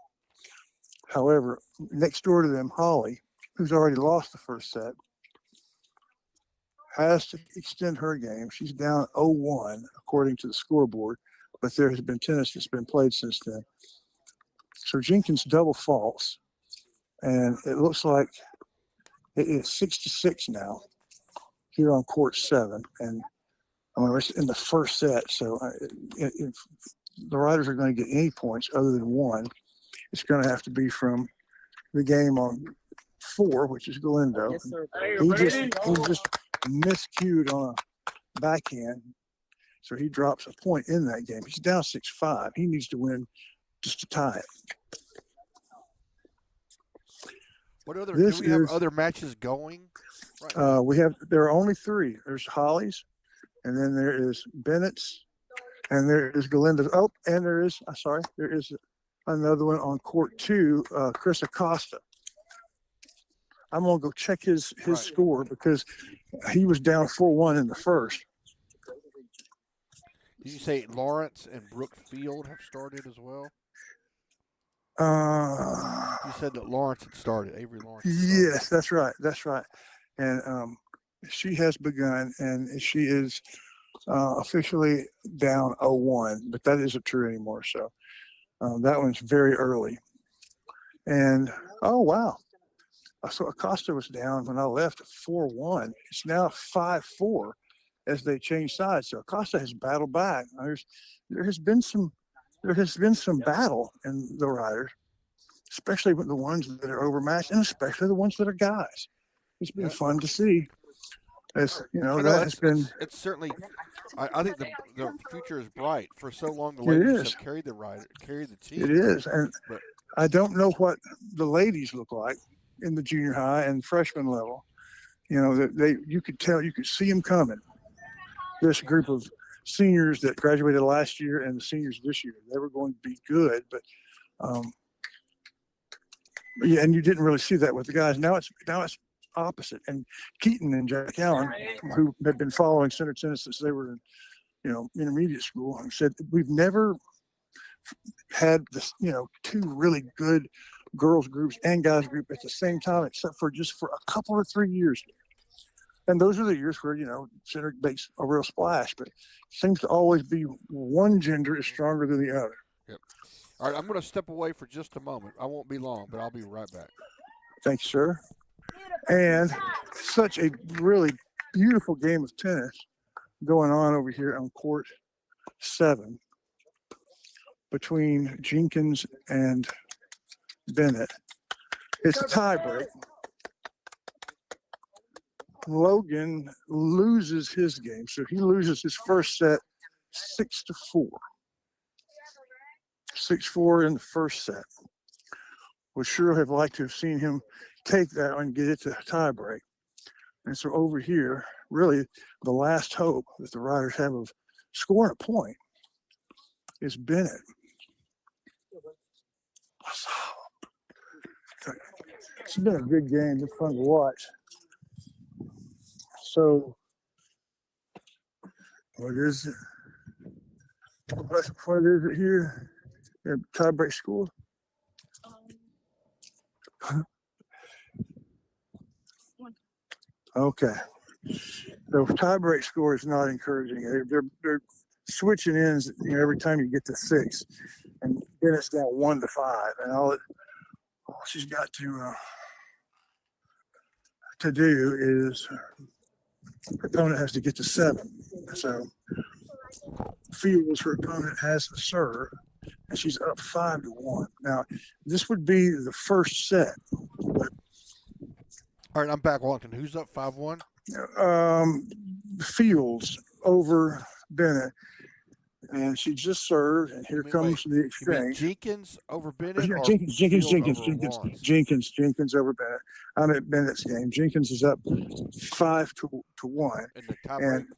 However, next door to them, Holly, who's already lost the first set, has to extend her game. She's down 0-1 according to the scoreboard, but there has been tennis that's been played since then. So Jenkins double faults, and it looks like it is 6-6 now here on court 7, and it's in the first set. So if the riders are going to get any points other than one, it's going to have to be from the game on 4, which is Galindo. Yes, sir. He just miscued on a backhand, so he drops a point in that game. He's down 6-5. He needs to win just to tie it. What other? Do we have other matches going? Right there are only 3. There's Holly's, and then there is Bennett's, and there is Galinda's. Oh, and there is another one on court 2, Chris Acosta. I'm gonna go check his score because he was down 4-1 in the first. Did you say Lawrence and Brookfield have started as well? You said that Lawrence had started. Avery Lawrence. Yes, that's right. That's right. And she has begun, and she is officially down 0-1, but that isn't true anymore. So that one's very early. And oh wow, so Acosta was down when I left at 4-1. It's now 5-4 as they change sides. So Acosta has battled back. There has been some battle in the riders, especially with the ones that are overmatched, and especially the ones that are guys. It's been fun to see. It's it's certainly. I think the future is bright. For so long, the ladies have carried the team. It is, but I don't know what the ladies look like in the junior high and freshman level. You could tell, you could see them coming. This group of seniors that graduated last year and the seniors this year, they were going to be good, but and you didn't really see that with the guys. Now it's opposite. And Keaton and Jack Allen, who had been following center tennis since they were in intermediate school, said we've never had this 2 really good girls groups and guys group at the same time, except for just for a couple or 3 years. And those are the years where, center makes a real splash, but it seems to always be one gender is stronger than the other. Yep. All right, I'm going to step away for just a moment. I won't be long, but I'll be right back. Thank you, sir. And such a really beautiful game of tennis going on over here on court 7 between Jenkins and Bennett. It's a tiebreak. Logan loses his game, so he loses his first set 6-4. 6-4 in the first set. Would sure have liked to have seen him take that and get it to tiebreak. And so over here, really the last hope that the riders have of scoring a point is Bennett. It's been a good game. It's fun to watch. So, what is it? What is it here? Tiebreak score? Okay. The tiebreak score is not encouraging. They're switching ends every time you get to 6, and then it's down 1-5, and all she's got to do is her opponent has to get to 7. So Fields, her opponent, has to serve, and she's up 5-1. Now, this would be the first set. But, all right, I'm back, Wellington. Who's up 5-1? Fields over Bennett, and she just served, and here comes the exchange. Jenkins over Bennett, Yeah, or Jenkins Lawrence? Jenkins over Bennett. I'm at Bennett's game. Jenkins is up 5-1 in the tie and break.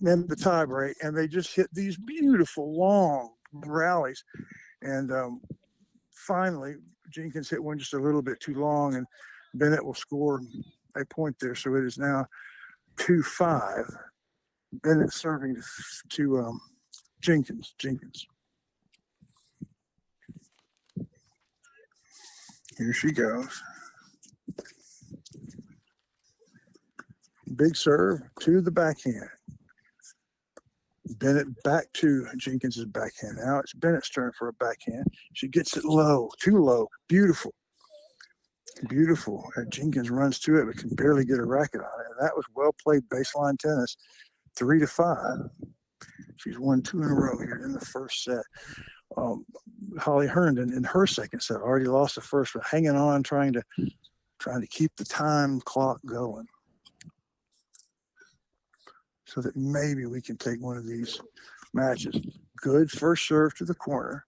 then the tie break, and they just hit these beautiful long rallies, and finally Jenkins hit one just a little bit too long, and Bennett will score a point there. So it is now 2-5. Bennett serving to Jenkins. Here she goes. Big serve to the backhand. Bennett back to Jenkins's backhand. Now it's Bennett's turn for a backhand. She gets it low, too low. Beautiful. And Jenkins runs to it, but can barely get a racket on it. And that was well played baseline tennis, 3-5. She's won 2 in a row here in the first set. Holly Herndon in her second set already lost the first, but hanging on, trying to keep the time clock going, so that maybe we can take one of these matches. Good first serve to the corner.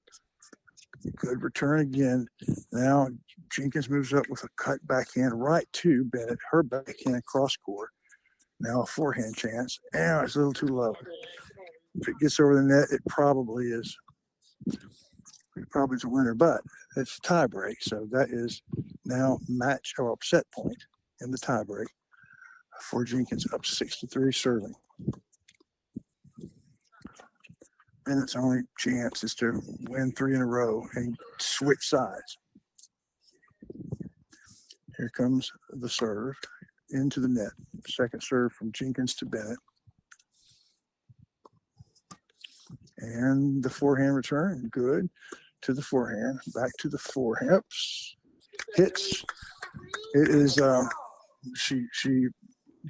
Good return again. Now Jenkins moves up with a cut backhand right to Bennett. Her backhand cross court. Now a forehand chance. And it's a little too low. If it gets over the net, it probably is a winner, but it's tie break. So that is now match or upset point in the tie break for Jenkins, up 6-3 serving. And its only chance is to win 3 in a row and switch sides. Here comes the serve into the net. Second serve from Jenkins to Bennett. And the forehand return, good to the forehand, back to the forehand. Hits. It is, she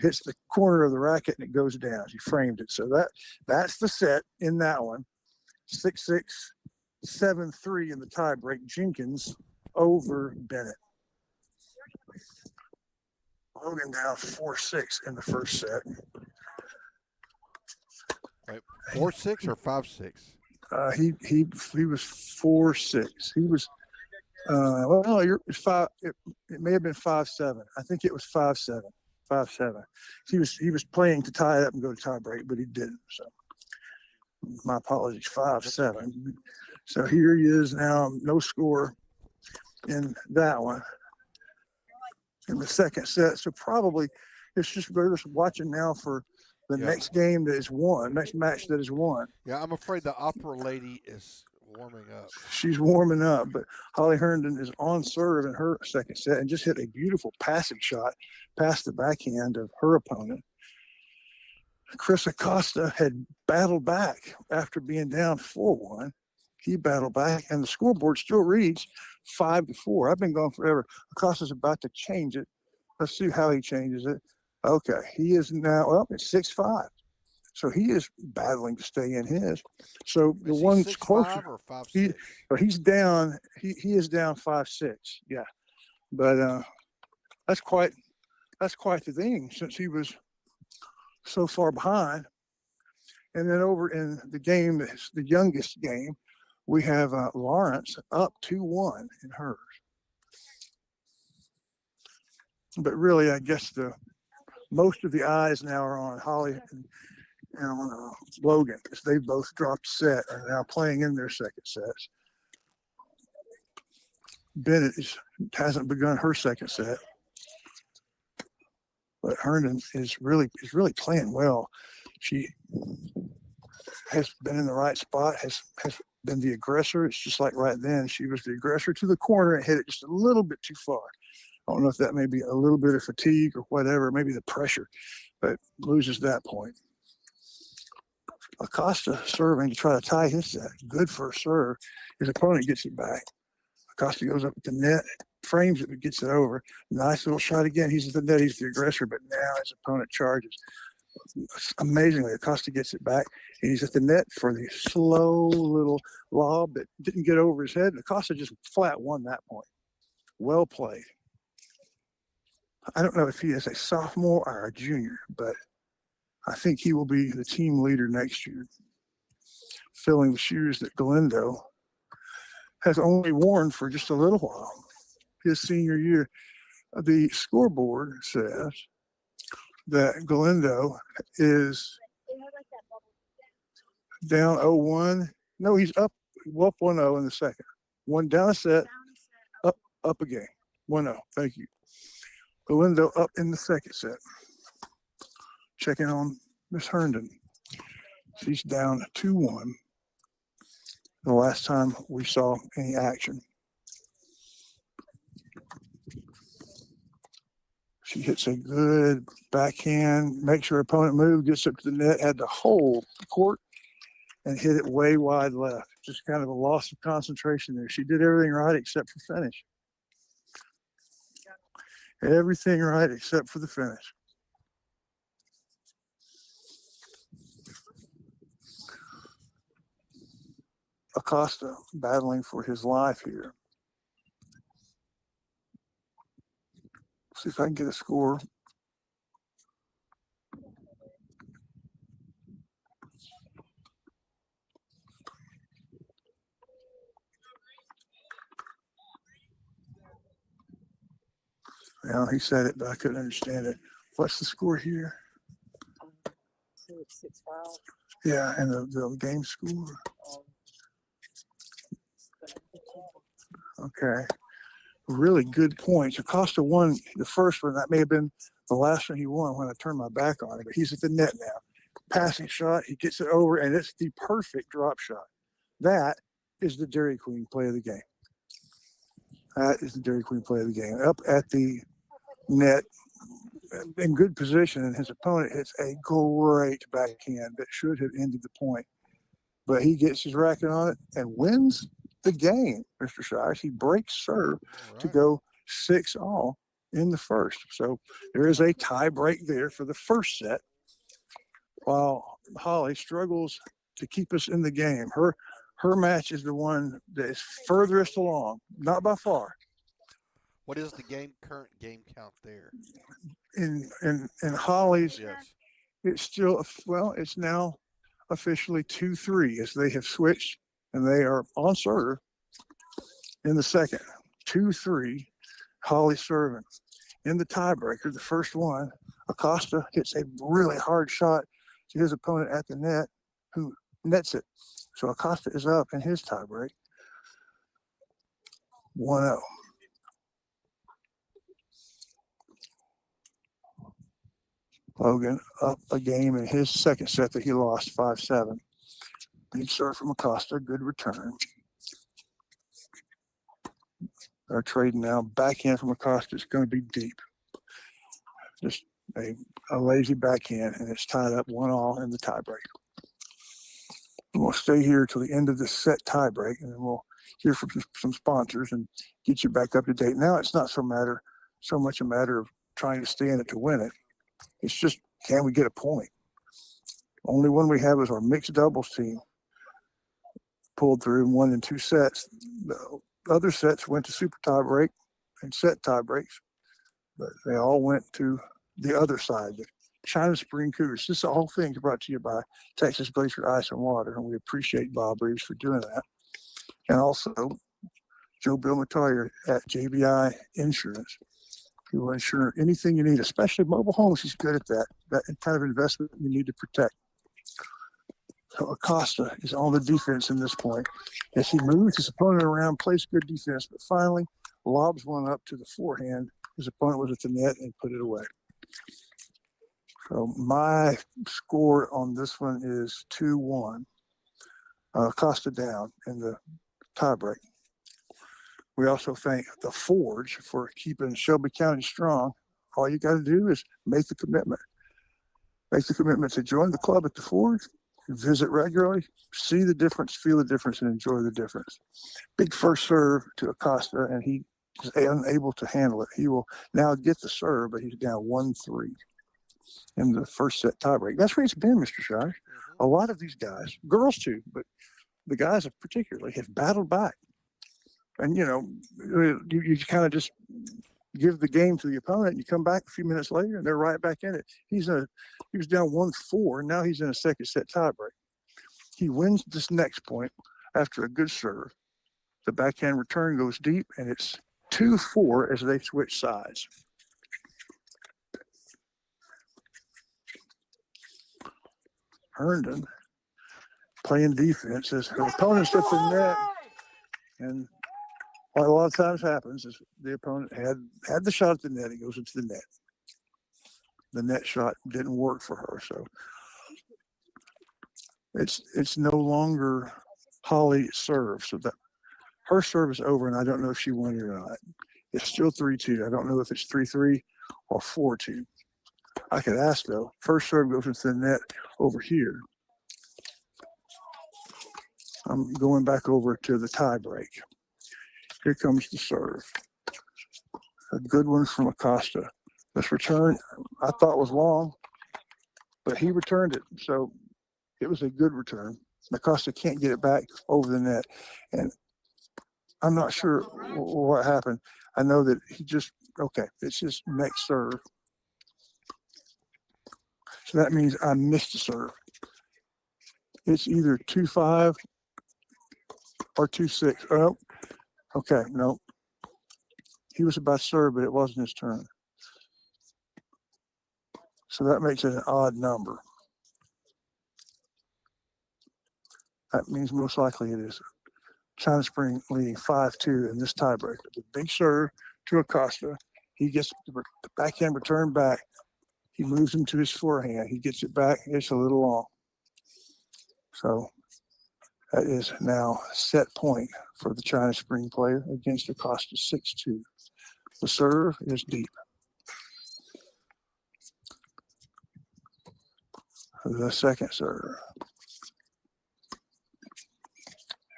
hits the corner of the racket and it goes down. She framed it. So that's the set in that one. 6-6, 7-3 in the tie break. Jenkins over Bennett. Logan down 4-6 in the first set. Wait, 4-6 or 5-6? He was 4-6. He was it's five. It may have been 5-7. I think it was 5-7. 5-7. He was playing to tie it up and go to tie break, but he didn't. So my apologies. 5-7. So here he is now, no score in that one in the second set. So probably it's just we're just watching now for the next game that is won, next match that is won. Yeah, I'm afraid the opera lady is warming up. She's warming up, but Holly Herndon is on serve in her second set and just hit a beautiful passing shot past the backhand of her opponent. Chris Acosta had battled back after being down 4-1. He battled back, and the scoreboard still reads 5-4. I've been going forever. Acosta's about to change it. Let's see how he changes it. Okay, he is now up at 6-5. So he is battling to stay in his. So the one's closer. Or 5-6? He's down. He is down 5-6. Yeah, but that's quite the thing since he was so far behind. And then over in the game, the youngest game, we have Lawrence up 2-1 in hers. But really, I guess most of the eyes now are on Holly and on Logan, because they both dropped set and are now playing in their second sets. Bennett hasn't begun her second set, but Herndon is really playing well. She has been in the right spot, has been the aggressor. It's just like right then, she was the aggressor to the corner and hit it just a little bit too far. I don't know if that may be a little bit of fatigue or whatever, maybe the pressure, but loses that point. Acosta serving to try to tie his set. Good first serve. His opponent gets it back. Acosta goes up at the net, frames it, but gets it over. Nice little shot again. He's at the net. He's the aggressor, but now his opponent charges. Amazingly, Acosta gets it back, and he's at the net for the slow little lob that didn't get over his head. Acosta just flat won that point. Well played. I don't know if he is a sophomore or a junior, but I think he will be the team leader next year, filling the shoes that Galindo has only worn for just a little while, his senior year. The scoreboard says that Galindo is down 0-1. No, he's up 1-0 in the second. One down a set, up a game. 1-0. Thank you. Galindo up in the second set. Checking on Miss Herndon. She's down 2-1. The last time we saw any action. She hits a good backhand, makes her opponent move, gets up to the net, had to hold the court and hit it way wide left. Just kind of a loss of concentration there. She did everything right except for finish. Everything right except for the finish. Acosta battling for his life here. See if I can get a score. Well, he said it, but I couldn't understand it. What's the score here? It's 6-5. Yeah, and the game score. Okay. Really good points. Acosta won the first one. That may have been the last one he won when I turned my back on him, but he's at the net now. Passing shot, he gets it over, and it's the perfect drop shot. That is the Dairy Queen play of the game. That is the Dairy Queen play of the game. Up at the net, in good position, and his opponent hits a great backhand that should have ended the point. But he gets his racket on it and wins the game, Mr. Shires. He breaks serve to go 6-all in the first. So there is a tie break there for the first set, while Holly struggles to keep us in the game. Her match is the one that is furthest along, not by far. What is the current game count there? In Holly's, yes. It's still, well, it's now officially 2-3 as they have switched and they are on serve in the second. 2-3, Holly serving. In the tiebreaker, the first one, Acosta hits a really hard shot to his opponent at the net, who nets it. So Acosta is up in his tiebreak, 1-0. Logan up a game in his second set that he lost 5-7. Big serve from Acosta, good return. They're trading now. Backhand from Acosta is going to be deep. Just a lazy backhand, and it's tied up 1-1 in the tiebreak. We'll stay here till the end of the set tiebreak, and then we'll hear from some sponsors and get you back up to date. Now it's not so much a matter of trying to stay in it to win it. It's just, can we get a point? Only one we have is our mixed doubles team. Pulled through and won in 2 sets. The other sets went to super tiebreak and set tiebreaks, but they all went to the other side, the China Spring Cougars. This whole thing is brought to you by Texas Glacier Ice and Water, and we appreciate Bob Reeves for doing that. And also Joe Bill Matoyer at JBI Insurance. He will insure anything you need, especially mobile homes. He's good at that kind of investment you need to protect. So Acosta is on the defense in this point. As he moves his opponent around, plays good defense, but finally lobs one up to the forehand. His opponent was at the net and put it away. So my score on this one is 2-1. Acosta down in the tiebreak. We also thank the Forge for keeping Shelby County strong. All you got to do is make the commitment. Make the commitment to join the club at the Forge, visit regularly, see the difference, feel the difference, and enjoy the difference. Big first serve to Acosta, and he is unable to handle it. He will now get the serve, but he's down 1-3 in the first set tiebreak. That's where it's been, Mr. Shire. A lot of these guys, girls too, but the guys particularly have battled back. And, you kind of just give the game to the opponent. You come back a few minutes later, and they're right back in it. He was down 1-4. Now he's in a second set tiebreak. He wins this next point after a good serve. The backhand return goes deep, and it's 2-4 as they switch sides. Herndon playing defense as her opponent's at the net, and what a lot of times happens is the opponent had the shot at the net. He goes into the net. The net shot didn't work for her, so it's no longer Holly's serve. So that her serve is over, and I don't know if she won it or not. It's still 3-2. I don't know if it's 3-3 or 4-2. I could ask though. First serve goes into the net over here. I'm going back over to the tie break. Here comes the serve. A good one from Acosta. This return I thought was long, but he returned it. So it was a good return. Acosta can't get it back over the net. And I'm not sure what happened. I know that it's his next serve. So that means I missed the serve. It's either 2-5 or 2-6. Oh, okay, no. He was about to serve, but it wasn't his turn. So that makes it an odd number. That means most likely it is China Spring leading 5-2 in this tiebreaker. The big serve to Acosta. He gets the backhand return back. He moves him to his forehand. He gets it back. It's a little long. So that is now set point for the China Spring player against Acosta, 6-2. The serve is deep. The second serve.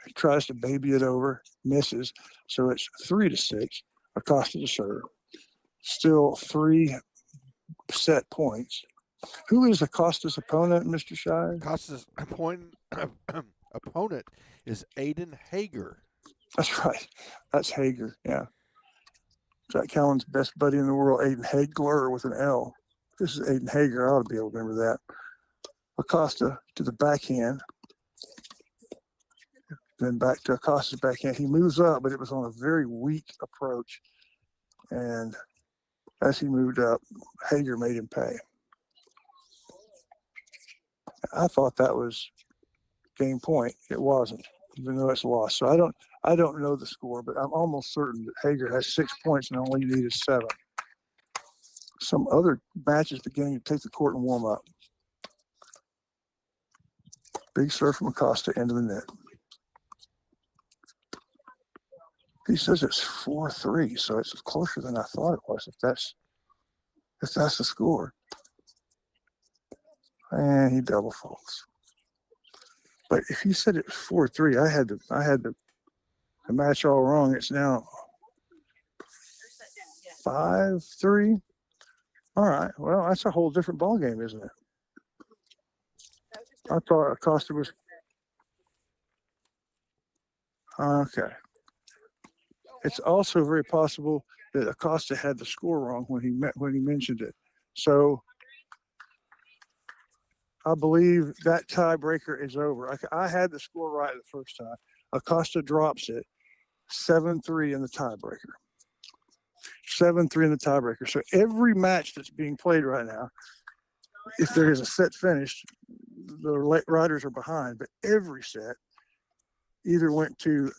He tries to baby it over, misses. So it's 3-6. Acosta to serve. Still 3 set points. Who is Acosta's opponent, Mr. Shire? Acosta's opponent is Aiden Hager. That's right. That's Hager, yeah. Jack Callan's best buddy in the world, Aiden Hagler with an L. This is Aiden Hager. I ought to be able to remember that. Acosta to the backhand. Then back to Acosta's backhand. He moves up, but it was on a very weak approach. And as he moved up, Hager made him pay. I thought that was game point. It wasn't, even though it's lost. So I don't know the score, but I'm almost certain that Hager has 6 points and only needed 7. Some other matches beginning to take the court and warm up. Big serve from Acosta into the net. He says it's 4-3, so it's closer than I thought it was. If that's the score, and he double faults. But if he said it was 4-3, I had the match all wrong. It's now 5-3. All right. Well, that's a whole different ball game, isn't it? I thought Acosta was okay. It's also very possible that Acosta had the score wrong when he mentioned it. So I believe that tiebreaker is over. I had the score right the first time. Acosta drops it 7-3 in the tiebreaker. 7-3 in the tiebreaker. So every match that's being played right now, if there is a set finished, the riders are behind, but every set either went to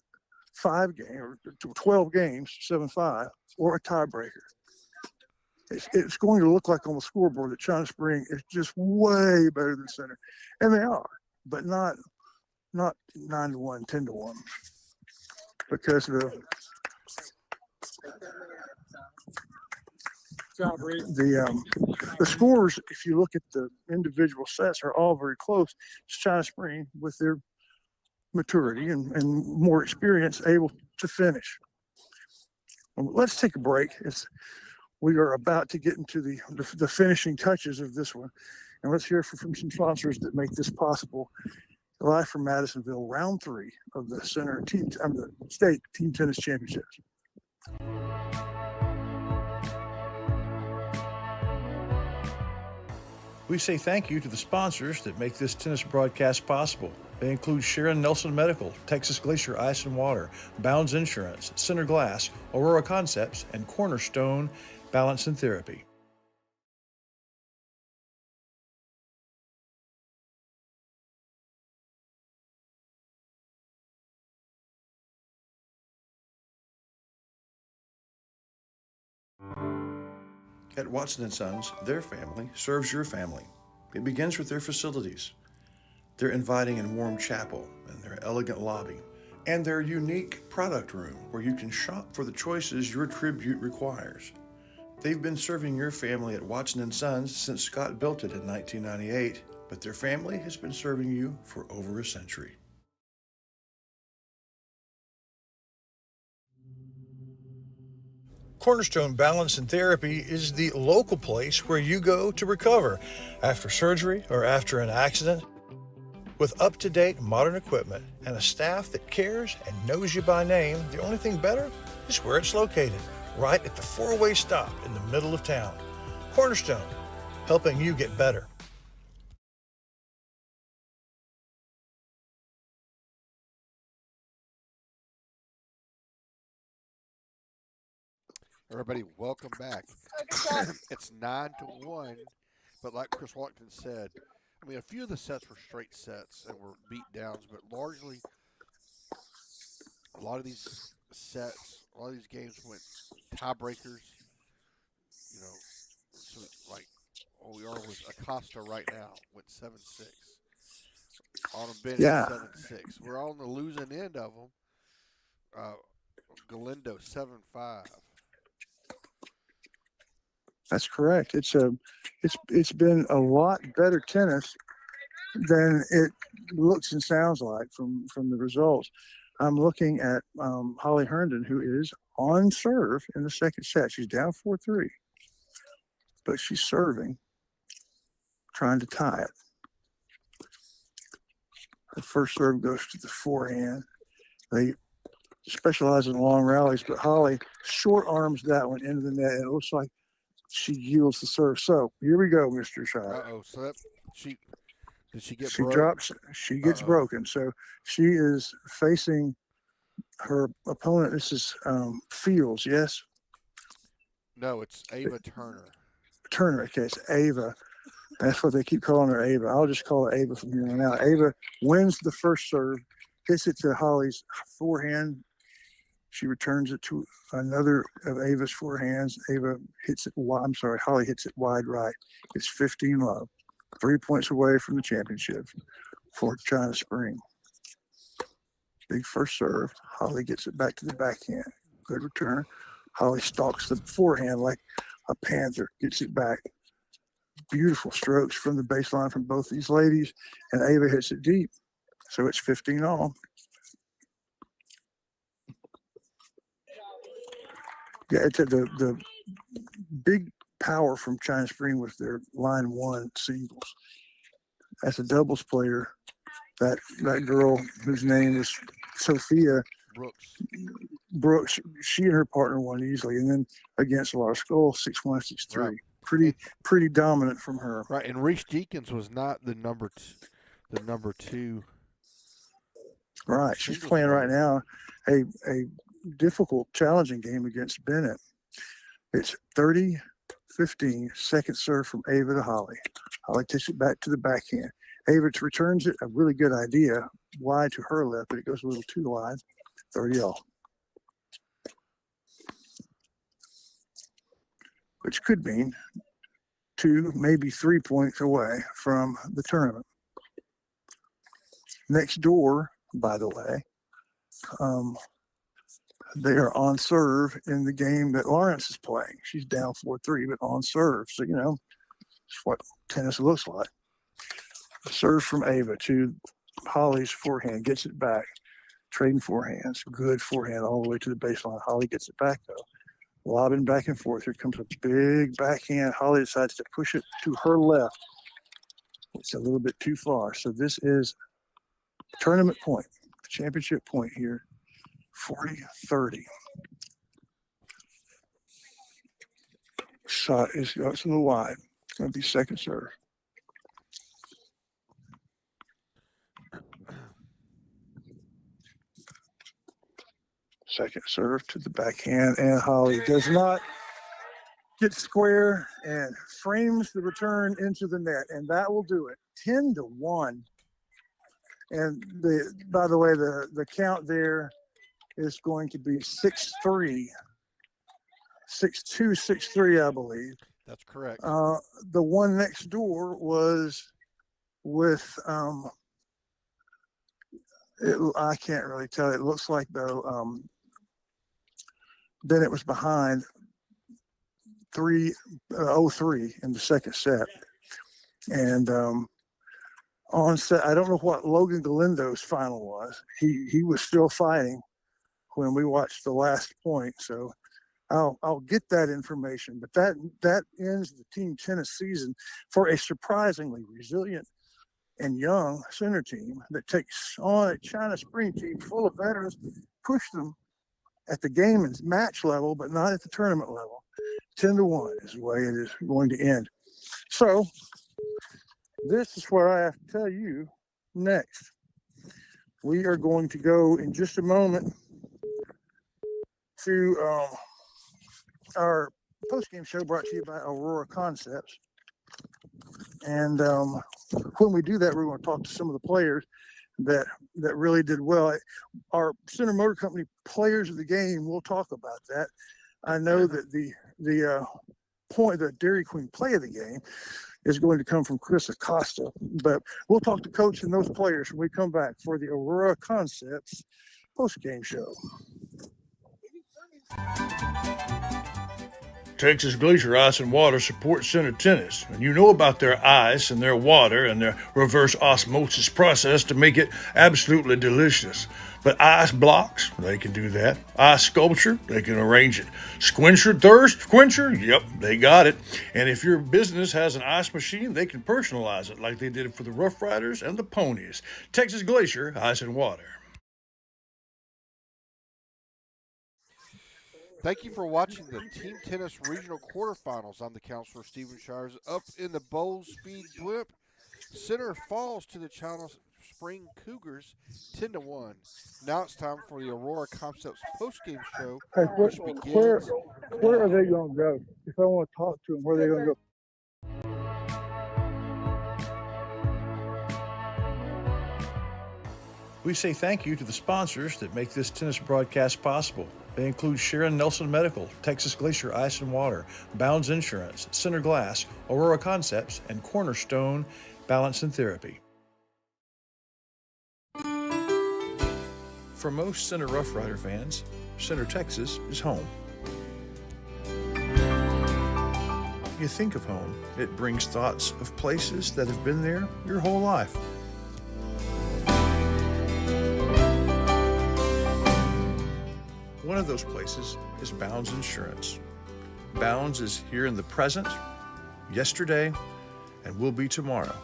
5 games or to 12 games, 7-5, or a tiebreaker. It's going to look like on the scoreboard that China Spring is just way better than Center, and they are, but not 9-1, 10-1, because the scores, if you look at the individual sets, are all very close. It's China Spring with their maturity and more experience able to finish. Let's take a break. We are about to get into the finishing touches of this one. And let's hear from some sponsors that make this possible. Live from Madisonville, round 3 of the the state team tennis championships. We say thank you to the sponsors that make this tennis broadcast possible. They include Sharon Nelson Medical, Texas Glacier Ice and Water, Bounds Insurance, Center Glass, Aurora Concepts, and Cornerstone Balance and Therapy. At Watson & Sons, their family serves your family. It begins with their facilities, their inviting and warm chapel, and their elegant lobby, and their unique product room where you can shop for the choices your tribute requires. They've been serving your family at Watson & Sons since Scott built it in 1998, but their family has been serving you for over a century. Cornerstone Balance and Therapy is the local place where you go to recover after surgery or after an accident. With up-to-date modern equipment and a staff that cares and knows you by name, the only thing better is where it's located, right at the four-way stop in the middle of town. Cornerstone, helping you get better. Everybody, welcome back. It's 9-1, but like Chris Walkton said, I mean, a few of the sets were straight sets and were beat downs, but largely, a lot of these sets, a lot of these games went tiebreakers. You know, so like we are with Acosta right now, went 7-6. Autumn Bennett Yeah. 7-6. We're on the losing end of them. Galindo 7-5. That's correct. It's been a lot better tennis than it looks and sounds like from the results. I'm looking at Holly Herndon, who is on serve in the second set. She's down 4-3, but she's serving, trying to tie it. The first serve goes to the forehand. They specialize in long rallies, but Holly short arms that one into the net, and it looks like she yields the serve. So here we go, Mr. Shire. So that did she get She broke? drops. She gets broken. So she is facing her opponent. This is Fields. Yes. No, it's Ava Turner. Turner. Okay, it's Ava. That's what they keep calling her, Ava. I'll just call her Ava from here on out. Ava wins the first serve, hits it to Holly's forehand. She returns it to another of Ava's forehands. Ava hits it wide. I'm sorry, Holly hits it wide right. It's 15-love. 3 points away from the championship for China Spring. Big first serve. Holly gets it back to the backhand. Good return. Holly stalks the forehand like a panther, gets it back. Beautiful strokes from the baseline from both these ladies, and Ava hits it deep. So it's 15-all. Yeah, it's the big power from China Spring was their line one singles. As a doubles player, that girl whose name is Sophia Brooks, she and her partner won easily, and then against Laura Skull, 6-1, 6-3. Right. Pretty dominant from her. Right, and Reese Jenkins was not the number two. Right, she's playing right now a difficult, challenging game against Bennett. It's 30-15, second serve from Ava to Holly. Holly takes it back to the backhand. Ava returns it, a really good idea, wide to her left, but it goes a little too wide. 30-all. Which could mean 2, maybe 3 points away from the tournament. Next door, by the way, they are on serve in the game that Lawrence is playing. She's down 4-3, but on serve. So, it's what tennis looks like. Serve from Ava to Holly's forehand, gets it back. Trading forehands, good forehand all the way to the baseline. Holly gets it back, though. Lobbing back and forth. Here comes a big backhand. Holly decides to push it to her left. It's a little bit too far. So this is tournament point, championship point here, 40-30. Shot it's a little wide. It's going to be second serve. Second serve to the backhand, and Holly does not get square and frames the return into the net, and that will do it. 10-1. And by the way, the count there is going to be 6-3, 6-2, 6-3, I believe. That's correct. The one next door was with I can't really tell. It looks like though Bennett was behind 3-0-3 in the second set, and on set, I don't know what Logan Galindo's final was. He was still fighting when we watched the last point, so I'll get that information. But that ends the team tennis season for a surprisingly resilient and young center team that takes on a China Spring team full of veterans, push them at the game and match level, but not at the tournament level. 10-1 is the way it is going to end. So this is what I have to tell you next. We are going to go in just a moment to our post-game show brought to you by Aurora Concepts. And when we do that, we're going to talk to some of the players that really did well. Our Center Motor Company players of the game, we'll talk about that. I know that the Dairy Queen play of the game is going to come from Chris Acosta, but we'll talk to Coach and those players when we come back for the Aurora Concepts post-game show. Texas Glacier Ice and Water supports center tennis, and you know about their ice and their water and their reverse osmosis process to make it absolutely delicious. But ice blocks, they can do that. Ice sculpture, they can arrange it. Squencher, thirst quencher, yep, they got it. And if your business has an ice machine, they can personalize it like they did it for the Rough Riders and the Ponies. Texas Glacier Ice and Water. Thank you for watching the Team Tennis Regional Quarterfinals. I'm the counselor, Stephen Shires. Up in the Bowl Speed Blimp, Center falls to the China Spring Cougars 10-1. Now it's time for the Aurora Concepts postgame show, which begins. Where are they going to go? If I want to talk to them, where are they going to go? We say thank you to the sponsors that make this tennis broadcast possible. They include Sharon Nelson Medical, Texas Glacier Ice and Water, Bounds Insurance, Center Glass, Aurora Concepts, and Cornerstone Balance and Therapy. For most Center Rough Rider fans, Center Texas is home. You think of home, it brings thoughts of places that have been there your whole life. One of those places is Bounds Insurance. Bounds is here in the present, yesterday, and will be tomorrow.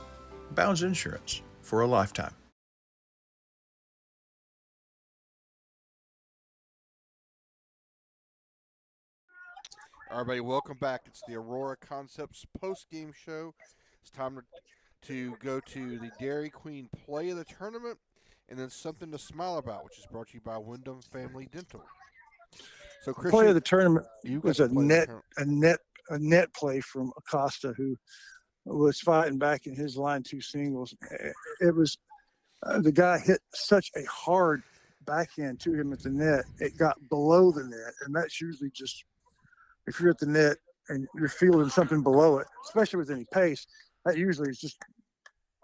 Bounds Insurance for a lifetime. Everybody, welcome back. It's the Aurora Concepts post-game show. It's time to go to the Dairy Queen play of the tournament and then something to smile about, which is brought to you by Wyndham Family Dental. So, Christian, play of the tournament was a net play from Acosta, who was fighting back in his line two singles. It was the guy hit such a hard backhand to him at the net. It got below the net, and that's usually just if you're at the net and you're fielding something below it, especially with any pace, that usually is just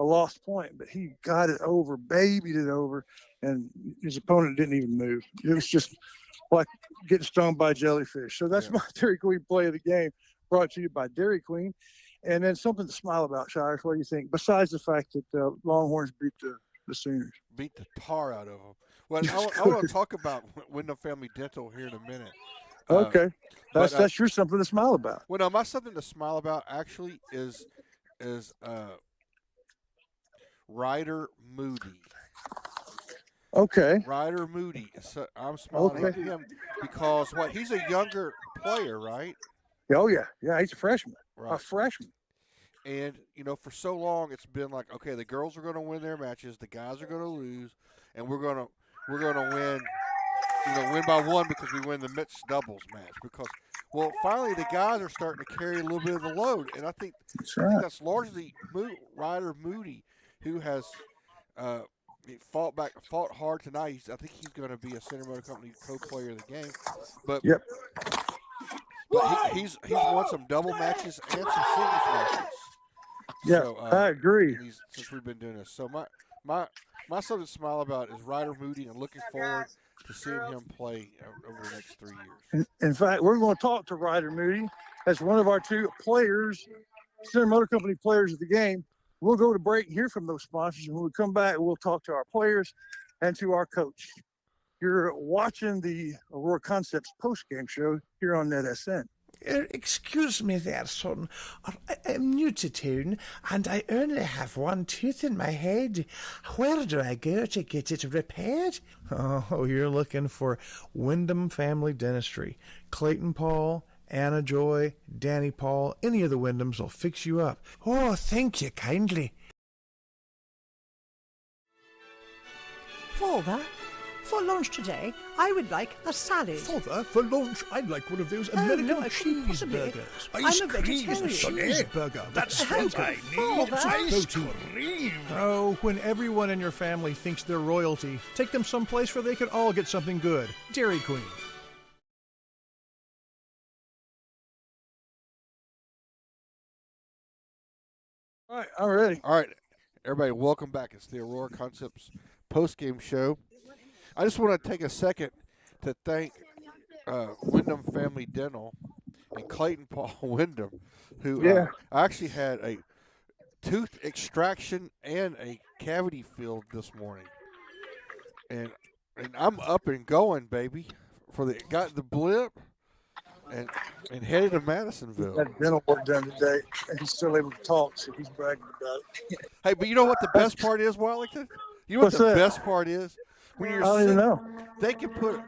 a lost point. But he got it over, babied it over, and his opponent didn't even move. It was just like getting stung by jellyfish. So that's my Dairy Queen play of the game, brought to you by Dairy Queen. And then something to smile about, Shires. What do you think? Besides the fact that the Longhorns beat the Sooners. Beat the tar out of them. Well, I want to talk about Wyndham Family Dental here in a minute. Okay. That's your something to smile about. Well, no, my something to smile about actually is Ryder Moody. Okay. Ryder Moody. So I'm smiling at him because he's a younger player, right? Oh yeah, he's a freshman. Right. A freshman. And for so long it's been like, okay, the girls are going to win their matches, the guys are going to lose, and we're going to win. win by one because we win the mixed doubles match. Because, well, finally the guys are starting to carry a little bit of the load, and I think that's largely Ryder Moody, who has he fought hard tonight. I think he's going to be a Center Motor Company co-player of the game. But he's won some double matches and some singles matches. Yeah, so, I agree. Since we've been doing this, so my something to smile about is Ryder Moody, and looking forward to seeing him play over the next 3 years. In fact, we're going to talk to Ryder Moody as one of our two players, Center Motor Company players of the game. We'll go to break and hear from those sponsors, and when we come back, we'll talk to our players and to our coach. You're watching the Aurora Concepts post-game show here on NetSN. Excuse me there, son. I'm new to town, and I only have one tooth in my head. Where do I go to get it repaired? Oh, you're looking for Wyndham Family Dentistry. Clayton Paul, Anna Joy, Danny Paul, any of the Wyndhams will fix you up. Oh, thank you kindly. Father, for lunch today, I would like a salad. Father, for lunch, I'd like one of those American cheeseburgers. I'm a vegetarian. Cheeseburger. That's what I need. Ice cream. Oh, when everyone in your family thinks they're royalty, take them someplace where they can all get something good. Dairy Queen. All right, I'm ready. All right, everybody, welcome back. It's the Aurora Concepts post-game show. I just want to take a second to thank Wyndham Family Dental and Clayton Paul Wyndham, who actually had a tooth extraction and a cavity filled this morning. And I'm up and going, baby. Got the blip and headed to Madisonville. That dental work done today, and he's still able to talk, so he's bragging about it. Hey, but you know what the best part is, Wellington? You know what the best part is? When you're I don't even know. They can put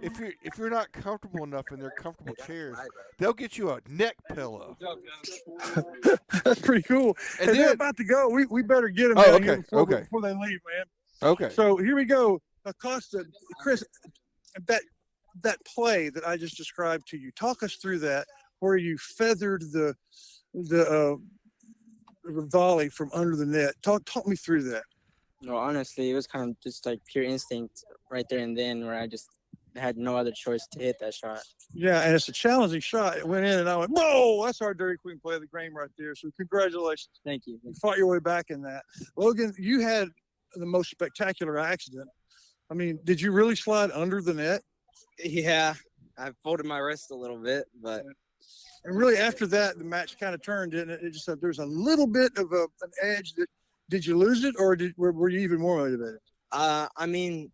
if you're not comfortable enough in their comfortable chairs, they'll get you a neck pillow. That's pretty cool. And they're about to go. We better get them before they leave, man. Okay. So here we go. Acosta, Chris, that play that I just described to you. Talk us through that, where you feathered the volley from under the net. Talk me through that. No, honestly, it was kind of just like pure instinct right there and then, where I just had no other choice to hit that shot. Yeah, and it's a challenging shot. It went in, and I went, whoa, that's our Dairy Queen play of the game right there. So congratulations. Thank you. You fought your way back in that. Logan, you had the most spectacular accident. I mean, did you really slide under the net? Yeah, I folded my wrist a little bit, but. And really, after that, the match kind of turned, didn't it? It just there's a little bit of an edge. Did you lose it, or were you even more motivated? I mean,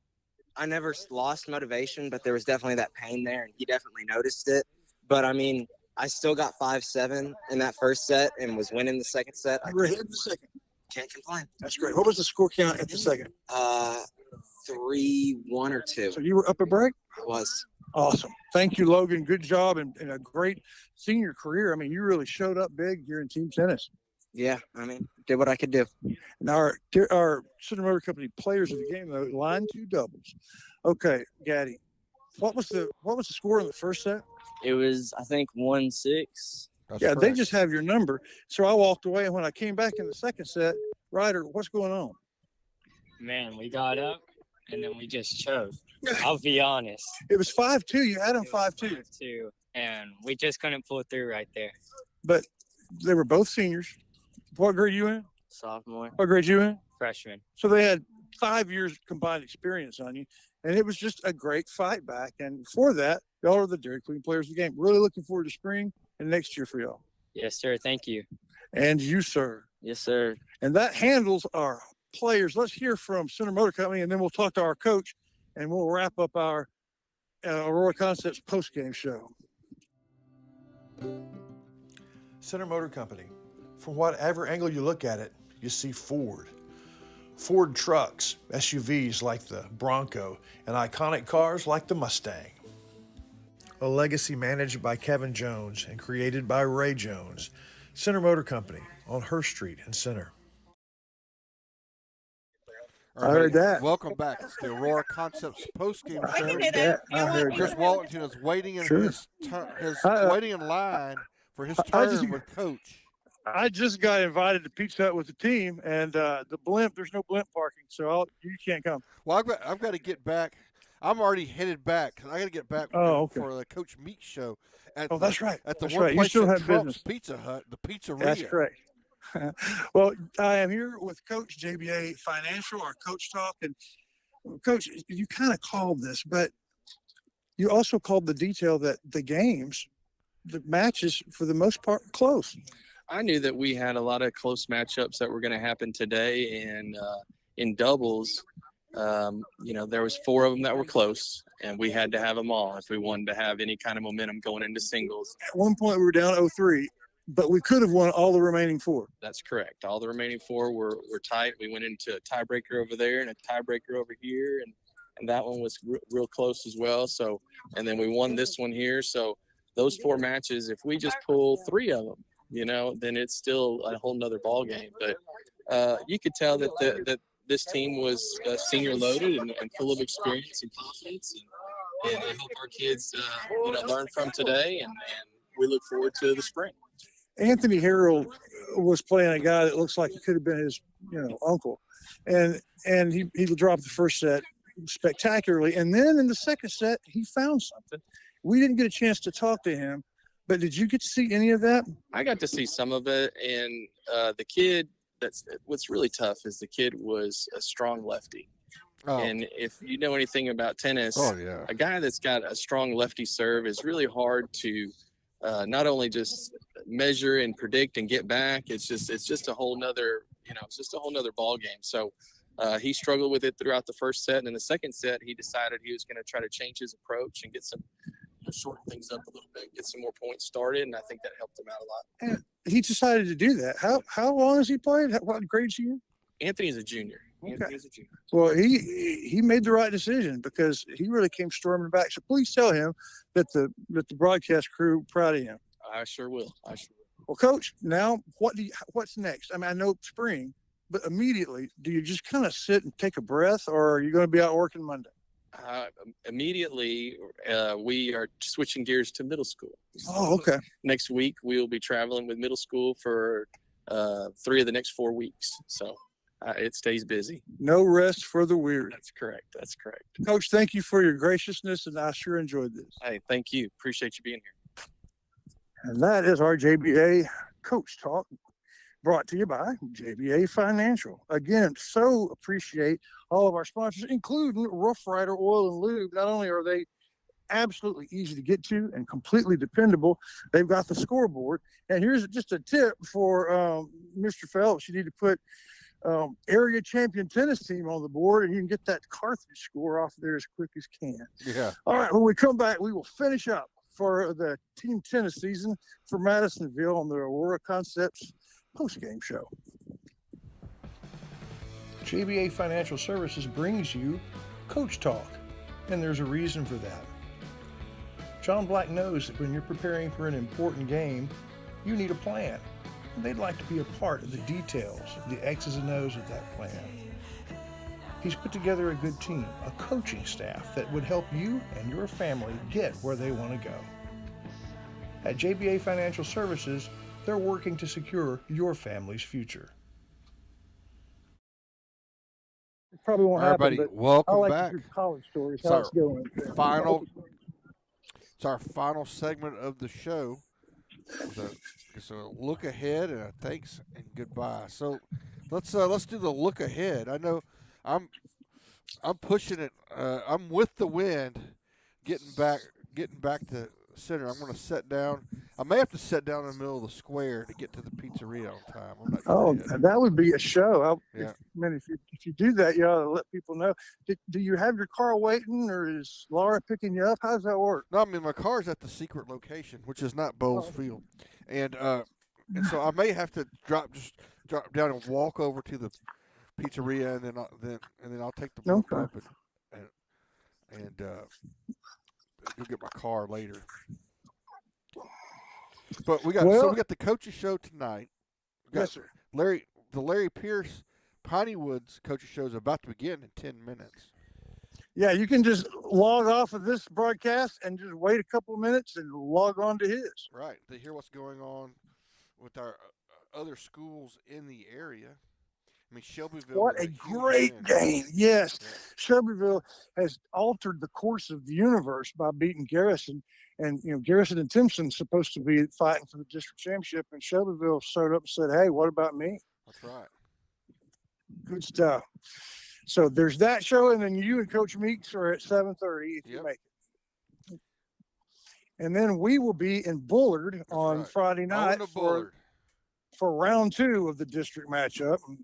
I never lost motivation, but there was definitely that pain there, and he definitely noticed it. But I mean, I still got 5-7 in that first set and was winning the second set. You were hitting the second. Can't complain. That's great. What was the score count at the second? 3-1 or 2. So you were up a break? I was. Awesome. Thank you, Logan. Good job and a great senior career. I mean, you really showed up big here in team tennis. Yeah, I mean, did what I could do. Now, our Center Motor Company players of the game, though, line 2 doubles. Okay, Gaddy, what was the score in the first set? It was, I think, 1-6. Yeah, they just have your number. So I walked away, and when I came back in the second set, Ryder, what's going on? Man, we got up, and then we just choked. I'll be honest. It was 5-2. You had them 5-2. 5-2, and we just couldn't pull through right there. But they were both seniors. What grade you in? Sophomore. What grade you in? Freshman. So they had 5 years combined experience on you, and it was just a great fight back. And for that, y'all are the Dairy Queen players of the game. Really looking forward to spring and next year for y'all. Yes, sir. Thank you. And you, sir. Yes, sir. And that handles our players. Let's hear from Center Motor Company, and then we'll talk to our coach, and we'll wrap up our Aurora Concepts post-game show. Center Motor Company. From whatever angle you look at it, you see Ford. Ford trucks, SUVs like the Bronco, and iconic cars like the Mustang. A legacy managed by Kevin Jones and created by Ray Jones. Center Motor Company on Hurst Street in Center. I heard that. Welcome back. It's the Aurora Concepts postgame I show. heard that. I heard Chris that. Walton is waiting in Sure. waiting in line for his I turn just- with Coach. I just got invited to Pizza Hut with the team, and the blimp. There's no blimp parking, so you can't come. Well, I've got to get back. I'm already headed back. I got to get back for the Coach Meeks show. That's right. At the That's one right. You place still that have trumps business. Pizza Hut, the Pizzeria. That's correct. Well, I am here with Coach JBA Financial, our Coach Talk, and Coach, you kind of called this, but you also called the detail that the games, the matches, for the most part, close. I knew that we had a lot of close matchups that were going to happen today, and in doubles, there was 4 of them that were close, and we had to have them all if we wanted to have any kind of momentum going into singles. At one point, we were down 0-3, but we could have won all the remaining 4. That's correct. All the remaining 4 were tight. We went into a tiebreaker over there and a tiebreaker over here, and that one was real close as well. So, and then we won this one here. So those 4 matches, if we just pull 3 of them, then it's still a whole nother ball game. But you could tell that that this team was senior loaded and full of experience and confidence, and I hope our kids learn from today, and we look forward to the spring. Anthony Harrell was playing a guy that looks like he could have been his, uncle, and he dropped the first set spectacularly, and then in the second set he found something. We didn't get a chance to talk to him, but did you get to see any of that? I got to see some of it, and the kid. What's really tough is the kid was a strong lefty. Oh. And if you know anything about tennis, a guy that's got a strong lefty serve is really hard to not only just measure and predict and get back. It's just a whole nother, ball game. So he struggled with it throughout the first set, and in the second set, he decided he was going to try to change his approach and get some, shorten things up a little bit, get some more points started, and I think that helped him out a lot. And he decided to do that. How long has he played? What grade is he in? Anthony's a junior. Okay. Anthony's a junior. Well, he made the right decision because he really came storming back. So please tell him that the broadcast crew proud of him. I sure will. Well, Coach, now what's next? I mean, I know spring, but immediately, do you just kind of sit and take a breath, or are you going to be out working Monday? Immediately, we are switching gears to middle school. Oh, okay. Next week, we will be traveling with middle school for 3 of the next 4 weeks. So it stays busy. No rest for the weary. That's correct. Coach, thank you for your graciousness, and I sure enjoyed this. Hey, thank you. Appreciate you being here. And that is our JBA Coach Talk, brought to you by JBA Financial. Again, so appreciate all of our sponsors, including Rough Rider Oil and Lube. Not only are they absolutely easy to get to and completely dependable, they've got the scoreboard. And here's just a tip for Mr. Phelps. You need to put area champion tennis team on the board, and you can get that Carthage score off there as quick as can. Yeah. All right, when we come back, we will finish up for the team tennis season for Madisonville on the Aurora Concepts post-game show. JBA Financial Services brings you Coach Talk, and there's a reason for that. John Black knows that when you're preparing for an important game, you need a plan, and they'd like to be a part of the details, the X's and O's of that plan. He's put together a good team, a coaching staff that would help you and your family get where they want to go. At JBA Financial Services, they're working to secure your family's future. It probably won't Everybody, happen, but welcome I like back. to hear college stories. It's How our it's going. It's our final segment of the show. It's a look ahead and a thanks and goodbye. So let's do the look ahead. I know I'm pushing it. I'm with the wind, getting back to center. I'm going to set down. I may have to set down in the middle of the square to get to the pizzeria on time. I'm not sure yet. That would be a show. Yeah. If you do that, you ought to let people know. Do you have your car waiting, or is Laura picking you up? How does that work? No, I mean, my car's at the secret location, which is not Bowles Field, and so I may have to drop down and walk over to the pizzeria, and then I'll take the book up and go get my car later. But we got the coaches show tonight. Yes, sir. The Larry Pierce Pineywood's coaching show is about to begin in 10 minutes. Yeah, you can just log off of this broadcast and just wait a couple of minutes and log on to his. Right, to hear what's going on with our other schools in the area. I mean, Shelbyville. What a great game. Yes. Yeah. Shelbyville has altered the course of the universe by beating Garrison. And, Garrison and Timpson's supposed to be fighting for the district championship. And Shelbyville showed up and said, hey, what about me? That's right. Good stuff. So there's that show. And then you and Coach Meeks are at 7:30 if you make it. And then we will be in Bullard on Friday night for round 2 of the district matchup. And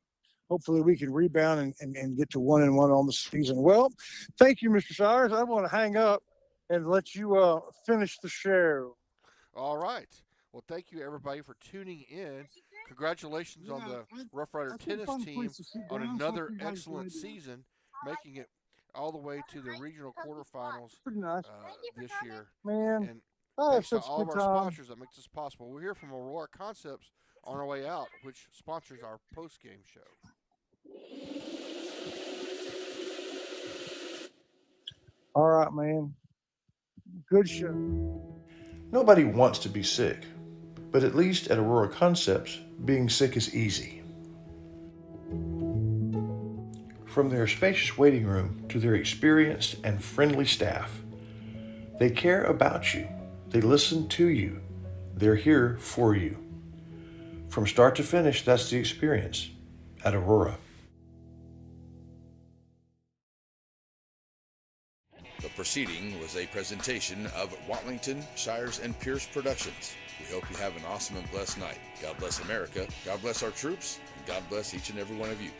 hopefully we can rebound and get to 1-1 on the season. Well, thank you, Mr. Shires. I want to hang up and let you finish the show. All right. Well, thank you, everybody, for tuning in. Congratulations on the Rough Rider tennis team on another excellent season, making it all the way to the regional quarterfinals this year. Man, and thanks to all of our sponsors that makes this possible. We'll hear from Aurora Concepts on our way out, which sponsors our post-game show. All right, man. Good show. Nobody wants to be sick, but at least at Aurora Concepts, being sick is easy. From their spacious waiting room to their experienced and friendly staff, they care about you. They listen to you. They're here for you. From start to finish, that's the experience at Aurora. The proceeding was a presentation of Watlington, Shires, and Pierce Productions. We hope you have an awesome and blessed night. God bless America, God bless our troops, and God bless each and every one of you.